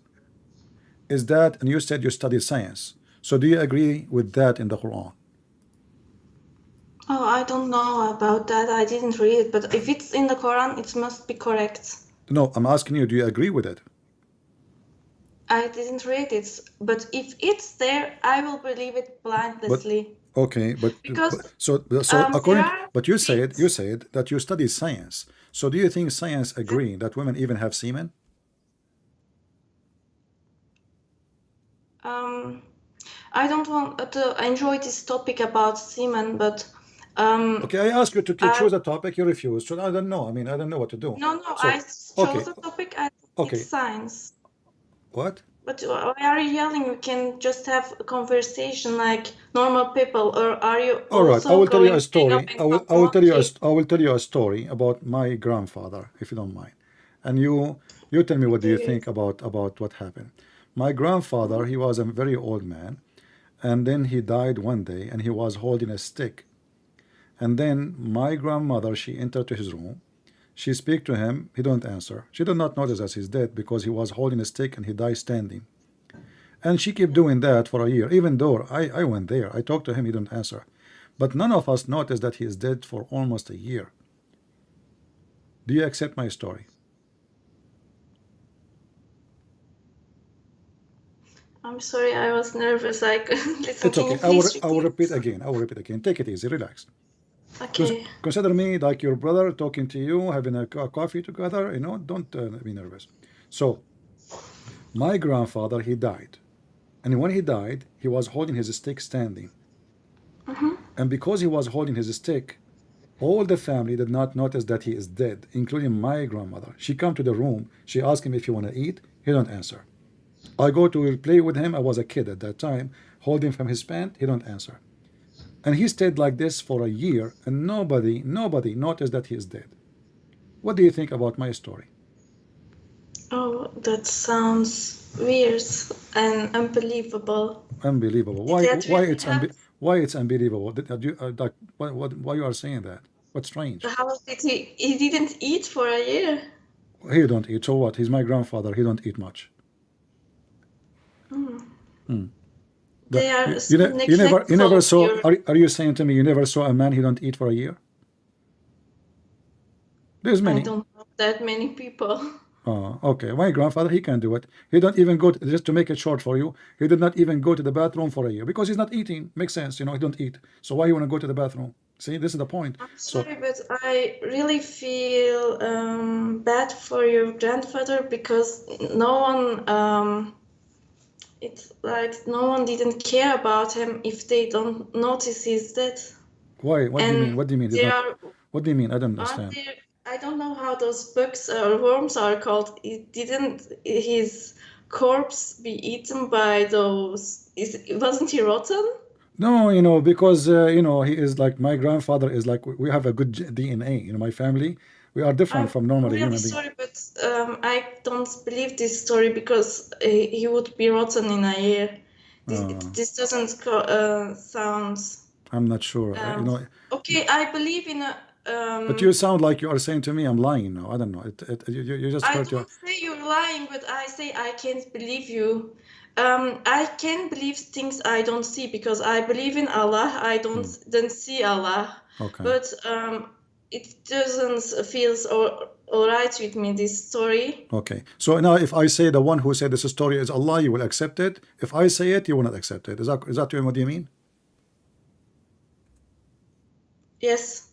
Is that? And you said you study science. So do you agree with that in the Quran? Oh, I don't know about that. I didn't read it, but if it's in the Quran, it must be correct. No, I'm asking you. Do you agree with it? I didn't read it, but if it's there, I will believe it blindlessly. Okay, but Because so there according, are but you said things. that you study science. So do you think science agree that women even have semen? I don't want to enjoy this topic about semen, but Okay, I ask you to I, choose a topic, you refuse. So I don't know. I mean, I don't know what to do. no, So I okay, chose a topic. I think okay, it's science. what? But why are you yelling? We can just have a conversation like normal people, or are you All right, I also will tell you going a to bring up story. and I will tell you monkey? I will tell you a story about my grandfather, if you don't mind. And you tell me what do you Okay. think about what happened. My grandfather, he was a very old man, and then he died one day, and he was holding a stick. And then my grandmother, she entered to his room. She speak to him. He don't answer. She did not notice that he's dead because he was holding a stick and he died standing. And she kept doing that for a year. Even though I went there, I talked to him, he didn't answer. But none of us noticed that he is dead for almost a year. Do you accept my story? I'm sorry, I was nervous. I couldn't listen. It's Can you okay. please I will repeat? repeat again. I will repeat again. Take it easy. Relax. Okay. Consider me like your brother talking to you, having a coffee together. You know, don't be nervous. So, my grandfather, he died. And when he died, he was holding his stick standing. And because he was holding his stick, all the family did not notice that he is dead, including my grandmother. She come to the room. She asked him if he want to eat. He don't answer. I go to play with him. I was a kid at that time, holding from his pant. He don't answer. And he stayed like this for a year, and nobody noticed that he is dead. What do you think about my story? Oh, that sounds weird and unbelievable. Unbelievable. Did that really happen? Why it's unbelievable? Like why you are saying that? What's strange? How did he didn't eat for a year? He don't eat. So what? He's my grandfather. He don't eat much. They are You never neglectful. saw. Are you saying to me you never saw a man he don't eat for a year? There's I many. don't know that many people. Oh, okay. My grandfather, he can do it. He don't even go to, just to make it short for you. He did not even go to the bathroom for a year because he's not eating. Makes sense, you know. He don't eat. So why you want to go to the bathroom? See, this is the point. I'm So sorry, but I really feel bad for your grandfather because no one it's like no one didn't care about him if they don't notice he's dead. why? What do you mean? And What do you mean? Did there not? are What do you mean? I don't aren't understand. there, I don't know how those bugs or worms are called. It didn't his corpse be eaten by those? Wasn't he rotten? No, you know, because you know he is like my grandfather is like we have a good DNA. You know, my family we are different I'm from normal really human beings. sorry, but I don't believe this story because he would be rotten in a year. This doesn't sound. I'm not sure. You know, Okay, I believe in a. but you sound like you are saying to me I'm lying now. I don't know. You just I hurt your. don't say you're lying, but I say I can't believe you. I can believe things I don't see because I believe in Allah. I don't see Allah. Okay. But it doesn't feels all right with me, this story. Okay. So now if I say the one who said this story is Allah, you will accept it. If I say it, you will not accept it. Is that what you mean? Yes.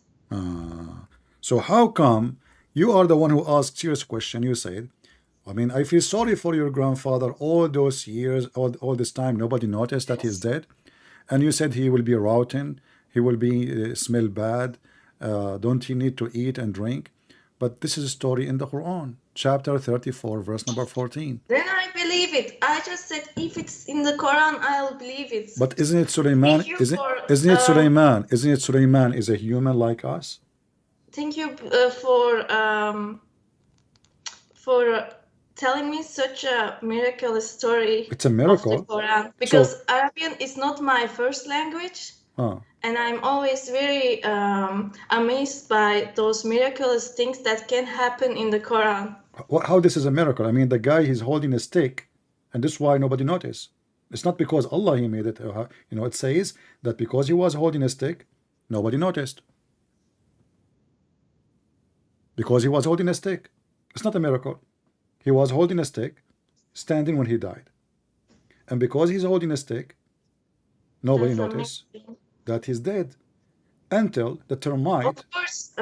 So how come you are the one who asked serious question? You said, I mean, I feel sorry for your grandfather all those years, all this time, nobody noticed that he's dead. And you said he will be rotten, he will be smell bad, don't he need to eat and drink? But this is a story in the Quran, chapter 34, verse number 14. Then I believe it. I just said if it's in the Quran, I'll believe it. But isn't it Sulaiman? Thank you Isn't it for, Sulaiman? Isn't it Sulaiman is a human like us? Thank you for for telling me such a miraculous story It's a of the miracle. Quran, because Arabian is not my first language. Huh. And I'm always very amazed by those miraculous things that can happen in the Quran. How this is a miracle? I mean, the guy, he's holding a stick, and this is why nobody noticed. It's not because Allah he made it. You know, it says that because he was holding a stick, nobody noticed. Because he was holding a stick. It's not a miracle. He was holding a stick, standing when he died. And because he's holding a stick, nobody That's noticed amazing. that he's dead. Until the termite. Of course,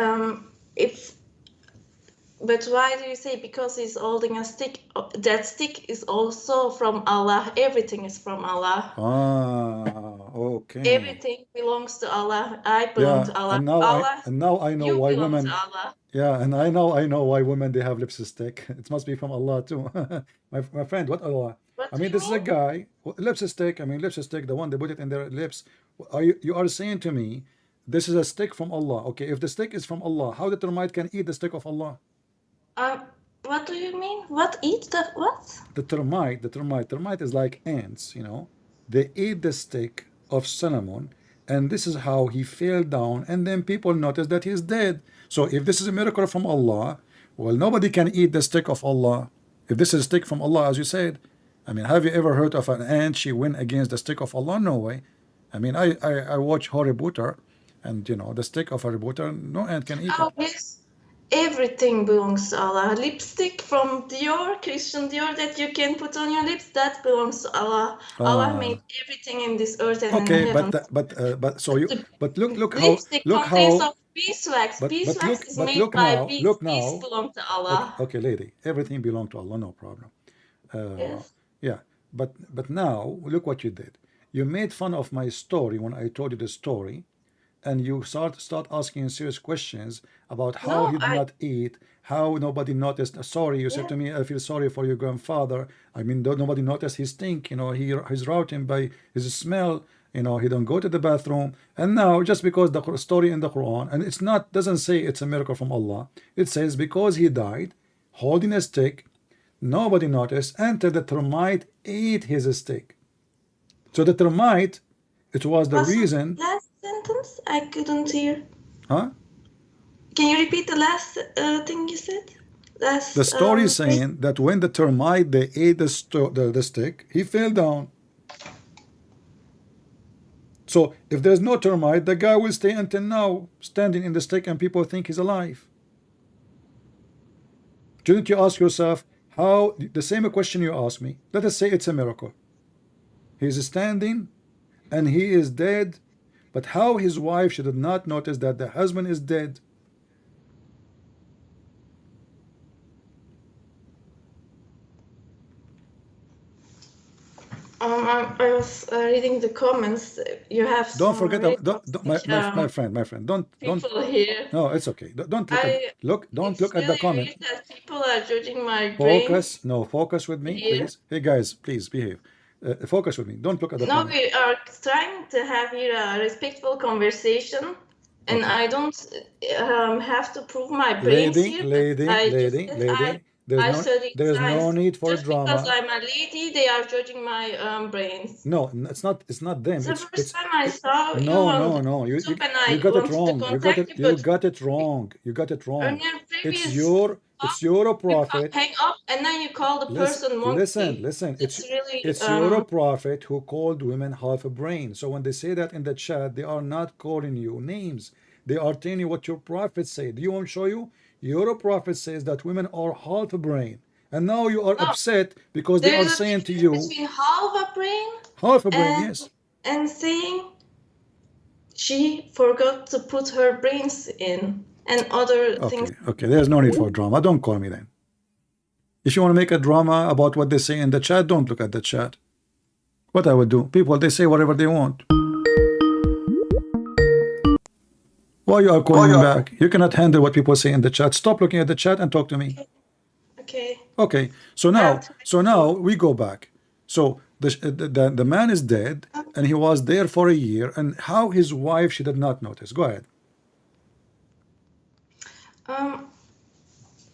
but why do you say because he's holding a stick? That stick is also from Allah. Everything is from Allah. Ah, okay. Everything belongs to Allah. I belong to Allah. And now I know you why belong women. to Allah. Yeah, and I know why women they have lipstick. It must be from Allah too. my friend, what Allah? What I do mean, you this is a mean? guy lipstick. I mean, lipstick, the one they put it in their lips. You are saying to me, this is a stick from Allah? Okay, if the stick is from Allah, how the termite can eat the stick of Allah? What do you mean? What eat the what? The termite is like ants. You know, they eat the stick of Solomon, and this is how he fell down, and then people notice that he's dead. So if this is a miracle from Allah, well, nobody can eat the stick of Allah. If this is a stick from Allah, as you said, I mean, have you ever heard of an ant? She went against the stick of Allah? No way. I mean, I watch Harry Potter, and you know, the stick of Harry Potter, no ant can eat Oh it. yes, everything belongs to Allah. Lipstick from Dior, Christian Dior that you can put on your lips, that belongs to Allah. Allah made everything in this earth and in Okay, heaven. look Lipstick contains how of beeswax. Beeswax is made look by now, bees. look Bees now. belong to Allah. Okay, lady, everything belongs to Allah, no problem. Yes. Yeah, but now look what you did. You made fun of my story when I told you the story, and you start asking serious questions about how No, he did not eat, how nobody noticed. Sorry, you said to me, I feel sorry for your grandfather. I mean, nobody noticed his stink. You know, he's routing by his smell. You know, he don't go to the bathroom. And now, just because the story in the Quran, and it's not doesn't say it's a miracle from Allah. It says because he died holding a stick, nobody noticed until the termite ate his stick. So the termite, it was the What's the reason. last sentence? I couldn't hear. Huh? Can you repeat the last thing you said? The story is saying that when the termite they ate the stick, he fell down. So if there's no termite, the guy will stay until now standing in the stick, and people think he's alive. Shouldn't you ask yourself how the same question you asked me? Let us say it's a miracle. He's standing and he is dead, but how his wife should not notice that the husband is dead? I was reading the comments. You have Don't some forget really my friend. Don't people here. No, it's okay. Don't look It's look at the really comment. weird that people are judging my brain. Focus with me, Here. please. Hey guys, please behave. Focus with me. Don't look at the No, comment. we are trying to have here a respectful conversation, and I don't have to prove my brains here. Lady. There's no need for just drama. because I'm a lady, they are judging my brains. No, it's not them. It's the It's first time I saw you no. on You YouTube and I got it wanted to wrong. contact you, You but got it wrong. You got it wrong. on your previous It's your prophet. hang up and then you call the person monkey. Listen. Really, It's your prophet who called women half a brain. So when they say that in the chat, they are not calling you names. They are telling you what your prophet said. Do you want to show you? Your prophet says that women are half a brain. And now you are upset because they are saying to you between half a brain, yes. and saying she forgot to put her brains in and other things. Okay, there's no need for drama. Don't call me then. If you want to make a drama about what they say in the chat, don't look at the chat. What I would do? People, they say whatever they want. Why you are calling me back? You cannot handle what people say in the chat. Stop looking at the chat and talk to me. Okay. So now we go back. So the man is dead, and he was there for a year. And how his wife she did not notice? Go ahead.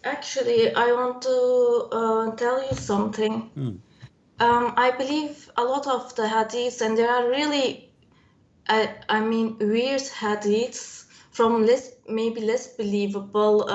Actually, I want to tell you something. I believe a lot of the hadiths, and there are really, I mean, weird hadiths from maybe less believable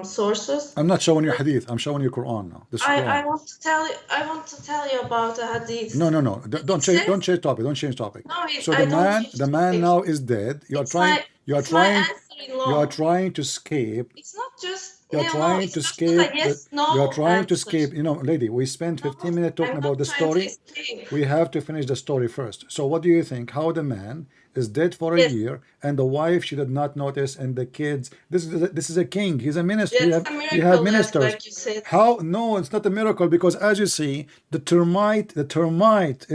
sources. I'm not showing you hadith. I'm showing you Quran now. This is I Quran. want to tell you. I want to tell you about the hadith. No. Don't change. says- Don't change topic. Don't change topic. No, So I the don't man, change the man topic. now is dead. You are It's trying. my- You are it's my trying. answer-in-law. You are trying to escape. It's not just. You're no, trying it's to just escape. a yes, no You're trying to answer. escape. You know, lady, we spent 15 minutes talking I'm about the not trying to story. escape. We have to finish the story first. So what do you think? How the man is dead for a Yes. year and the wife she did not notice and the kids. This is a king. He's a minister. That's You a have miracle, ministers. like you said. How? No, it's not a miracle because as you see, the termite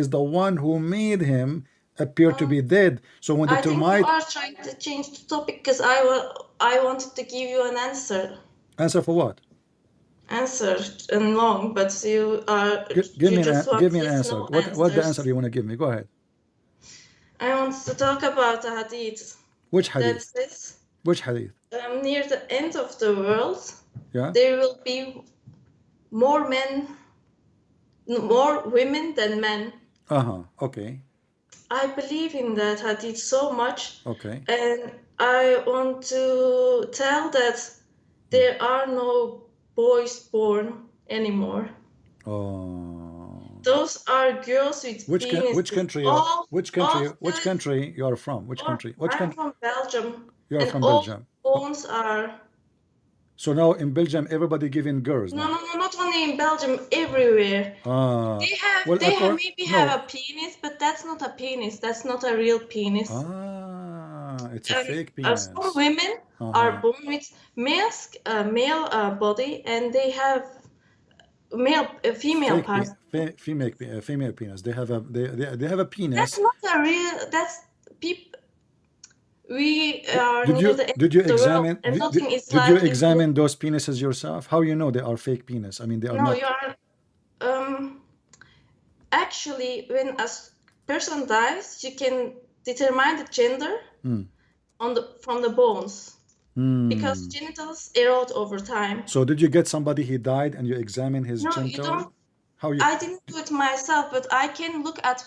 is the one who made him appear to be dead. So when the I think termite you are trying to change the topic because I wanted to give you an answer. answer for what? Answer and long, but you are. Give you me just want give me an yes, answer. no What the answers. answer you want to give me? Go ahead. I want to talk about the hadith. Which That hadith? says Which hadith? near the end of the world, Yeah. there will be more women than men. Okay. I believe in that hadith so much, Okay. and I want to tell that there are no boys born anymore. Oh. Those are girls with Which penises. country? Which country you are from? Which country? Which I'm country? from Belgium. You are and from all Belgium. bones are. So now in Belgium, everybody giving girls No, now. no, no, not only in Belgium, everywhere. Ah. They have, Well, have a penis, but that's not a penis. That's not a real penis. It's a fake penis. Some women are born with male body, and they have female parts. Female penis. They have a penis. That's not a real. That's people. We are Did near you the end did you of the examine world, and nothing is did you like examine those penises yourself? How you know they are fake penis? I mean they are No, not. you are. Actually, when a person dies, you can determine the gender from the bones because genitals erode over time. So did you get somebody he died and you examine his No, genital? you don't. How you? I didn't do it myself, but I can look at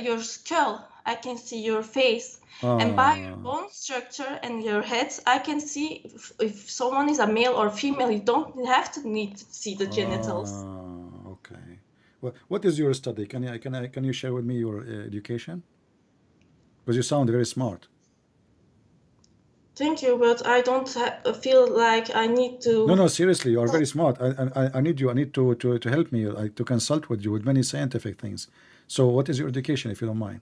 your skull. I can see your face. And by your bone structure and your head, I can see if someone is a male or female. You don't have to need to see the genitals. Okay. Well, what is your study? Can you share with me your education? Because you sound very smart. Thank you, but I don't feel like I need to. No, seriously, you are very smart. I need you. I need to help me. To consult with you with many scientific things. So, what is your education, if you don't mind?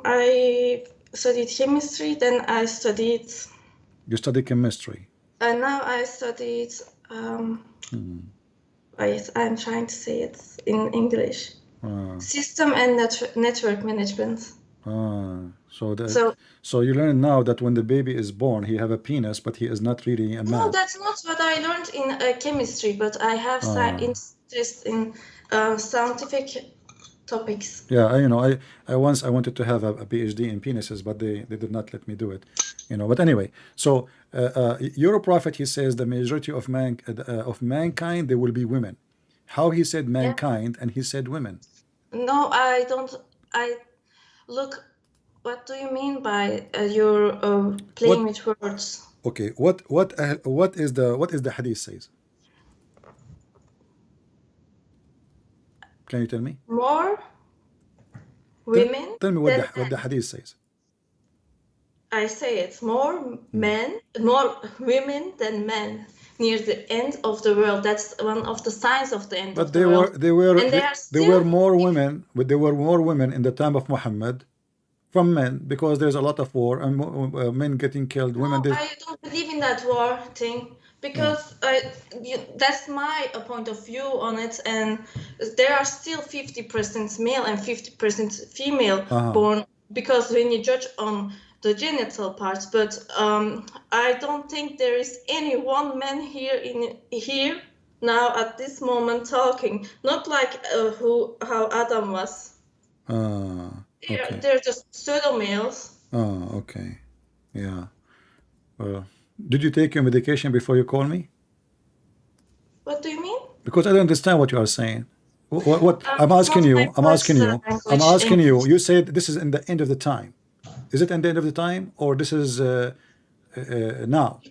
I studied chemistry, then I studied. You study chemistry. And now I studied. Wait, I'm trying to say it in English. System and network management. So you learn now that when the baby is born, he have a penis, but he is not really a man. No, that's not what I learned in chemistry, but I have interest in scientific topics. Yeah, I once wanted to have a PhD in penises, but they did not let me do it. But anyway, so your prophet, he says the majority of mankind, they will be women. How he said mankind and he said women? No, I don't. Look, what do you mean by your playing with words? Okay, what is the hadith says? Can you tell me? More women. Tell me what the hadith says. I say it's more women than men near the end of the world. That's one of the signs of the end of the world. But there were more women, but there were more women in the time of Muhammad from men, because there's a lot of war and men getting killed. Women. No, I don't believe in that war thing, because that's my point of view on it, and there are still 50% male and 50% female born, because when you judge on the genital parts, but I don't think there is any one man here now at this moment talking, not like how Adam was. Okay. They're just pseudo males. Okay. Yeah. Did you take your medication before you call me? What do you mean? Because I don't understand what you are saying. What I'm It's asking not you, my I'm asking first you, I'm language, asking you. English. You said this is in the end of the time. Is it in the end of the time, or this is now?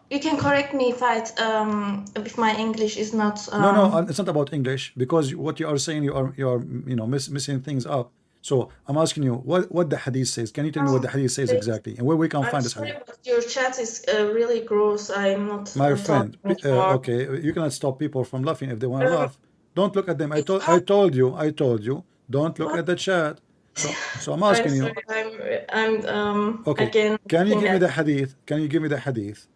You can correct me if my English is not No, it's not about English, because what you are saying, you are missing things up. So I'm asking you what the hadith says. Can you tell me what the hadith says wait. exactly, and where we can I'm find this sorry, hadith? but your chat is really gross. I'm not My friend, talking anymore. okay, you cannot stop people from laughing if they want to Um, laugh. Don't look at them. it's I hard. told you, don't look What? at the chat. So I'm I'm asking you, sorry. I'm okay, again can you looking give me at. the hadith? Can you give me the hadith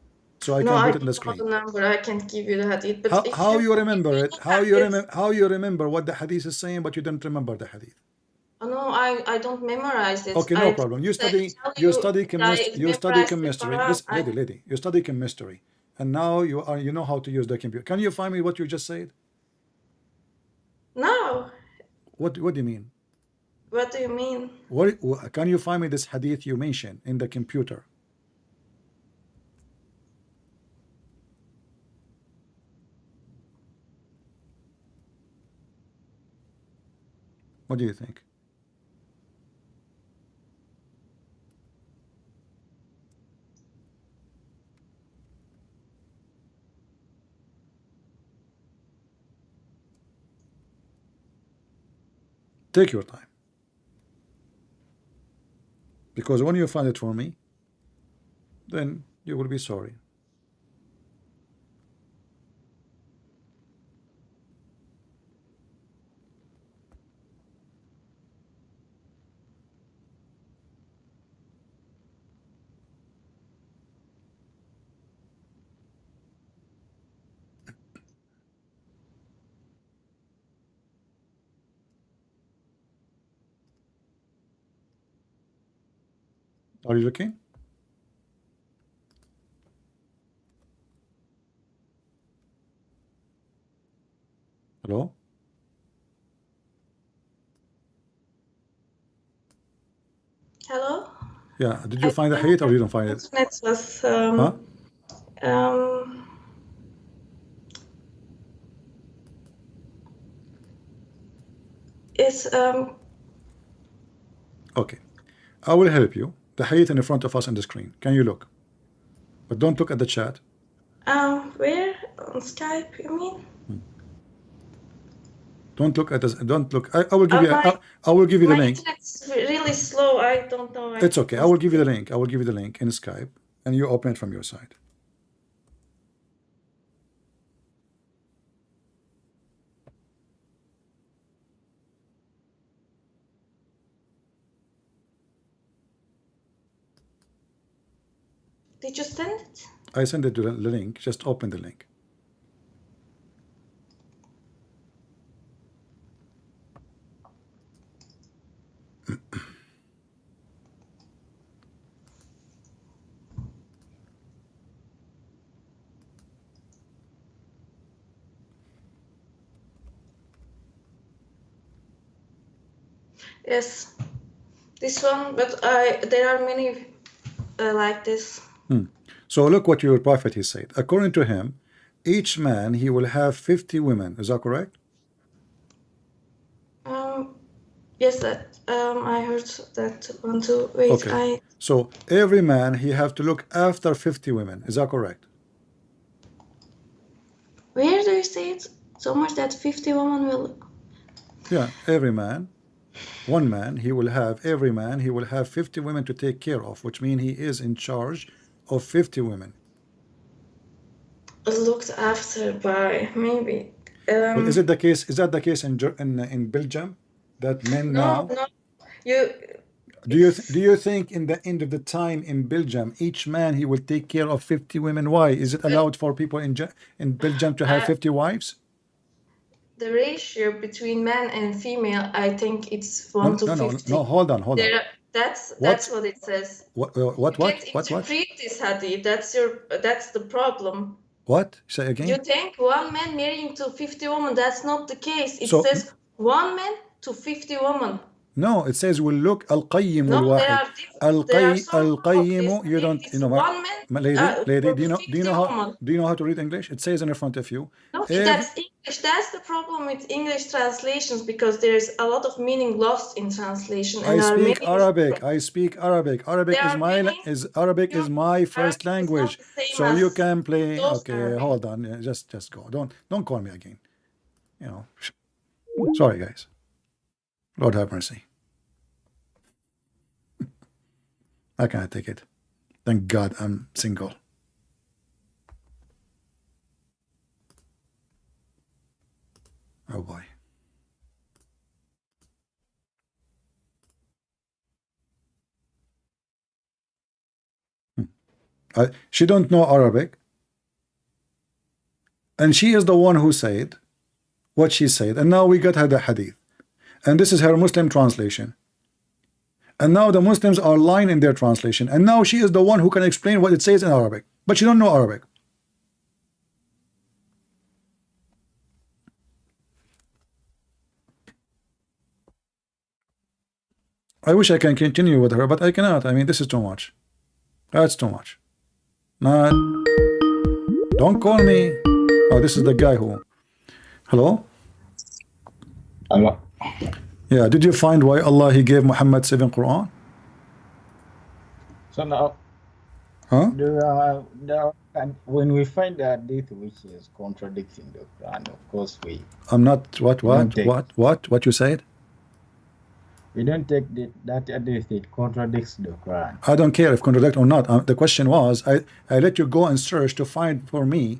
so I No, can I put it on the don't know screen? the number. I can't give you the hadith. But if How you you remember give me it? the hadith, How you remember what the hadith is saying, but you don't remember the hadith? oh, no, I don't memorize it. Okay, no problem. You tell you that I you study memorized the chemistry. Quran. This lady, you study chemistry, and now you know how to use the computer. Can you find me what you just said? No. What do you mean? What do you mean? What can you find me this hadith you mentioned in the computer? What do you think? Take your time. Because when you find it for me, then you will be sorry. Are you looking? Hello? Hello? Yeah. Did you I find the think hadith or you don't find it? internet was Huh? It's Okay. I will help you. The hadith in front of us on the screen. Can you look? But don't look at the chat. where on Skype? You mean? Don't look at this. Don't look. I will give you. My- I will give you the My link. internet's really slow. I don't know. It's okay. I will give you the link. I will give you the link in Skype, and you open it from your side. Did you send it? I send it to the link. Just open the link. Yes, this one. But there are many like this. So look what your prophet he said. According to him, each man he will have 50 women. Is that correct? Yes, that I heard that one too. Wait, Okay. So every man he have to look after 50 women. Is that correct? Where do you say it? So much that 50 women will. Yeah, every man, one man, every man he will have 50 women to take care of, which means he is in charge of 50 women. Looked after by maybe. Well, is it the case? Is that the case in Belgium? That men now? No. You. Do you think in the end of the time in Belgium, each man he will take care of 50 women? Why? Is it allowed for people in Belgium to have 50 wives? The ratio between man and female, I think it's 1 to 50. No. Hold on. That's what it says. What? Interpret this hadith. That's the problem. What? Say again. You think one man marrying to 50 women? That's not the case. It So- says one man to 50 women. No, it says will look al-qayyim No, they al-wahid. are different. There are some Al-qayyim, you don't, it's one man. lady, do you know 50 women. how to read English? It says in front of you. No, that's English. That's the problem with English translations, because there's a lot of meaning lost in translation. And I speak Arabic. I speak Arabic. Arabic is my first language. So you can play. Okay, hold on. Yeah, just go. Don't call me again. You know. Sorry, guys. Lord have mercy. I can't take it. Thank God I'm single. Oh boy. She don't know Arabic, and she is the one who said what she said, and now we got her the hadith, and this is her Muslim translation, and now the Muslims are lying in their translation, and now she is the one who can explain what it says in Arabic, but she don't know Arabic. I wish I can continue with her, but I cannot. I mean, this is too much. That's too much. Not. Don't call me. Oh, this is the guy who. Hello? Allah. Yeah, did you find why Allah He gave Muhammad 7 Quran? So now, Huh? when we find a hadith which is contradicting the Quran, of course I'm not. What you said? we don't take that hadith it contradicts the Quran. I don't care if contradict or not. The question was, I let you go and search to find for me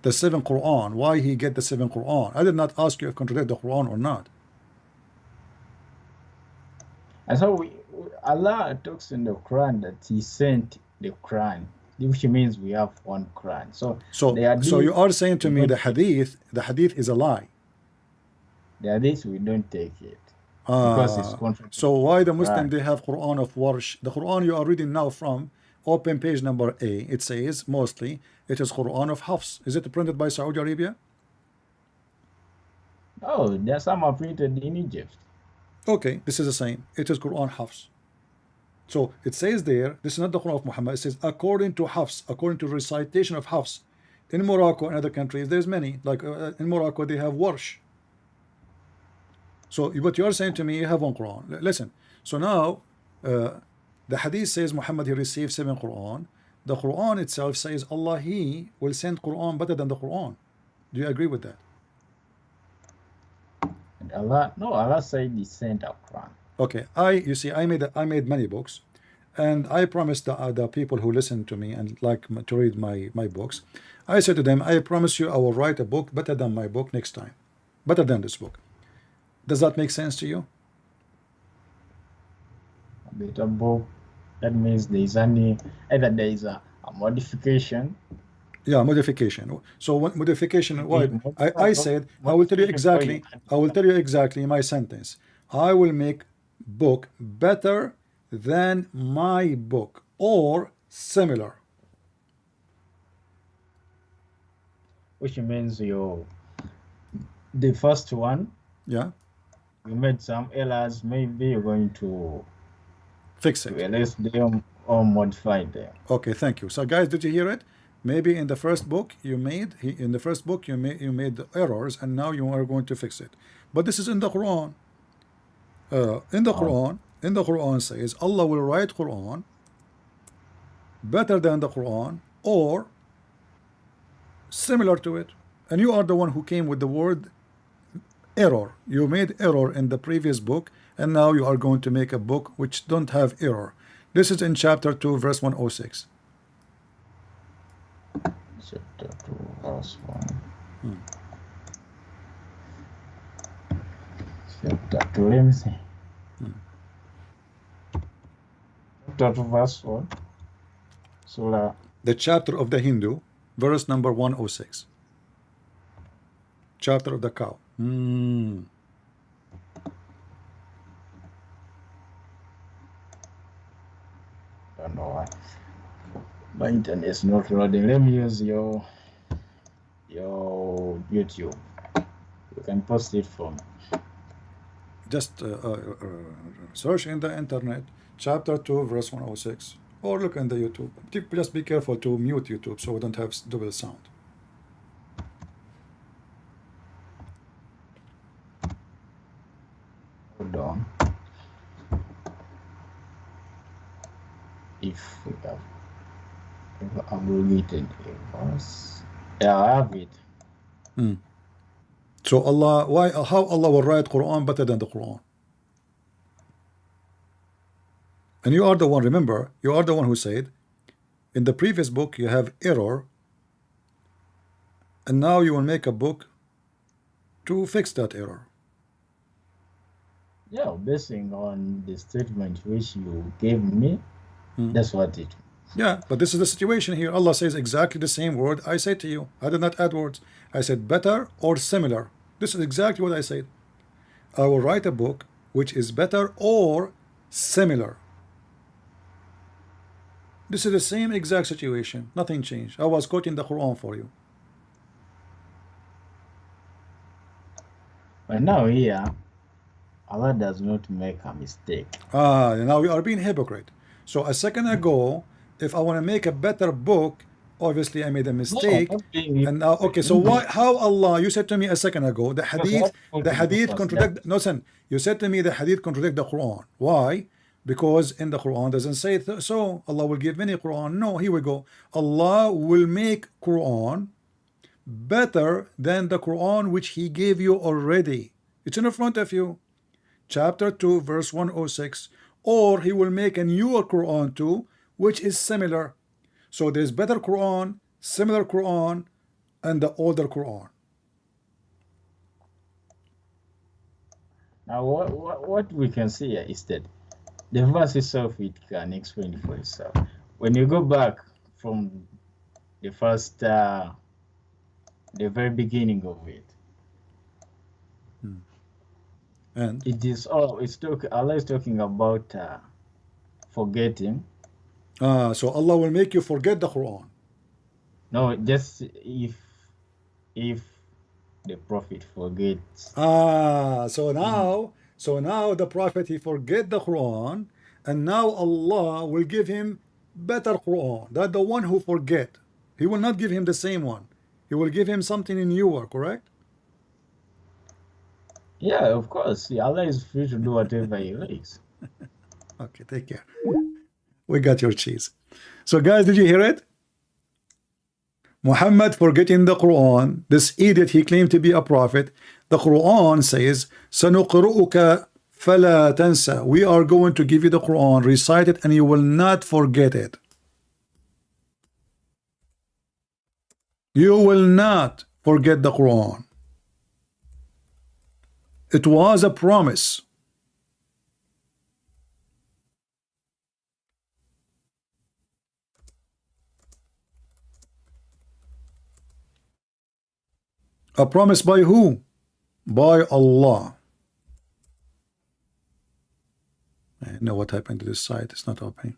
the 7 Quran. Why He get the 7 Quran? I did not ask you if contradict the Quran or not. And so Allah talks in the Quran that He sent the Quran, which means we have one Quran. So you are saying to me the hadith is a lie. The hadith we don't take it because it's contradicting. So why the Muslim they have Quran of Warsh? The Quran you are reading now from open page number A, it says mostly it is Quran of Hafs. Is it printed by Saudi Arabia? Oh, there's some are printed in Egypt. Okay, this is the same. It is Quran Hafs. So it says there, this is not the Quran of Muhammad. It says according to Hafs, according to recitation of Hafs. In Morocco and other countries, there's many. Like in Morocco, they have Warsh. So what you are saying to me, you have one Quran. Listen. So now, the Hadith says Muhammad he received 7 Quran. The Quran itself says Allah He will send Quran better than the Quran. Do you agree with that? And Allah said He sent a Quran. Okay, you see, I made many books, and I promised the people who listen to me and like to read my books, I said to them, I promise you I will write a book better than my book next time, better than this book. Does that make sense to you? A better book. That means either there is a modification. Yeah, modification. So what modification? What I said, I will tell you exactly my sentence. I will make book better than my book or similar. Which means the first one, yeah, you made some errors, maybe you're going to fix it, erase them or modify them. Okay, thank you. So guys, did you hear it? Maybe in the first book you made the errors, and now you are going to fix it. But this is in the Quran. In the Quran says Allah will write Quran better than the Quran or similar to it, and you are the one who came with the word error. You made error in the previous book, and now you are going to make a book which don't have error. This is in chapter 2 verse 106. Chapter 2 verse 1. Chapter 2, let me see. Chapter 2 verse 1. Surah. The chapter of the Hindu, verse number 106. Chapter of the cow. Don't know why my internet is not loading. Let me use your YouTube. You can post it for me. just search in the internet, chapter 2, verse 106, or look in the YouTube. Just be careful to mute YouTube so we don't have double sound. Hold on. If we have abrogated a verse. Yeah, I have it. So Allah, why? How Allah will write Quran better than the Quran? And you are the one. Remember, you are the one who said in the previous book you have error, and now you will make a book to fix that error. Yeah, basing on the statement which you gave me, that's what it. Yeah, but this is the situation here. Allah says exactly the same word I said to you. I did not add words. I said better or similar. This is exactly what I said. I will write a book which is better or similar. This is the same exact situation. Nothing changed. I was quoting the Quran for you. But now here, Allah does not make a mistake. Now we are being hypocrite. So a second ago, if I want to make a better book, obviously I made a mistake. And now, okay, so why? How Allah? You said to me a second ago, the hadith contradict. No, son, you said to me the hadith contradict the Quran. Why? Because in the Quran doesn't say so. Allah will give many Quran. No, here we go. Allah will make Quran better than the Quran which He gave you already. It's in front of you. Chapter 2, verse 106. Or He will make a newer Quran too, which is similar. So there's better Quran, similar Quran, and the older Quran. Now, what we can see here is that the verse itself, it can explain for itself. When you go back from the first, the very beginning of it, And it is Allah is talking about forgetting. so Allah will make you forget the Quran. No, just if the Prophet forgets. So now the Prophet, he forget the Quran, and now Allah will give him better Quran. That the one who forget, He will not give him the same one. He will give him something newer, correct? Yeah, of course. Allah is free to do whatever He likes. Okay, take care. We got your cheese. So guys, did you hear it? Muhammad forgetting the Quran. This idiot, he claimed to be a prophet. The Quran says, سَنُقْرُؤُكَ فَلَا تَنْسَى. We are going to give you the Quran, recite it, and you will not forget it. You will not forget the Quran. It was a promise. A promise by who? By Allah. I know what happened to this site. It's not opening.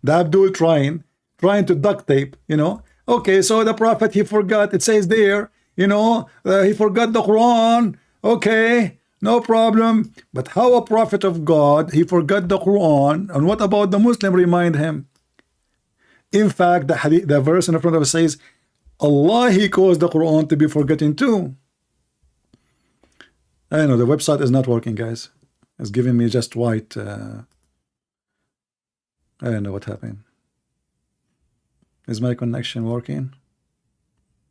The Abdul trying to duct tape, you know. Okay, so the Prophet, he forgot. It says there, you know, he forgot the Quran. Okay, no problem. But how a prophet of God, he forgot the Quran, and what about the Muslim remind him? In fact, the verse in front of us says, Allah, he caused the Quran to be forgotten too. I know the website is not working, guys. It's giving me just white. I don't know what happened. Is my connection working?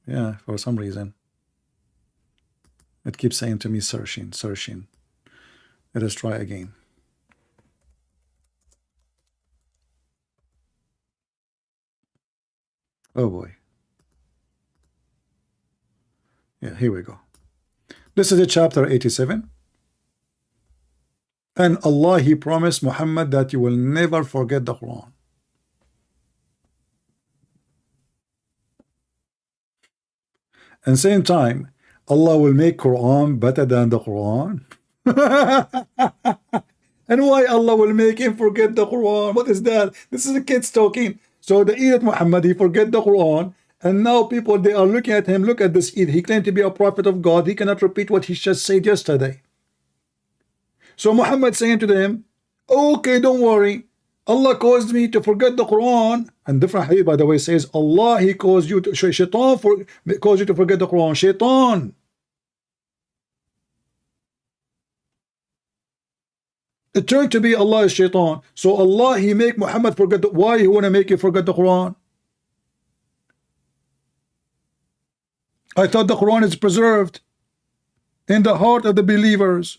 Yeah, for some reason. It keeps saying to me, searching. Let us try again. Oh boy. Yeah, here we go. This is a chapter 87. And Allah, he promised Muhammad that you will never forget the Quran. And same time, Allah will make Quran better than the Quran. And why Allah will make him forget the Quran? What is that? This is the kids talking. So the idiot Muhammad, he forget the Quran, And now people, they are looking at him. Look at this Eid. He claimed to be a prophet of God. He cannot repeat what he just said yesterday. So Muhammad saying to them, okay, don't worry. Allah caused me to forget the Quran. And different hadith, by the way, says Allah, he caused you to, shaitan caused you to forget the Quran. Shaitan. It turned to be Allah is shaitan. So Allah, he make Muhammad forget why he want to make you forget the Quran? I thought the Quran is preserved in the heart of the believers.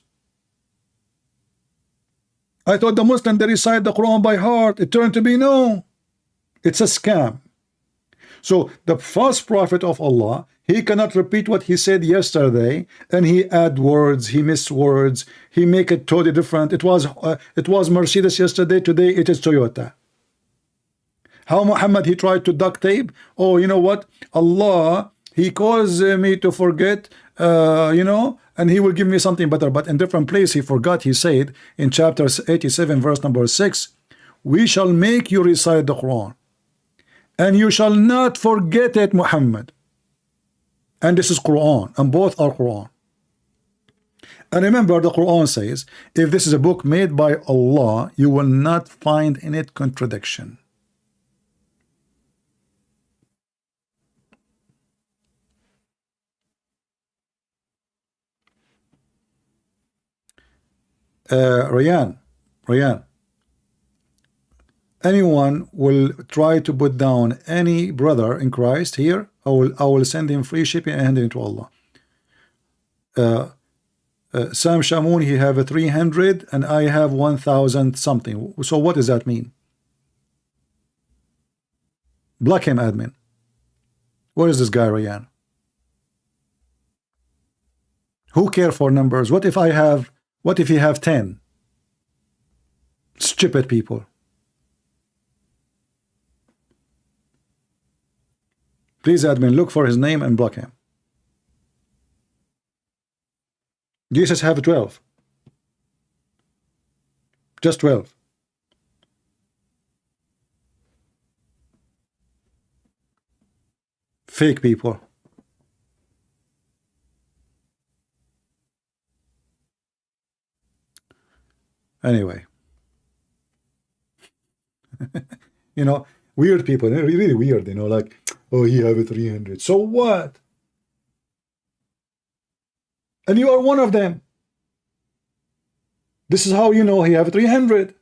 I thought the Muslim, they recite the Quran by heart. It turned to be no. It's a scam. So the false prophet of Allah, he cannot repeat what he said yesterday, and he add words, he miss words, he make it totally different. It was Mercedes yesterday, today it is Toyota. How Muhammad, he tried to duct tape. Oh, you know what? Allah, he caused me to forget, and he will give me something better. But in different place, he forgot. He said in chapter 87, verse number 6, we shall make you recite the Quran, and you shall not forget it, Muhammad. And this is Quran, and both are Quran. And remember, the Quran says, if this is a book made by Allah, you will not find in it contradiction. Ryan, anyone will try to put down any brother in Christ here, I will send him free shipping and hand it to Allah. Sam Shamoun, he have a 300 and I have 1,000 something. So what does that mean? Block him, admin. What is this guy, Ryan? Who care for numbers? What if you have 10? Stupid people. Please, admin, look for his name and block him. Jesus have 12. Just 12. Fake people. Anyway. Weird people, really weird, like, oh, he have a 300. So what? And you are one of them. This is how you know he have a 300.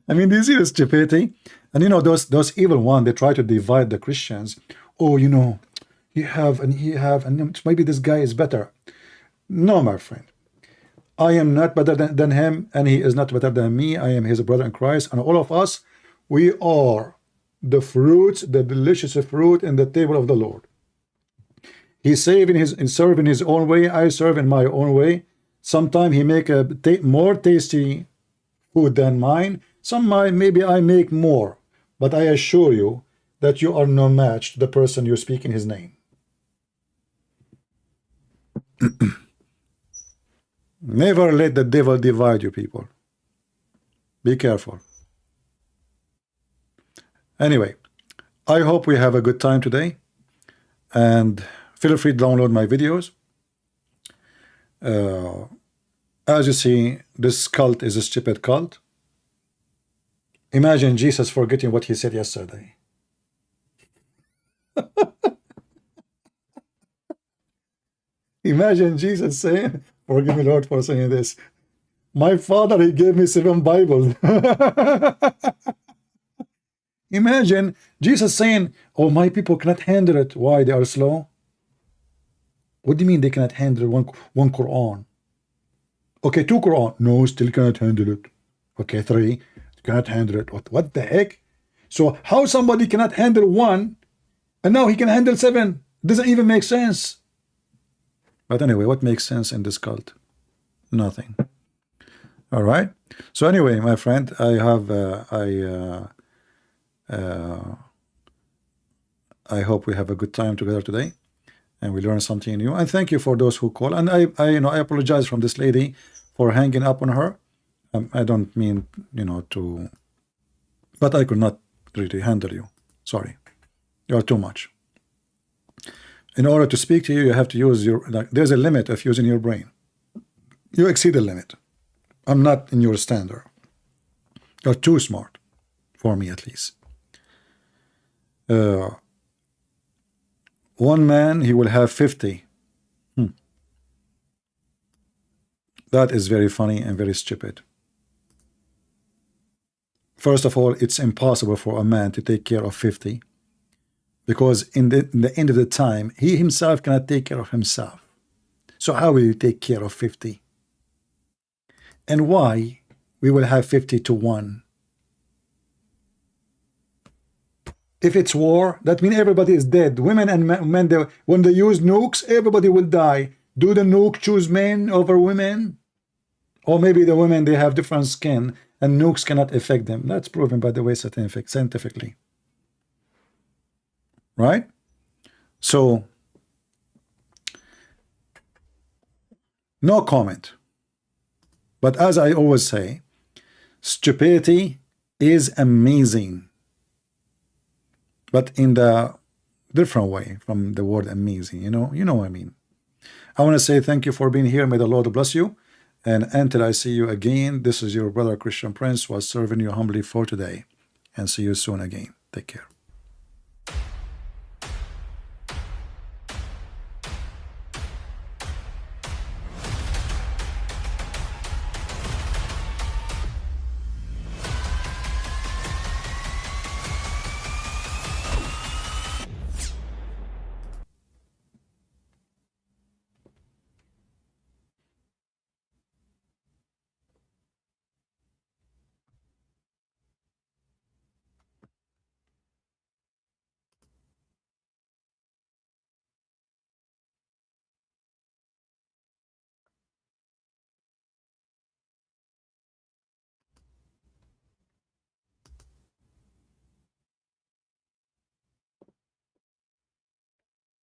I mean, do you see the stupidity? And those evil ones, they try to divide the Christians. Oh, he have, and maybe this guy is better. No, my friend. I am not better than him, and he is not better than me. I am his brother in Christ, and all of us, we are the fruits, the delicious fruit in the table of the Lord. He serve in his own way. I serve in my own way. Sometimes he make a more tasty food than mine. Maybe I make more, but I assure you that you are no match to the person you speak in his name. Never let the devil divide you, people. Be careful. Anyway, I hope we have a good time today, and feel free to download my videos. As you see, this cult is a stupid cult. Imagine Jesus forgetting what he said yesterday. Imagine Jesus saying, forgive me, Lord, for saying this. My father, he gave me 7 Bibles. Imagine Jesus saying, oh, my people cannot handle it. Why? They are slow? What do you mean they cannot handle one Quran? Okay, 2 Quran. No, still cannot handle it. Okay, 3. Cannot handle it. What the heck? So how somebody cannot handle 1 and now he can handle 7? Doesn't even make sense. But anyway, what makes sense in this cult? Nothing. All right. So anyway, my friend, I hope we have a good time together today. and we learn something new. And thank you for those who call. And I apologize from this lady for hanging up on her. I don't mean, to, but I could not really handle you. Sorry, you are too much. In order to speak to you, you have to use there's a limit of using your brain. You exceed the limit. I'm not in your standard. You're too smart, for me at least. One man, he will have 50. That is very funny and very stupid. First of all, it's impossible for a man to take care of 50, because in the end of the time, he himself cannot take care of himself. So how will you take care of 50? And why we will have 50 to 1? If it's war, that means everybody is dead. Women and men, when they use nukes, everybody will die. Do the nuke choose men over women? Or maybe the women, they have different skin and nukes cannot affect them. That's proven, by the way, scientifically. Right? So, no comment. But as I always say, stupidity is amazing. But in the different way from the word amazing, you know what I mean. I want to say thank you for being here. May the Lord bless you. And until I see you again, this is your brother Christian Prince, was serving you humbly for today. And see you soon again. Take care.